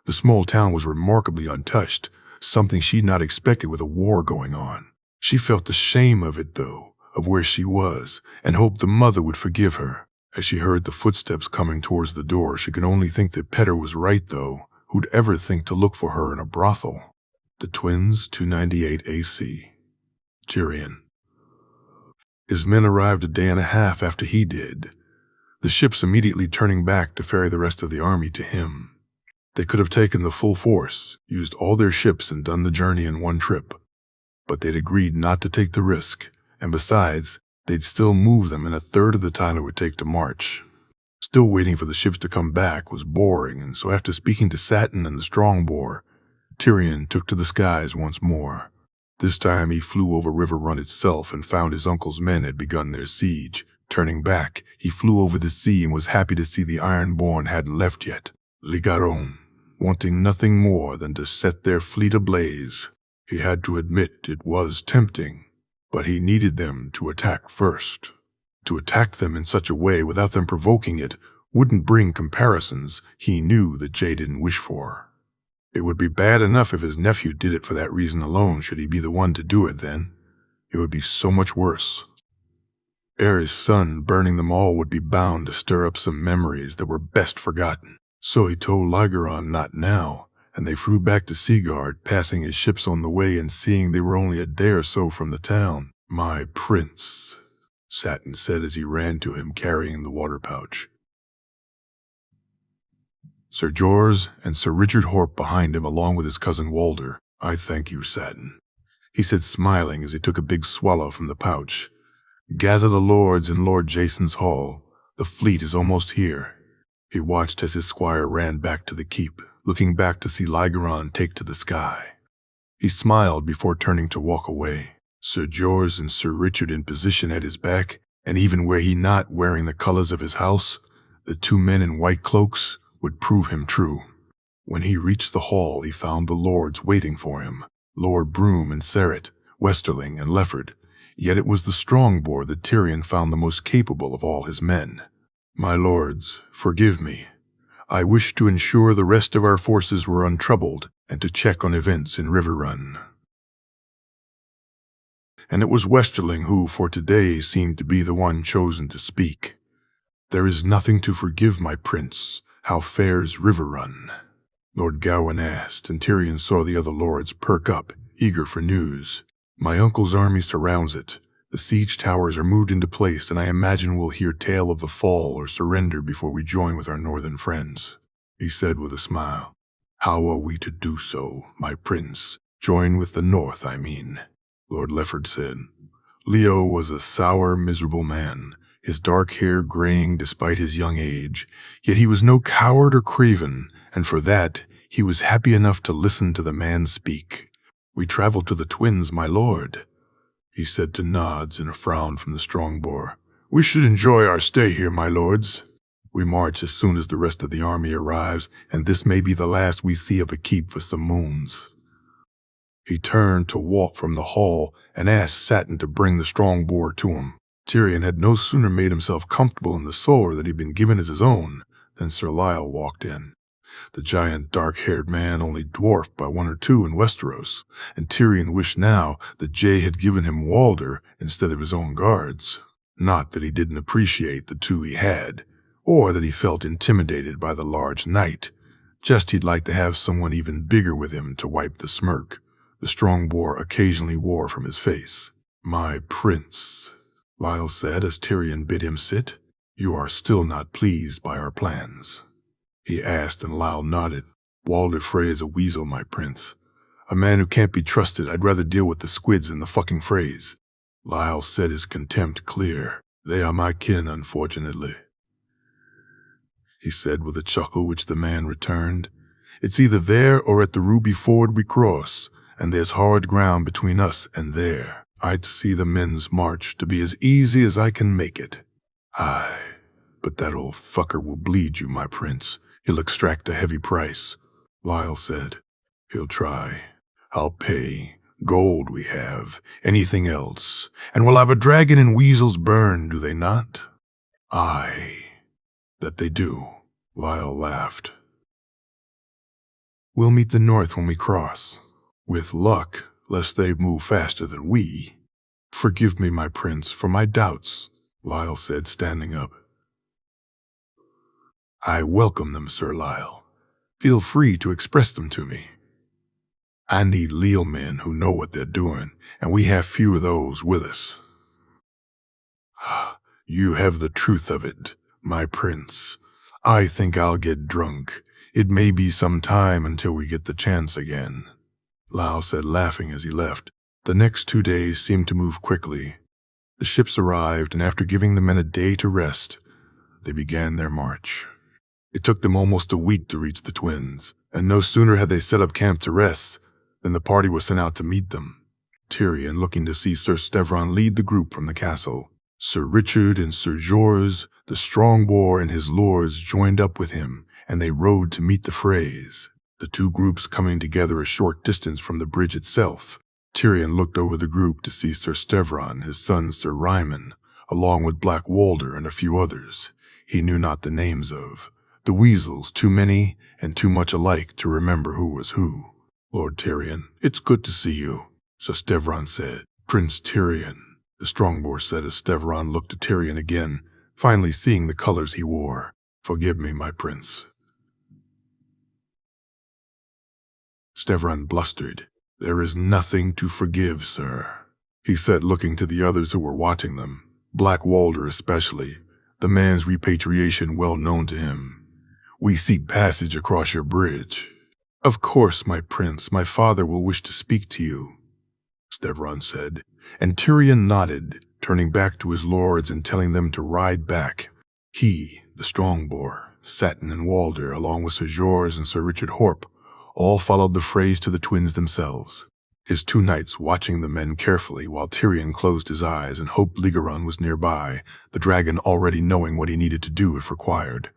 The small town was remarkably untouched, something she'd not expected with a war going on. She felt the shame of it, though, of where she was, and hoped the mother would forgive her. As she heard the footsteps coming towards the door, she could only think that Petter was right, though. Who'd ever think to look for her in a brothel? The twins, 298 AC. Tyrion. His men arrived a day and a half after he did, the ships immediately turning back to ferry the rest of the army to him. They could have taken the full force, used all their ships and done the journey in one trip, but they'd agreed not to take the risk, and besides, they'd still move them, and a third of the time it would take to march. Still waiting for the ships to come back was boring, and so after speaking to Satin and the Strongboar, Tyrion took to the skies once more. This time he flew over Riverrun itself and found his uncle's men had begun their siege. Turning back, he flew over the sea and was happy to see the Ironborn hadn't left yet. Ligaron, wanting nothing more than to set their fleet ablaze. He had to admit it was tempting, but he needed them to attack first. To attack them in such a way without them provoking it wouldn't bring comparisons he knew that Jay didn't wish for. It would be bad enough if his nephew did it for that reason alone. Should he be the one to do it, then it would be so much worse. Aerys' son burning them all would be bound to stir up some memories that were best forgotten. So he told Ligaron not now, and they flew back to Seaguard, passing his ships on the way and seeing they were only a day or so from the town. "My prince," Satin said as he ran to him carrying the water pouch. Sir Jorah and Sir Richard Horp behind him along with his cousin Walder. I thank you, Satin, he said smiling as he took a big swallow from the pouch. Gather the lords in Lord Jason's hall. The fleet is almost here. He watched as his squire ran back to the keep, looking back to see Lygeron take to the sky. He smiled before turning to walk away. Sir Jorah and Sir Richard in position at his back, and even were he not wearing the colors of his house, the two men in white cloaks would prove him true. When he reached the hall, he found the lords waiting for him, Lord Broom and Serret, Westerling and Lefford. Yet it was the Strongboar that Tyrion found the most capable of all his men. My lords, forgive me. I wish to ensure the rest of our forces were untroubled and to check on events in Riverrun. And it was Westerling who, for today, seemed to be the one chosen to speak. There is nothing to forgive, my prince. How fares Riverrun? Lord Gawain asked, and Tyrion saw the other lords perk up, eager for news. My uncle's army surrounds it. The siege towers are moved into place, and I imagine we'll hear tale of the fall or surrender before we join with our northern friends, he said with a smile. How are we to do so, my prince? Join with the north, I mean, Lord Lefford said. Leo was a sour, miserable man, his dark hair graying despite his young age, yet he was no coward or craven, and for that he was happy enough to listen to the man speak. We travel to the twins, my lord, he said to nods and a frown from the Strongboar. We should enjoy our stay here, my lords. We march as soon as the rest of the army arrives, and this may be the last we see of a keep for some moons. He turned to walk from the hall and asked Satin to bring the Strongboar to him. Tyrion had no sooner made himself comfortable in the sword that he'd been given as his own than Sir Lyle walked in. The giant dark-haired man only dwarfed by 1 or 2 in Westeros, and Tyrion wished now that Jay had given him Walder instead of his own guards. Not that he didn't appreciate the 2 he had, or that he felt intimidated by the large knight, just he'd like to have someone even bigger with him to wipe the smirk the Strongboar occasionally wore from his face. My prince, Lyle said as Tyrion bid him sit, you are still not pleased by our plans, he asked, and Lyle nodded. Walder Frey is a weasel, my prince. A man who can't be trusted. I'd rather deal with the squids than the fucking Freys. Lyle said, his contempt clear. They are my kin, unfortunately, he said with a chuckle which the man returned. It's either there or at the Ruby Ford we cross, and there's hard ground between us and there. I'd see the men's march to be as easy as I can make it. Aye, but that old fucker will bleed you, my prince. He'll extract a heavy price, Lyle said. He'll try. I'll pay. Gold we have. Anything else. And we'll have a dragon and weasels burn, do they not? Aye, that they do, Lyle laughed. We'll meet the north when we cross. With luck, lest they move faster than we. Forgive me, my prince, for my doubts, Lyle said, standing up. I welcome them, Sir Lyle. Feel free to express them to me. I need leal men who know what they're doing, and we have few of those with us. You have the truth of it, my prince. I think I'll get drunk. It may be some time until we get the chance again, Lyle said, laughing as he left. The next 2 days seemed to move quickly. The ships arrived, and after giving the men a day to rest, they began their march. It took them almost a week to reach the twins, and no sooner had they set up camp to rest than the party was sent out to meet them. Tyrion looking to see Sir Stevron lead the group from the castle. Sir Richard and Sir Jorah, the Strongboar and his lords joined up with him, and they rode to meet the Freys, the 2 groups coming together a short distance from the bridge itself. Tyrion looked over the group to see Sir Stevron, his son Sir Ryman, along with Black Walder and a few others he knew not the names of. The weasels, too many and too much alike to remember who was who. Lord Tyrion, it's good to see you, Sir Stevron said. Prince Tyrion, the Strongboar said as Stevron looked at Tyrion again, finally seeing the colors he wore. Forgive me, my prince. Stevron blustered. There is nothing to forgive, sir, he said, looking to the others who were watching them. Black Walder especially, the man's repatriation well known to him. We seek passage across your bridge. Of course, my prince, my father will wish to speak to you, Stevron said, and Tyrion nodded, turning back to his lords and telling them to ride back. He, the Strongboar, Satin and Walder, along with Sir Jorah and Sir Richard Horp, all followed the phrase to the twins themselves, his two knights watching the men carefully while Tyrion closed his eyes and hoped Ligeron was nearby, the dragon already knowing what he needed to do if required.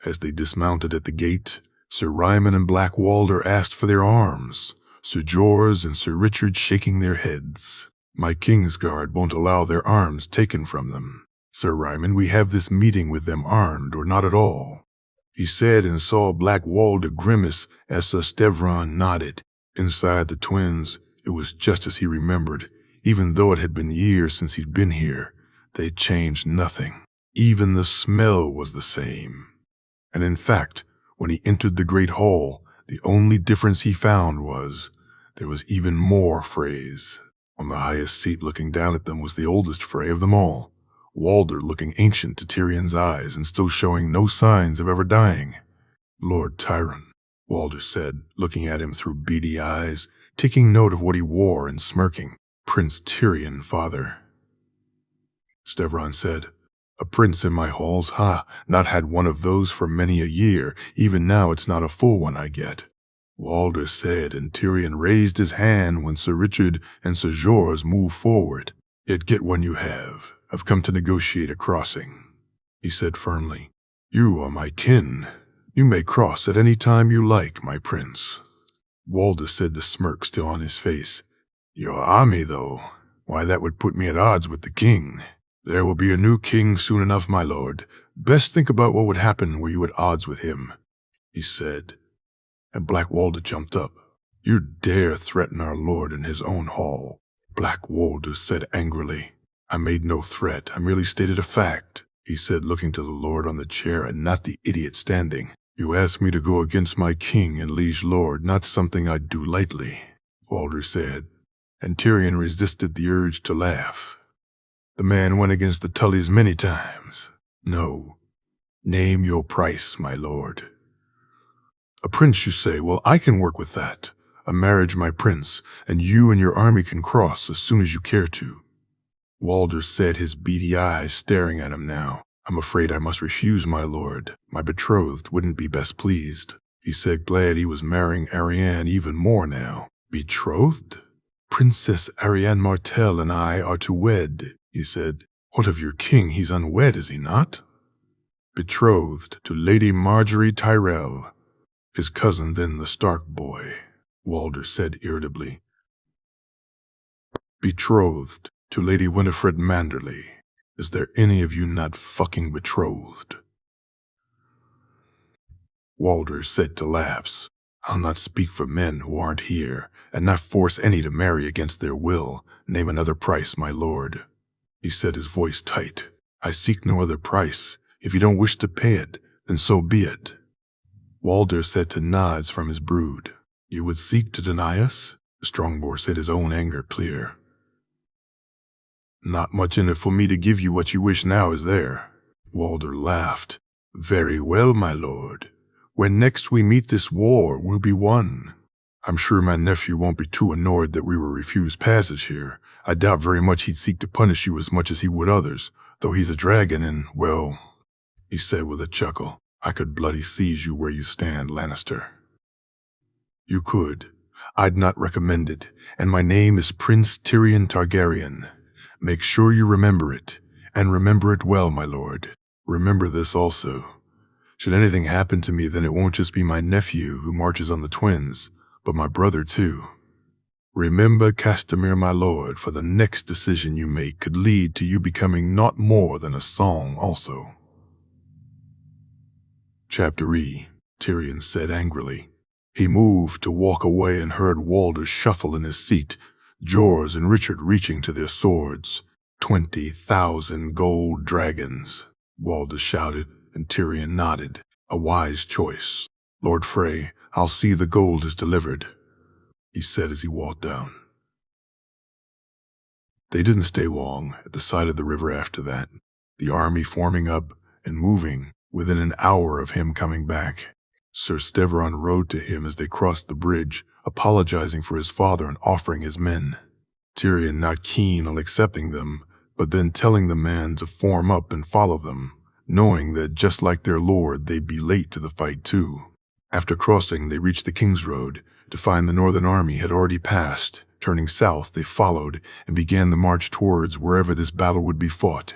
As they dismounted at the gate, Sir Ryman and Black Walder asked for their arms, Sir Jorah and Sir Richard shaking their heads. My Kingsguard won't allow their arms taken from them. Sir Ryman, we have this meeting with them armed or not at all, he said, and saw Black Walder grimace as Sir Stevron nodded. Inside the twins, it was just as he remembered. Even though it had been years since he'd been here, they'd changed nothing. Even the smell was the same. And in fact, when he entered the great hall, the only difference he found was there was even more Freys. On the highest seat looking down at them was the oldest Frey of them all, Walder looking ancient to Tyrion's eyes and still showing no signs of ever dying. Lord Tyron, Walder said, looking at him through beady eyes, taking note of what he wore and smirking. Prince Tyrion, father. Stevron said, a prince in my halls, not had one of those for many a year. Even now it's not a full one I get. Walder said, and Tyrion raised his hand when Sir Richard and Sir Jorah moved forward. Yet get one you have. I've come to negotiate a crossing, he said firmly. You are my kin. You may cross at any time you like, my prince. Walder said, the smirk still on his face. Your army, though, why that would put me at odds with the king. There will be a new king soon enough, my lord. Best think about what would happen were you at odds with him, he said. And Black Walder jumped up. You dare threaten our lord in his own hall, Black Walder said angrily. I made no threat, I merely stated a fact, he said, looking to the lord on the chair and not the idiot standing. You asked me to go against my king and liege lord, not something I'd do lightly, Walder said, and Tyrion resisted the urge to laugh. The man went against the Tullys many times. No. Name your price, my lord. A prince, you say? Well, I can work with that. A marriage, my prince, and you and your army can cross as soon as you care to. Walder said, his beady eyes staring at him now. I'm afraid I must refuse, my lord. My betrothed wouldn't be best pleased, he said, glad he was marrying Arianne even more now. Betrothed? Princess Arianne Martell and I are to wed, he said. What of your king? He's unwed, is he not? Betrothed to Lady Marjorie Tyrell, his cousin then the Stark boy, Walder said irritably. Betrothed to Lady Winifred Manderly. Is there any of you not fucking betrothed? Walder said to laughs. I'll not speak for men who aren't here, and not force any to marry against their will. Name another price, my lord, he said, his voice tight. I seek no other price. If you don't wish to pay it, then so be it. Walder said to nods from his brood. You would seek to deny us? The Strongboar said, his own anger clear. Not much in it for me to give you what you wish now, is there? Walder laughed. Very well, my lord. When next we meet, this war will be won. I'm sure my nephew won't be too annoyed that we were refused passage here. I doubt very much he'd seek to punish you as much as he would others, though he's a dragon and, well, he said with a chuckle, I could bloody seize you where you stand, Lannister. You could. I'd not recommend it, and my name is Prince Tyrion Targaryen. Make sure you remember it, and remember it well, my lord. Remember this also. Should anything happen to me, then it won't just be my nephew who marches on the twins, but my brother too. Remember, Castamere, my lord, for the next decision you make could lead to you becoming naught more than a song also. Chapter E, Tyrion said angrily. He moved to walk away and heard Walder shuffle in his seat, Jorah and Richard reaching to their swords. 20,000 gold dragons, Walder shouted, and Tyrion nodded. A wise choice. Lord Frey, I'll see the gold is delivered, he said as he walked down. They didn't stay long at the side of the river after that, the army forming up and moving within an hour of him coming back. Sir Steveron rode to him as they crossed the bridge, apologizing for his father and offering his men. Tyrion not keen on accepting them, but then telling the man to form up and follow them, knowing that just like their lord, they'd be late to the fight too. After crossing, they reached the King's Road to find the northern army had already passed. Turning south, they followed and began the march towards wherever this battle would be fought.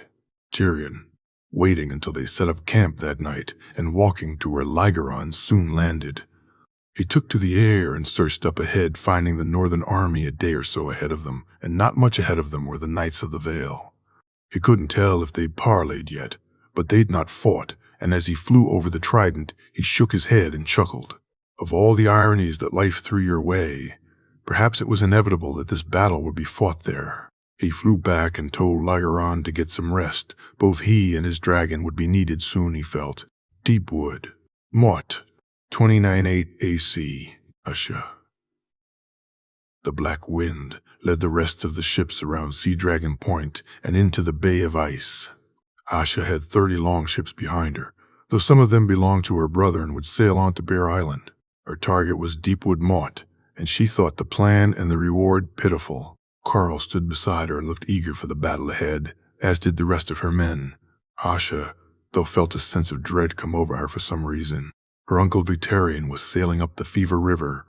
Tyrion, waiting until they set up camp that night and walking to where Lygeron soon landed. He took to the air and searched up ahead, finding the northern army a day or so ahead of them, and not much ahead of them were the Knights of the Vale. He couldn't tell if they'd parleyed yet, but they'd not fought, and as he flew over the trident, he shook his head and chuckled. Of all the ironies that life threw your way, perhaps it was inevitable that this battle would be fought there. He flew back and told Lygeron to get some rest. Both he and his dragon would be needed soon, he felt. Deepwood. Mort. 29:8 AC. Usha. The black wind led the rest of the ships around Sea Dragon Point and into the Bay of Ice. Asha had 30 longships behind her, though some of them belonged to her brother and would sail on to Bear Island. Her target was Deepwood Mort, and she thought the plan and the reward pitiful. Carl stood beside her and looked eager for the battle ahead, as did the rest of her men. Asha, though, felt a sense of dread come over her for some reason. Her uncle Victarion was sailing up the Fever River.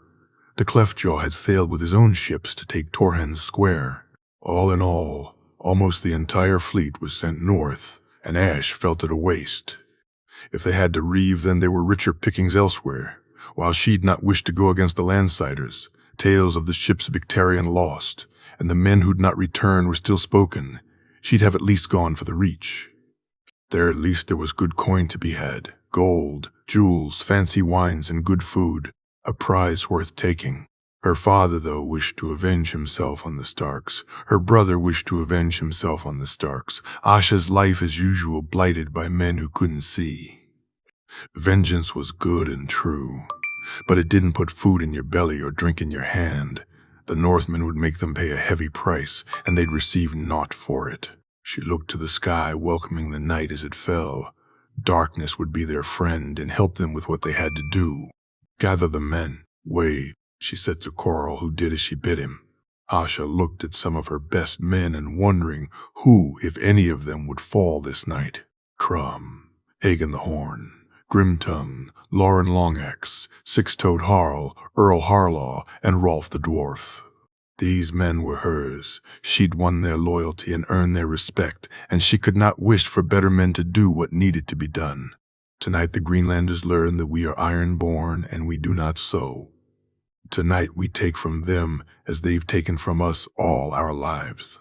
The Cleftjaw had sailed with his own ships to take Torrhen's Square. All in all, almost the entire fleet was sent north, and Ash felt it a waste. If they had to reeve, then there were richer pickings elsewhere. While she'd not wished to go against the Landsiders, tales of the ships Victarion lost, and the men who'd not returned were still spoken, she'd have at least gone for the Reach. There at least there was good coin to be had, gold, jewels, fancy wines, and good food, a prize worth taking. Her father, though, wished to avenge himself on the Starks. Her brother wished to avenge himself on the Starks. Asha's life, as usual, blighted by men who couldn't see. Vengeance was good and true, but it didn't put food in your belly or drink in your hand. The Northmen would make them pay a heavy price, and they'd receive naught for it. She looked to the sky, welcoming the night as it fell. Darkness would be their friend and help them with what they had to do. Gather the men. Wait, she said to Coral, who did as she bid him. Asha looked at some of her best men and wondering who, if any of them, would fall this night. Crum, Hagen the Horn, Grimtongue, Lauren Longaxe, Six-Toed Harl, Earl Harlaw, and Rolf the Dwarf. These men were hers. She'd won their loyalty and earned their respect, and she could not wish for better men to do what needed to be done. Tonight the Greenlanders learn that we are iron-born and we do not sow. Tonight we take from them as they've taken from us all our lives.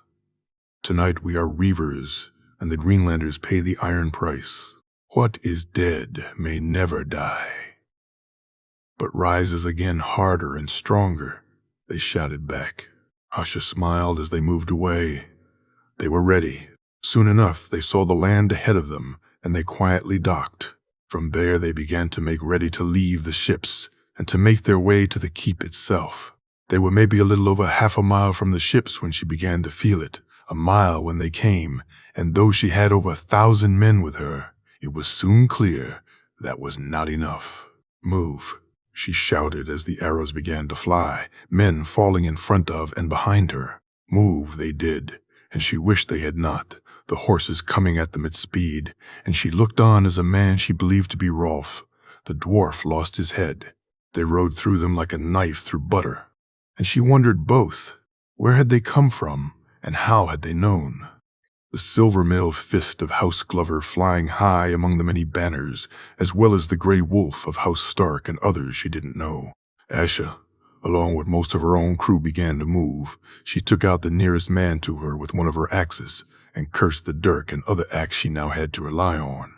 Tonight we are reavers, and the Greenlanders pay the iron price. What is dead may never die, but rises again harder and stronger, they shouted back. Asha smiled as they moved away. They were ready. Soon enough they saw the land ahead of them, and they quietly docked. From there they began to make ready to leave the ships, and to make their way to the keep itself. They were maybe a little over half a mile from the ships when she began to feel it, a mile when they came, and though she had over 1,000 men with her, it was soon clear that was not enough. Move, she shouted as the arrows began to fly, men falling in front of and behind her. Move they did, and she wished they had not, the horses coming at them at speed, and she looked on as a man she believed to be Rolf. The dwarf lost his head. They rode through them like a knife through butter, and she wondered both, where had they come from, and how had they known? The silver-mailed fist of House Glover flying high among the many banners, as well as the grey wolf of House Stark and others she didn't know. Asha, along with most of her own crew, began to move. She took out the nearest man to her with one of her axes, and cursed the dirk and other axe she now had to rely on.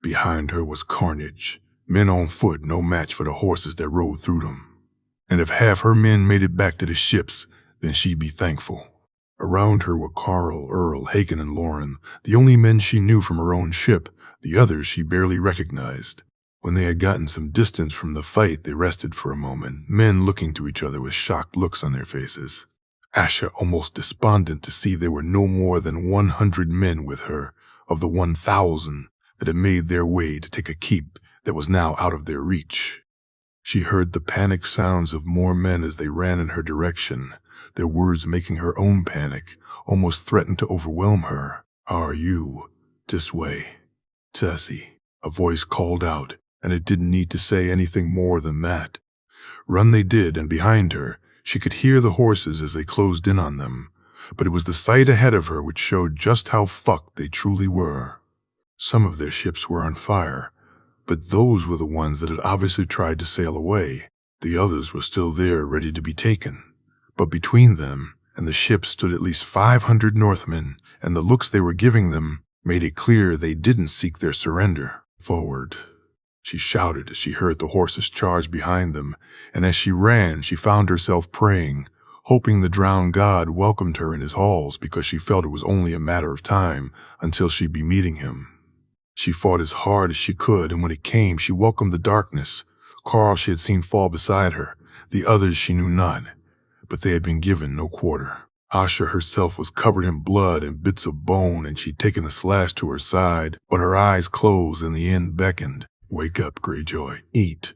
Behind her was carnage, men on foot no match for the horses that rode through them. And if half her men made it back to the ships, then she'd be thankful. Around her were Carl, Earl, Hagen, and Lauren, the only men she knew from her own ship, the others she barely recognized. When they had gotten some distance from the fight, they rested for a moment, men looking to each other with shocked looks on their faces. Asha almost despondent to see there were no more than 100 men with her of the 1,000 that had made their way to take a keep that was now out of their reach. She heard the panic sounds of more men as they ran in her direction, their words making her own panic almost threaten to overwhelm her. "Are you this way, Tessie?" A voice called out, and it didn't need to say anything more than that. Run they did, and behind her, she could hear the horses as they closed in on them, but it was the sight ahead of her which showed just how fucked they truly were. Some of their ships were on fire, but those were the ones that had obviously tried to sail away. The others were still there, ready to be taken. But between them and the ship stood at least 500 Northmen, and the looks they were giving them made it clear they didn't seek their surrender. "Forward," she shouted as she heard the horses charge behind them, and as she ran, she found herself praying, hoping the drowned god welcomed her in his halls because she felt it was only a matter of time until she'd be meeting him. She fought as hard as she could, and when it came, she welcomed the darkness. Carl she had seen fall beside her, the others she knew not, but they had been given no quarter. Asha herself was covered in blood and bits of bone, and she'd taken a slash to her side, but her eyes closed and the end beckoned. "Wake up, Greyjoy. Eat."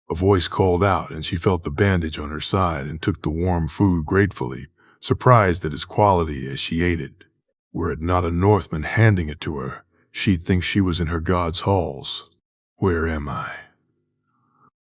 A voice called out, and she felt the bandage on her side and took the warm food gratefully, surprised at its quality as she ate it. Were it not a Northman handing it to her, she'd think she was in her god's halls. "Where am I?"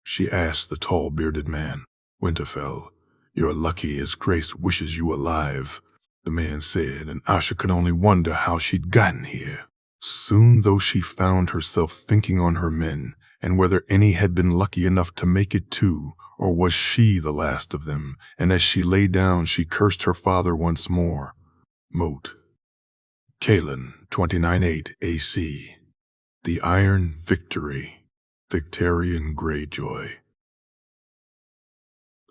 she asked the tall bearded man. "Winterfell. You're lucky as Grace wishes you alive," the man said, and Asha could only wonder how she'd gotten here. Soon, though, she found herself thinking on her men, and whether any had been lucky enough to make it too, or was she the last of them, and as she lay down she cursed her father once more. Moat. Kaelin, 29:8 AC. The Iron Victory. Victarion Greyjoy.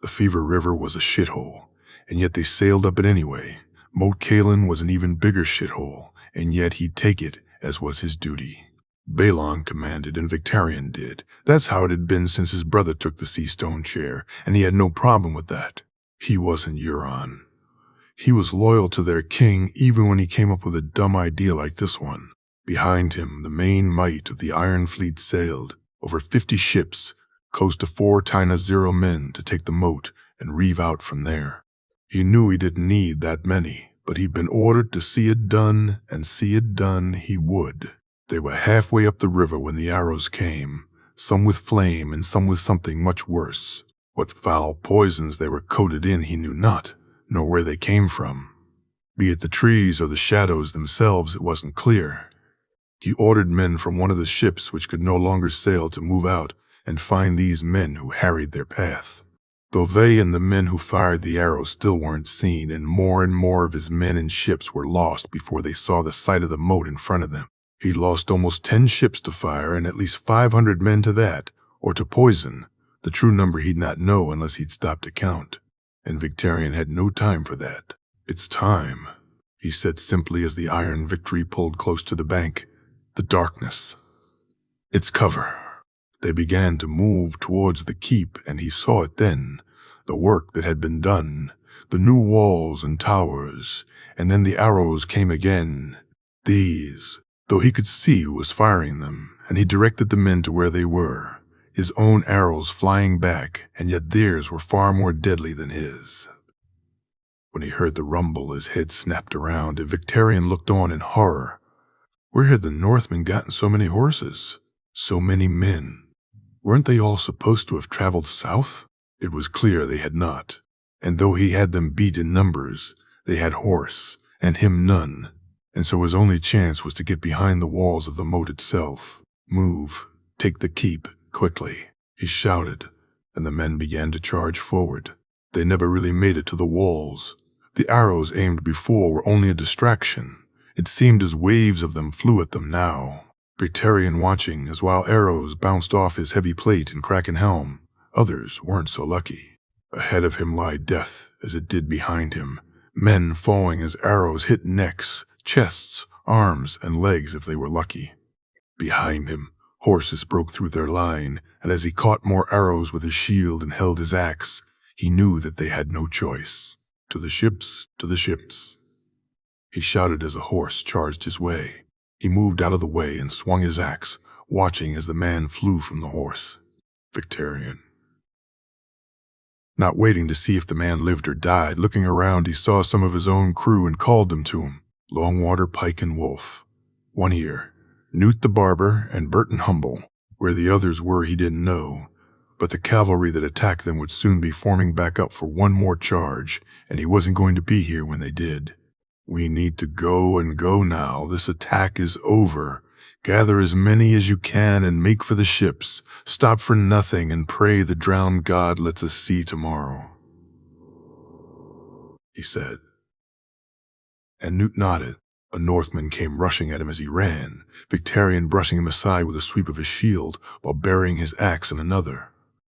The Fever River was a shithole, and yet they sailed up it anyway. Moat Kaelin was an even bigger shithole, and yet he'd take it, as was his duty. Balon commanded and Victarion did. That's how it had been since his brother took the Sea Stone chair, and he had no problem with that. He wasn't Euron. He was loyal to their king even when he came up with a dumb idea like this one. Behind him, the main might of the Iron Fleet sailed, over 50 ships, close to 4 Tyna 0 men to take the moat and reeve out from there. He knew he didn't need that many, but he'd been ordered to see it done, and see it done he would. They were halfway up the river when the arrows came, some with flame and some with something much worse. What foul poisons they were coated in he knew not, nor where they came from. Be it the trees or the shadows themselves, it wasn't clear. He ordered men from one of the ships which could no longer sail to move out and find these men who harried their path. Though they and the men who fired the arrows still weren't seen, and more of his men and ships were lost before they saw the sight of the moat in front of them. He'd lost almost 10 ships to fire and at least 500 men to that, or to poison, the true number he'd not know unless he'd stopped to count. And Victarion had no time for that. "It's time," he said simply as the Iron Victory pulled close to the bank. The darkness. Its cover. They began to move towards the keep, and he saw it then, the work that had been done, the new walls and towers, and then the arrows came again. These, though he could see who was firing them, and he directed the men to where they were, his own arrows flying back, and yet theirs were far more deadly than his. When he heard the rumble, his head snapped around, and Victarion looked on in horror. Where had the Northmen gotten so many horses? So many men? Weren't they all supposed to have traveled south? It was clear they had not, and though he had them beat in numbers, they had horse, and him none, and so his only chance was to get behind the walls of the moat itself. "Move, take the keep, quickly," he shouted, and the men began to charge forward. They never really made it to the walls. The arrows aimed before were only a distraction. It seemed as waves of them flew at them now. Victarion watching as while arrows bounced off his heavy plate and kraken helm, others weren't so lucky. Ahead of him lay death as it did behind him, men falling as arrows hit necks, chests, arms, and legs if they were lucky. Behind him, horses broke through their line, and as he caught more arrows with his shield and held his axe, he knew that they had no choice. To the ships, to the ships, he shouted as a horse charged his way. He moved out of the way and swung his axe, watching as the man flew from the horse. Victorian. Not waiting to see if the man lived or died, looking around, he saw some of his own crew and called them to him. Longwater, Pike, and Wolf. One Ear, Newt the Barber, and Burton Humble. Where the others were he didn't know, but the cavalry that attacked them would soon be forming back up for one more charge, and he wasn't going to be here when they did. We need to go and go now. This attack is over. Gather as many as you can and make for the ships. Stop for nothing and pray the drowned god lets us see tomorrow, he said. And Newt nodded. A Northman came rushing at him as he ran, Victorian brushing him aside with a sweep of his shield while burying his axe in another.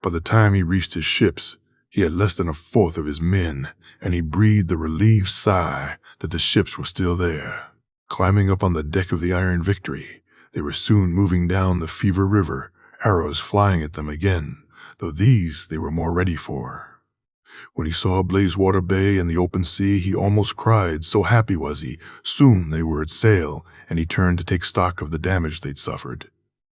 By the time he reached his ships, he had less than a fourth of his men, and he breathed a relieved sigh that the ships were still there. Climbing up on the deck of the Iron Victory, they were soon moving down the Fever River, arrows flying at them again, though these they were more ready for. When he saw Blazewater Bay and the open sea, he almost cried, so happy was he. Soon they were at sail, and he turned to take stock of the damage they'd suffered.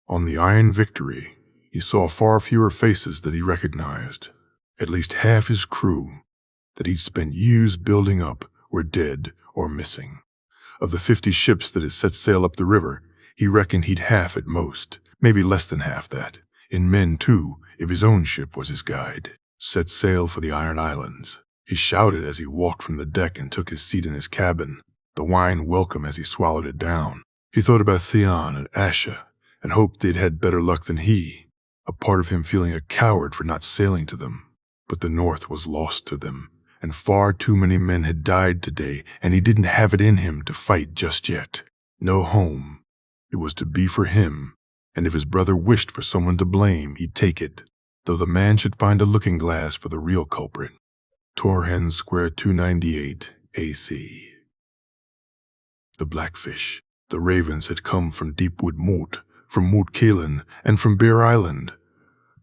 On the Iron Victory, he saw far fewer faces that he recognized. At least half his crew, that he'd spent years building up, were dead or missing. Of the 50 ships that had set sail up the river, he reckoned he'd half at most, maybe less than half that. In men, too, if his own ship was his guide. Set sail for the Iron Islands. He shouted as he walked from the deck and took his seat in his cabin, the wine welcome as he swallowed it down. He thought about Theon and Asha, and hoped they'd had better luck than he, a part of him feeling a coward for not sailing to them. But the North was lost to them, and far too many men had died today, and he didn't have it in him to fight just yet. No home. It was to be for him, and if his brother wished for someone to blame, he'd take it, though the man should find a looking glass for the real culprit. Torhen Square 298 AC. The Blackfish. The ravens had come from Deepwood Moat, from Moat Cailin, and from Bear Island.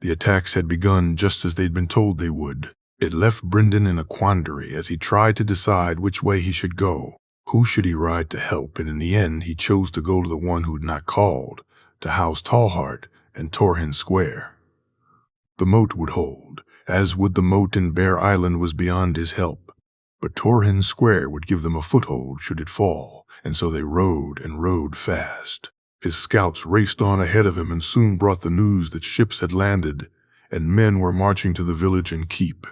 The attacks had begun just as they'd been told they would. It left Brynden in a quandary as he tried to decide which way he should go. Who should he ride to help, and in the end he chose to go to the one who'd not called, to House Tallheart and Torhen Square. The moat would hold, as would the moat in Bear Island was beyond his help. But Torhen Square would give them a foothold should it fall, and so they rode and rode fast. His scouts raced on ahead of him and soon brought the news that ships had landed, and men were marching to the village and keep.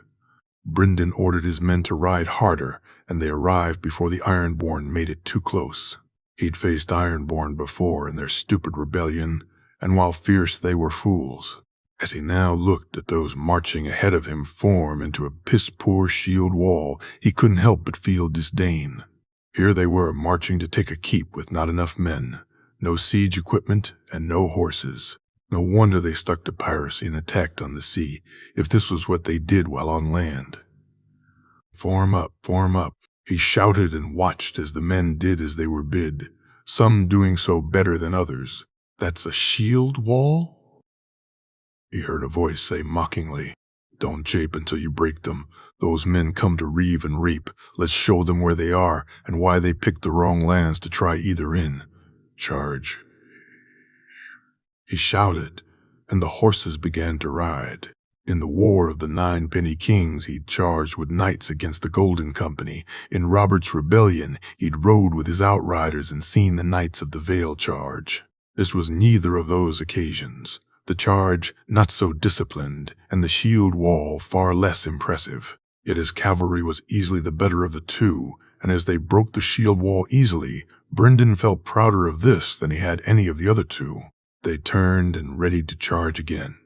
Brynden ordered his men to ride harder, and they arrived before the Ironborn made it too close. He'd faced Ironborn before in their stupid rebellion, and while fierce they were fools. As he now looked at those marching ahead of him form into a piss-poor shield wall, he couldn't help but feel disdain. Here they were marching to take a keep with not enough men, no siege equipment, and no horses. No wonder they stuck to piracy and attacked on the sea, if this was what they did while on land. Form up, he shouted and watched as the men did as they were bid, some doing so better than others. That's a shield wall? He heard a voice say mockingly, "Don't jape until you break them. Those men come to reave and reap. Let's show them where they are and why they picked the wrong lands to try either in. Charge." He shouted, and the horses began to ride. In the War of the Ninepenny Kings, he'd charged with knights against the Golden Company. In Robert's Rebellion, he'd rode with his outriders and seen the Knights of the Vale charge. This was neither of those occasions. The charge not so disciplined, and the shield wall far less impressive. Yet his cavalry was easily the better of the two, and as they broke the shield wall easily, Brynden felt prouder of this than he had any of the other two. They turned and readied to charge again,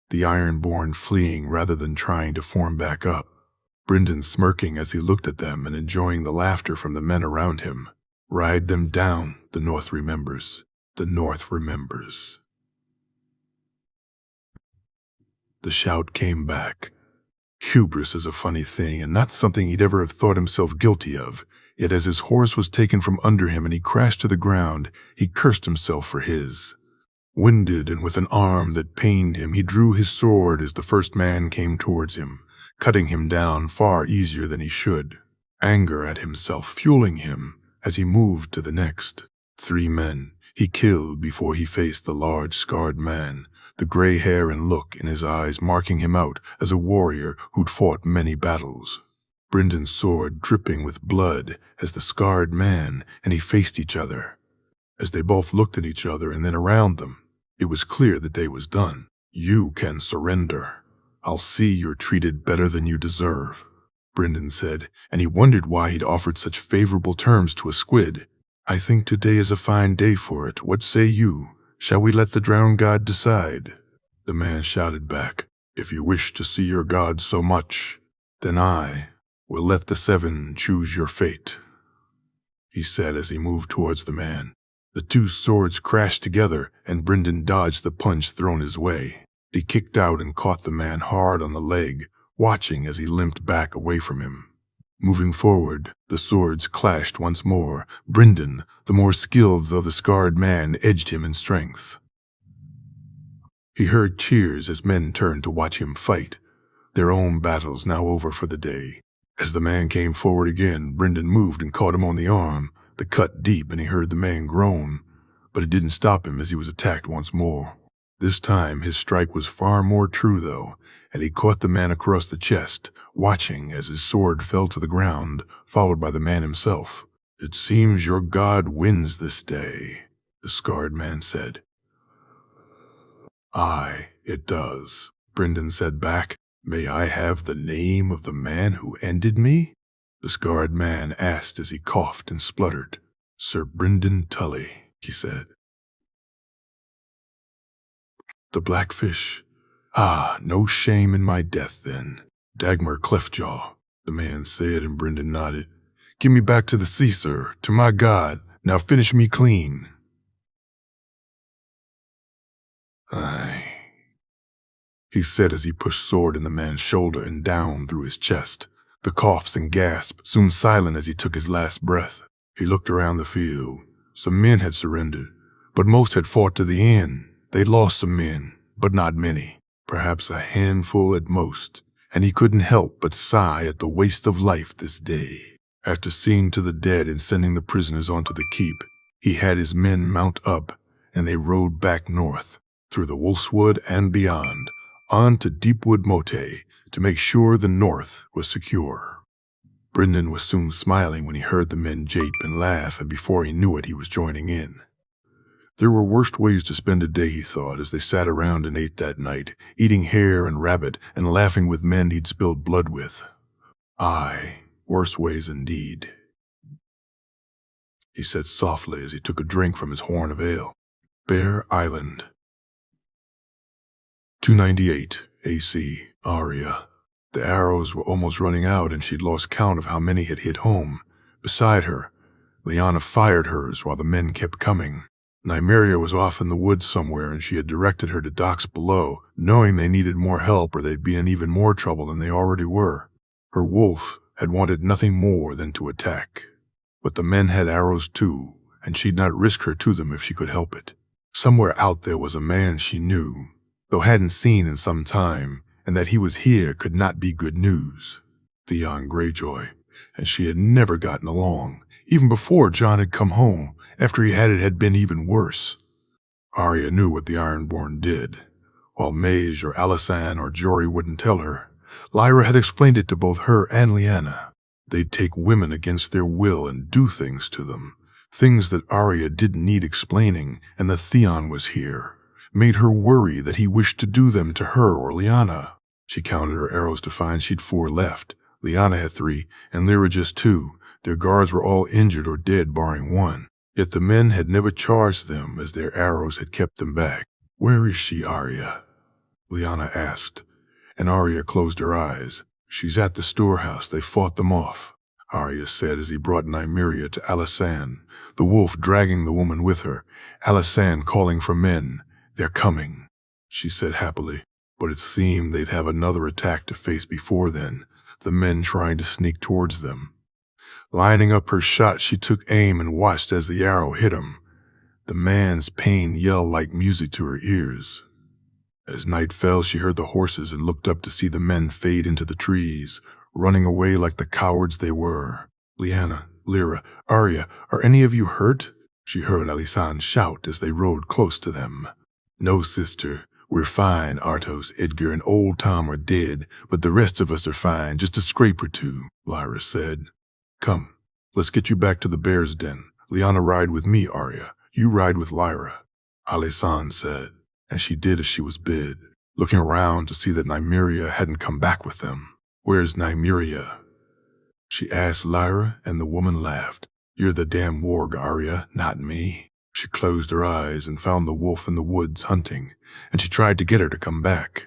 the Ironborn fleeing rather than trying to form back up. Brynden smirking as he looked at them and enjoying the laughter from the men around him. Ride them down, the North remembers. The North remembers. The shout came back. Hubris is a funny thing, and not something he'd ever have thought himself guilty of. Yet as his horse was taken from under him and he crashed to the ground, he cursed himself for his. Winded and with an arm that pained him, he drew his sword as the first man came towards him. cutting him down far easier than he should. Anger at himself fueling him as he moved to the next. 3 men he killed before he faced the large, scarred man, the gray hair and look in his eyes marking him out as a warrior who'd fought many battles. Brendan's sword dripping with blood as the scarred man and he faced each other. As they both looked at each other and then around them, it was clear the day was done. "You can surrender. I'll see you're treated better than you deserve," Brendan said, and he wondered why he'd offered such favorable terms to a squid. "I think today is a fine day for it. What say you? Shall we let the drowned god decide?" The man shouted back, "If you wish to see your god so much, then I will let the 7 choose your fate," he said as he moved towards the man. The 2 swords crashed together, and Brendan dodged the punch thrown his way. He kicked out and caught the man hard on the leg, watching as he limped back away from him. Moving forward, the swords clashed once more. Brendan, the more skilled though the scarred man, edged him in strength. He heard cheers as men turned to watch him fight, their own battles now over for the day. As the man came forward again, Brendan moved and caught him on the arm, the cut deep, and he heard the man groan, but it didn't stop him as he was attacked once more. This time his strike was far more true though, and he caught the man across the chest, watching as his sword fell to the ground, followed by the man himself. "It seems your god wins this day," the scarred man said. "Aye, it does," Brendan said back. "May I have the name of the man who ended me?" The scarred man asked as he coughed and spluttered. "Sir Brendan Tully," he said. "The Blackfish. Ah, no shame in my death then. Dagmar Cleftjaw," the man said, and Brendan nodded. "Give me back to the sea, sir, to my god. Now finish me clean." "Aye," he said as he pushed sword in the man's shoulder and down through his chest. The coughs and gasps soon silent as he took his last breath. He looked around the field. Some men had surrendered, but most had fought to the end. They'd lost some men, but not many, perhaps a handful at most, and he couldn't help but sigh at the waste of life this day. After seeing to the dead and sending the prisoners onto the keep, he had his men mount up, and they rode back north, through the Wolfswood and beyond, on to Deepwood Motte, to make sure the north was secure. Brendan was soon smiling when he heard the men jape and laugh, and before he knew it, he was joining in. There were worse ways to spend a day, he thought, as they sat around and ate that night, eating hare and rabbit and laughing with men he'd spilled blood with. Aye, worse ways indeed, he said softly as he took a drink from his horn of ale. Bear Island. 298 AC, Arya. The arrows were almost running out and she'd lost count of how many had hit home. Beside her, Lyanna fired hers while the men kept coming. Nymeria was off in the woods somewhere and she had directed her to docks below, knowing they needed more help or they'd be in even more trouble than they already were. Her wolf had wanted nothing more than to attack. But the men had arrows too, and she'd not risk her to them if she could help it. Somewhere out there was a man she knew, though hadn't seen in some time, and that he was here could not be good news. Theon Greyjoy, and she had never gotten along, even before Jon had come home. After he had been even worse. Arya knew what the Ironborn did. While Mage or Alysanne or Jory wouldn't tell her, Lyra had explained it to both her and Lyanna. They'd take women against their will and do things to them, things that Arya didn't need explaining, and that Theon was here made her worry that he wished to do them to her or Lyanna. She counted her arrows to find she'd 4 left. Lyanna had 3, and Lyra just 2. Their guards were all injured or dead barring 1. Yet the men had never charged them as their arrows had kept them back. "Where is she, Arya?" Lyanna asked, and Arya closed her eyes. "She's at the storehouse. They fought them off," Arya said as he brought Nymeria to Alysanne, the wolf dragging the woman with her. Alysanne calling for men. "They're coming," she said happily, but it seemed they'd have another attack to face before then, the men trying to sneak towards them. Lining up her shot, she took aim and watched as the arrow hit him. The man's pain yelled like music to her ears. As night fell, she heard the horses and looked up to see the men fade into the trees, running away like the cowards they were. Lyanna, Lyra, Arya, are any of you hurt? She heard Alisan shout as they rode close to them. No, sister. We're fine. Artos, Edgar, and old Tom are dead, but the rest of us are fine, just a scrape or two, Lyra said. Come, let's get you back to the bear's den. Lyanna ride with me, Arya. You ride with Lyra, Alisan said, and she did as she was bid, looking around to see that Nymeria hadn't come back with them. Where's Nymeria? She asked Lyra, and the woman laughed. You're the damn warg, Arya, not me. She closed her eyes and found the wolf in the woods hunting, and she tried to get her to come back.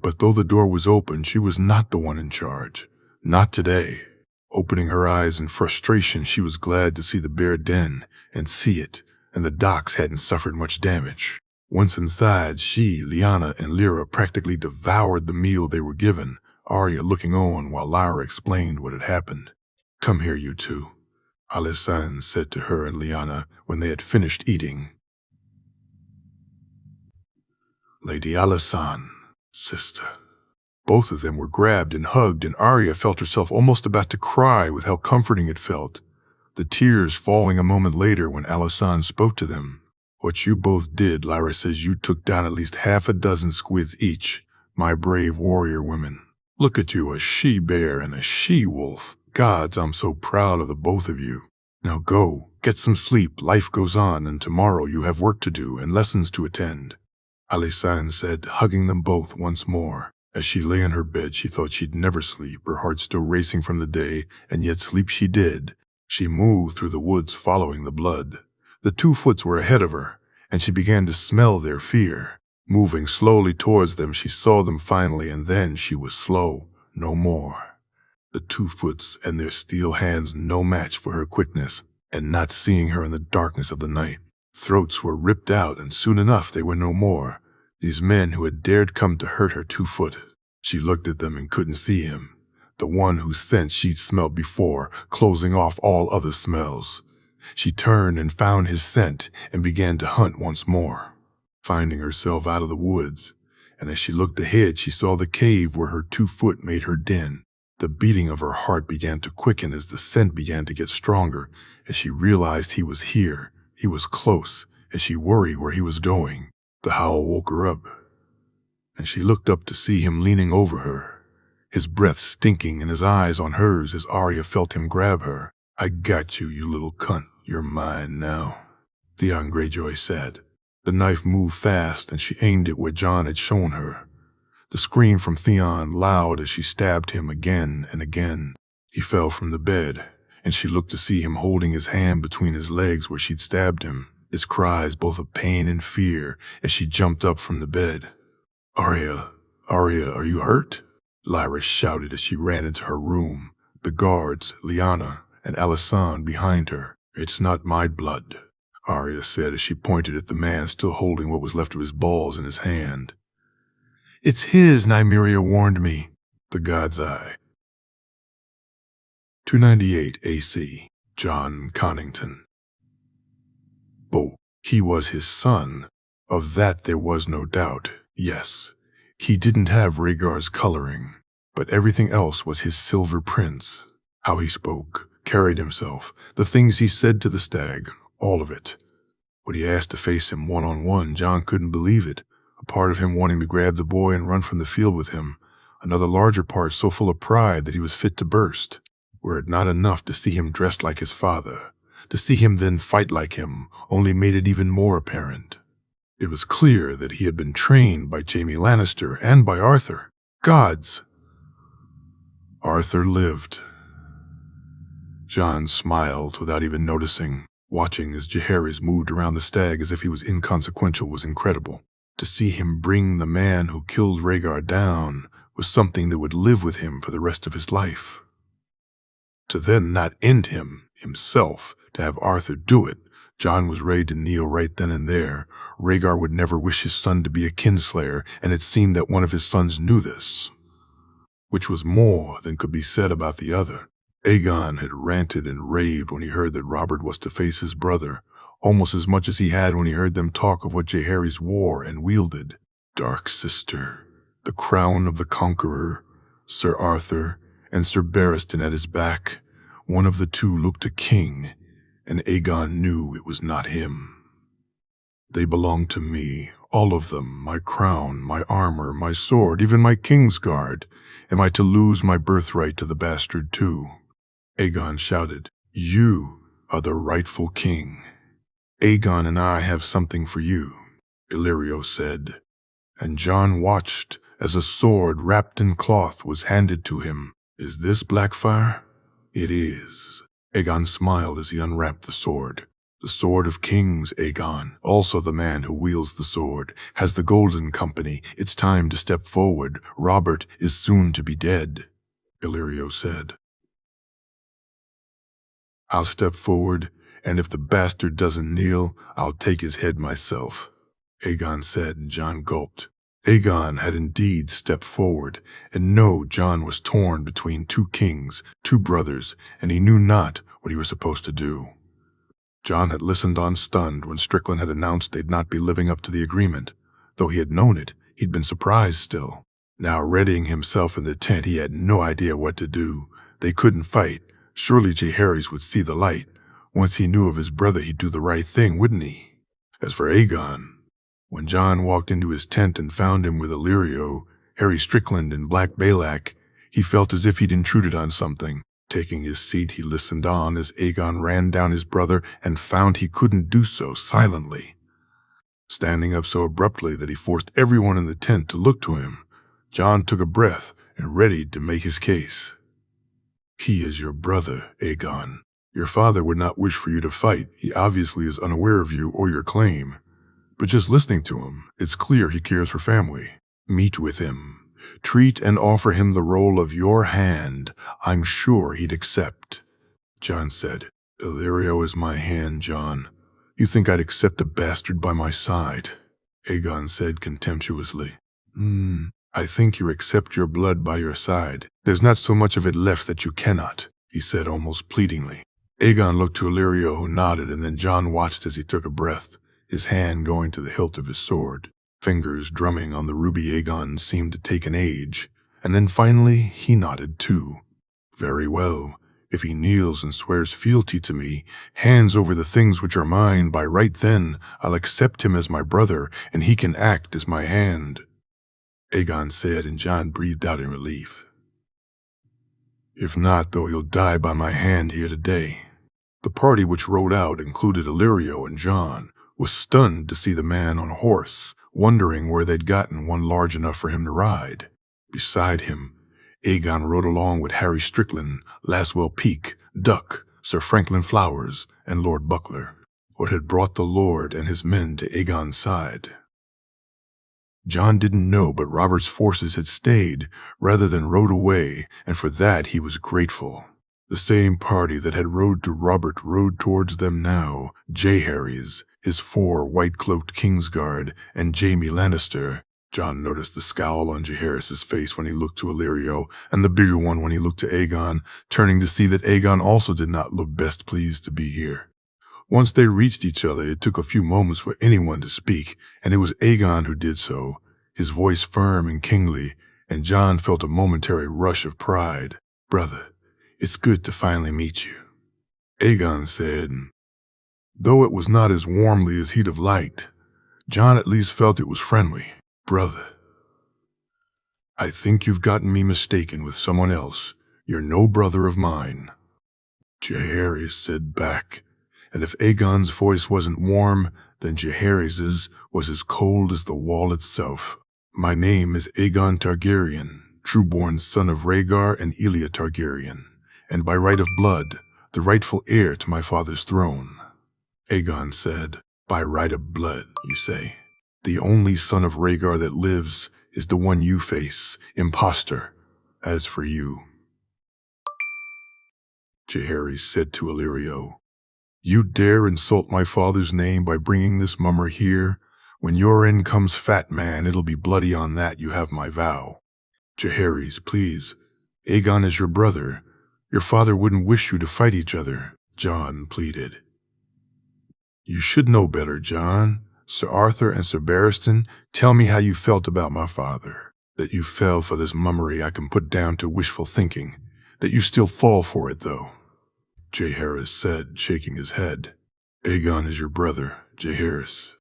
But though the door was open, she was not the one in charge. Not today. Opening her eyes in frustration, she was glad to see the bear den and see it, and the docks hadn't suffered much damage. Once inside, she, Lyanna, and Lyra practically devoured the meal they were given, Arya looking on while Lyra explained what had happened. Come here, you two, Alisan said to her and Lyanna when they had finished eating. Lady Alisan, sister. Both of them were grabbed and hugged, and Arya felt herself almost about to cry with how comforting it felt, the tears falling a moment later when Alisan spoke to them. What you both did, Lyra says you took down at least 6 squids each, my brave warrior women. Look at you, a she-bear and a she-wolf. Gods, I'm so proud of the both of you. Now go, get some sleep, life goes on, and tomorrow you have work to do and lessons to attend, Alisan said, hugging them both once more. As she lay in her bed, she thought she'd never sleep, her heart still racing from the day, and yet sleep she did. She moved through the woods following the blood. The 2 Foots were ahead of her, and she began to smell their fear. Moving slowly towards them, she saw them finally, and then she was slow no more. The 2 Foots and their steel hands no match for her quickness, and not seeing her in the darkness of the night. Throats were ripped out, and soon enough they were no more. These men who had dared come to hurt her 2 Foot. She looked at them and couldn't see him, the one whose scent she'd smelled before, closing off all other smells. She turned and found his scent and began to hunt once more, finding herself out of the woods, and as she looked ahead she saw the cave where her 2 Foot made her den. The beating of her heart began to quicken as the scent began to get stronger, as she realized he was here, he was close, as she worried where he was going. The howl woke her up, and she looked up to see him leaning over her, his breath stinking and his eyes on hers as Arya felt him grab her. I got you, you little cunt. You're mine now, Theon Greyjoy said. The knife moved fast, and she aimed it where Jon had shown her. The scream from Theon loud as she stabbed him again and again. He fell from the bed, and she looked to see him holding his hand between his legs where she'd stabbed him, his cries both of pain and fear as she jumped up from the bed. Arya, are you hurt? Lyra shouted as she ran into her room, the guards, Lyanna, and Alisan behind her. It's not my blood, Arya said as she pointed at the man still holding what was left of his balls in his hand. It's his, Nymeria warned me, the god's eye. 298 AC, Jon Connington. He was his son. Of that there was no doubt. Yes, he didn't have Rhaegar's coloring, but everything else was his silver prince. How he spoke, carried himself, the things he said to the stag, all of it. When he asked to face him one-on-one, Jon couldn't believe it. A part of him wanting to grab the boy and run from the field with him. Another larger part so full of pride that he was fit to burst. Were it not enough to see him dressed like his father, to see him then fight like him only made it even more apparent. It was clear that he had been trained by Jaime Lannister and by Arthur. Gods! Arthur lived. Jon smiled without even noticing. Watching as Jaehaerys moved around the stag as if he was inconsequential was incredible. To see him bring the man who killed Rhaegar down was something that would live with him for the rest of his life. To then not end him, himself, to have Arthur do it, Jon was ready to kneel right then and there. Rhaegar would never wish his son to be a kinslayer, and it seemed that one of his sons knew this, which was more than could be said about the other. Aegon had ranted and raved when he heard that Robert was to face his brother, almost as much as he had when he heard them talk of what Jaehaerys wore and wielded. Dark sister, the crown of the conqueror, Sir Arthur, and Sir Barristan at his back. One of the two looked a king, and Aegon knew it was not him. They belonged to me, all of them, my crown, my armor, my sword, even my Kingsguard. Am I to lose my birthright to the bastard too? Aegon shouted, "You are the rightful king." "Aegon and I have something for you," Illyrio said, and Jon watched as a sword wrapped in cloth was handed to him. "Is this Blackfire?" "It is." Aegon smiled as he unwrapped the sword. "The Sword of Kings, Aegon. Also the man who wields the sword has the Golden Company. It's time to step forward. Robert is soon to be dead," Illyrio said. "I'll step forward, and if the bastard doesn't kneel, I'll take his head myself," Aegon said, and Jon gulped. Aegon had indeed stepped forward, and no, Jon was torn between two kings, two brothers, and he knew not what he was supposed to do. Jon had listened on stunned when Strickland had announced they'd not be living up to the agreement. Though he had known it, he'd been surprised still. Now readying himself in the tent, he had no idea what to do. They couldn't fight. Surely Jaehaerys would see the light. Once he knew of his brother, he'd do the right thing, wouldn't he? As for Aegon, when Jon walked into his tent and found him with Illyrio, Harry Strickland, and Black Balak, he felt as if he'd intruded on something. Taking his seat, he listened on as Aegon ran down his brother and found he couldn't do so silently. Standing up so abruptly that he forced everyone in the tent to look to him, Jon took a breath and readied to make his case. "He is your brother, Aegon. Your father would not wish for you to fight. He obviously is unaware of you or your claim. But just listening to him, it's clear he cares for family. Meet with him. Treat and offer him the role of your hand. I'm sure he'd accept." Jon said, "Illyrio is my hand, Jon. You think I'd accept a bastard by my side?" Aegon said contemptuously. I think you accept your blood by your side. There's not so much of it left that you cannot," he said almost pleadingly. Aegon looked to Illyrio, who nodded, and then Jon watched as he took a breath, his hand going to the hilt of his sword. Fingers drumming on the ruby Aegon seemed to take an age, and then finally he nodded too. "Very well. If he kneels and swears fealty to me, hands over the things which are mine by right, then I'll accept him as my brother, and he can act as my hand," Aegon said, and Jon breathed out in relief. "If not, though, he'll die by my hand here today." The party which rode out included Illyrio and Jon, was stunned to see the man on a horse, wondering where they'd gotten one large enough for him to ride. Beside him, Aegon rode along with Harry Strickland, Laswell Peake, Duck, Sir Franklin Flowers, and Lord Buckler. What had brought the Lord and his men to Aegon's side? Jon didn't know, but Robert's forces had stayed rather than rode away, and for that he was grateful. The same party that had rode to Robert rode towards them now, Jaehaerys, his 4 white-cloaked Kingsguard, and Jaime Lannister. Jon noticed the scowl on Jaehaerys' face when he looked to Illyrio, and the bigger one when he looked to Aegon, turning to see that Aegon also did not look best pleased to be here. Once they reached each other, it took a few moments for anyone to speak, and it was Aegon who did so, his voice firm and kingly, and Jon felt a momentary rush of pride. "Brother, it's good to finally meet you," Aegon said. Though it was not as warmly as he'd have liked, Jon at least felt it was friendly. "Brother, I think you've gotten me mistaken with someone else. You're no brother of mine," Jaehaerys said back, and if Aegon's voice wasn't warm, then Jaehaerys' was as cold as the wall itself. "My name is Aegon Targaryen, true-born son of Rhaegar and Elia Targaryen, and by right of blood, the rightful heir to my father's throne," Aegon said. "By right of blood, you say? The only son of Rhaegar that lives is the one you face, imposter. As for you," Jaehaerys said to Illyrio, "you dare insult my father's name by bringing this mummer here? When your end comes, fat man, it'll be bloody on that, you have my vow." "Jaehaerys, please. Aegon is your brother. Your father wouldn't wish you to fight each other," Jon pleaded. "You should know better, Jon. Sir Arthur and Sir Barristan, tell me how you felt about my father. That you fell for this mummery I can put down to wishful thinking. That you still fall for it, though. Jaehaerys said, shaking his head. Aegon is your brother, Jaehaerys.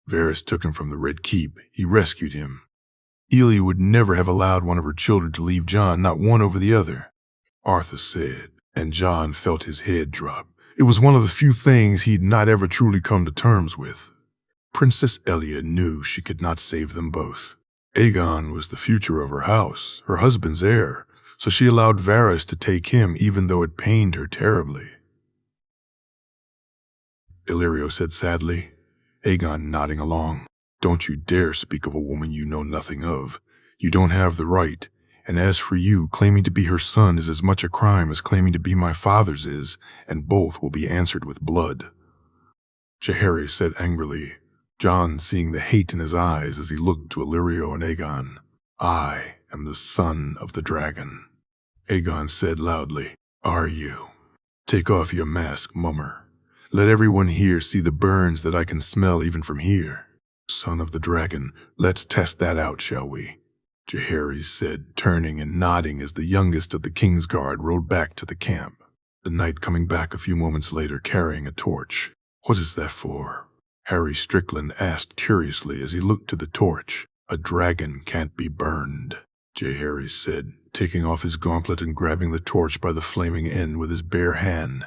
Varys took him from the Red Keep. He rescued him. Elia would never have allowed one of her children to leave Jon, not one over the other, Arthur said, and Jon felt his head drop. It was one of the few things he'd not ever truly come to terms with. Princess Elia knew she could not save them both. Aegon was the future of her house, her husband's heir, so she allowed Varys to take him even though it pained her terribly. Illyrio said sadly, Aegon nodding along. Don't you dare speak of a woman you know nothing of. You don't have the right, and as for you, claiming to be her son is as much a crime as claiming to be my father's is, and both will be answered with blood. Jaehaerys said angrily, Jon seeing the hate in his eyes as he looked to Illyrio and Aegon. I am the son of the dragon. Aegon said loudly, Are you? Take off your mask, mummer. Let everyone here see the burns that I can smell even from here. Son of the dragon, let's test that out, shall we? Jaehaerys said, turning and nodding as the youngest of the Kingsguard rode back to the camp. The knight coming back a few moments later carrying a torch. What is that for? Harry Strickland asked curiously as he looked to the torch. A dragon can't be burned, Jaehaerys said, taking off his gauntlet and grabbing the torch by the flaming end with his bare hand.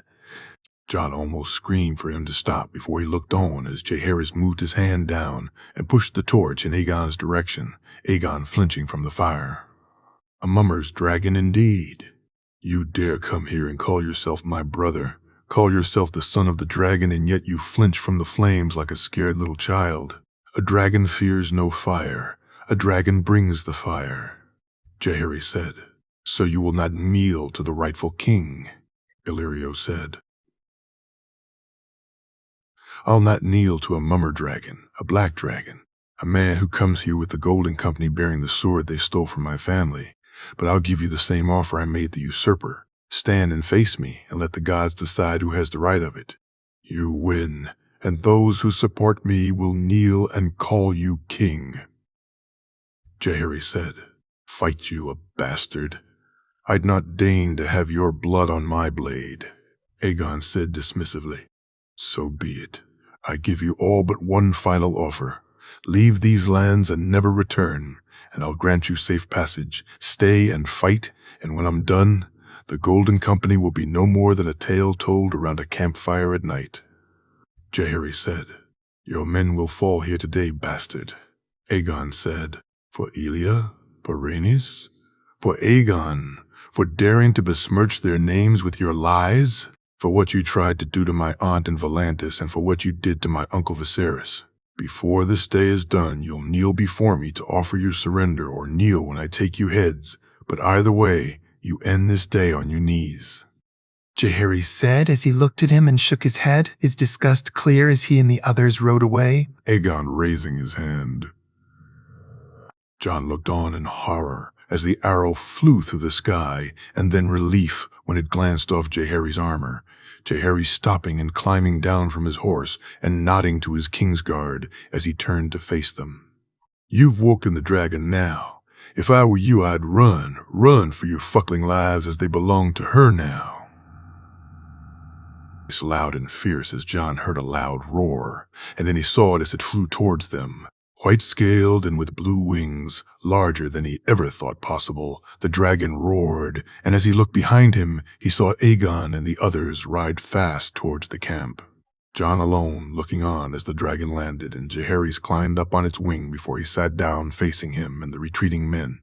Jon almost screamed for him to stop before he looked on as Jaehaerys moved his hand down and pushed the torch in Aegon's direction, Aegon flinching from the fire. A mummer's dragon indeed. You dare come here and call yourself my brother, call yourself the son of the dragon, and yet you flinch from the flames like a scared little child. A dragon fears no fire. A dragon brings the fire. Jaehaerys said, So you will not kneel to the rightful king, Illyrio said. I'll not kneel to a mummer dragon, a black dragon, a man who comes here with the Golden Company bearing the sword they stole from my family, but I'll give you the same offer I made the usurper. Stand and face me, and let the gods decide who has the right of it. You win, and those who support me will kneel and call you king. Jaehaerys said, Fight you, a bastard. I'd not deign to have your blood on my blade. Aegon said dismissively, So be it. I give you all but one final offer. Leave these lands and never return, and I'll grant you safe passage. Stay and fight, and when I'm done, the Golden Company will be no more than a tale told around a campfire at night. Jaehaerys said, Your men will fall here today, bastard. Aegon said, For Elia? For Rhaenys? For Aegon? For daring to besmirch their names with your lies? For what you tried to do to my aunt in Volantis, and for what you did to my uncle Viserys. Before this day is done, you'll kneel before me to offer your surrender, or kneel when I take you heads, but either way, you end this day on your knees. Jaehaerys said as he looked at him and shook his head, his disgust clear as he and the others rode away. Aegon raising his hand. Jon looked on in horror as the arrow flew through the sky, and then relief when it glanced off Jaehaerys' armor. Jaehaerys stopping and climbing down from his horse and nodding to his Kingsguard as he turned to face them. You've woken the dragon now. If I were you, I'd run for your fuckling lives as they belong to her now. It's loud and fierce as Jon heard a loud roar, and then he saw it as it flew towards them. White-scaled and with blue wings, larger than he ever thought possible, the dragon roared, and as he looked behind him, he saw Aegon and the others ride fast towards the camp. Jon alone looking on as the dragon landed, and Jaehaerys climbed up on its wing before he sat down facing him and the retreating men.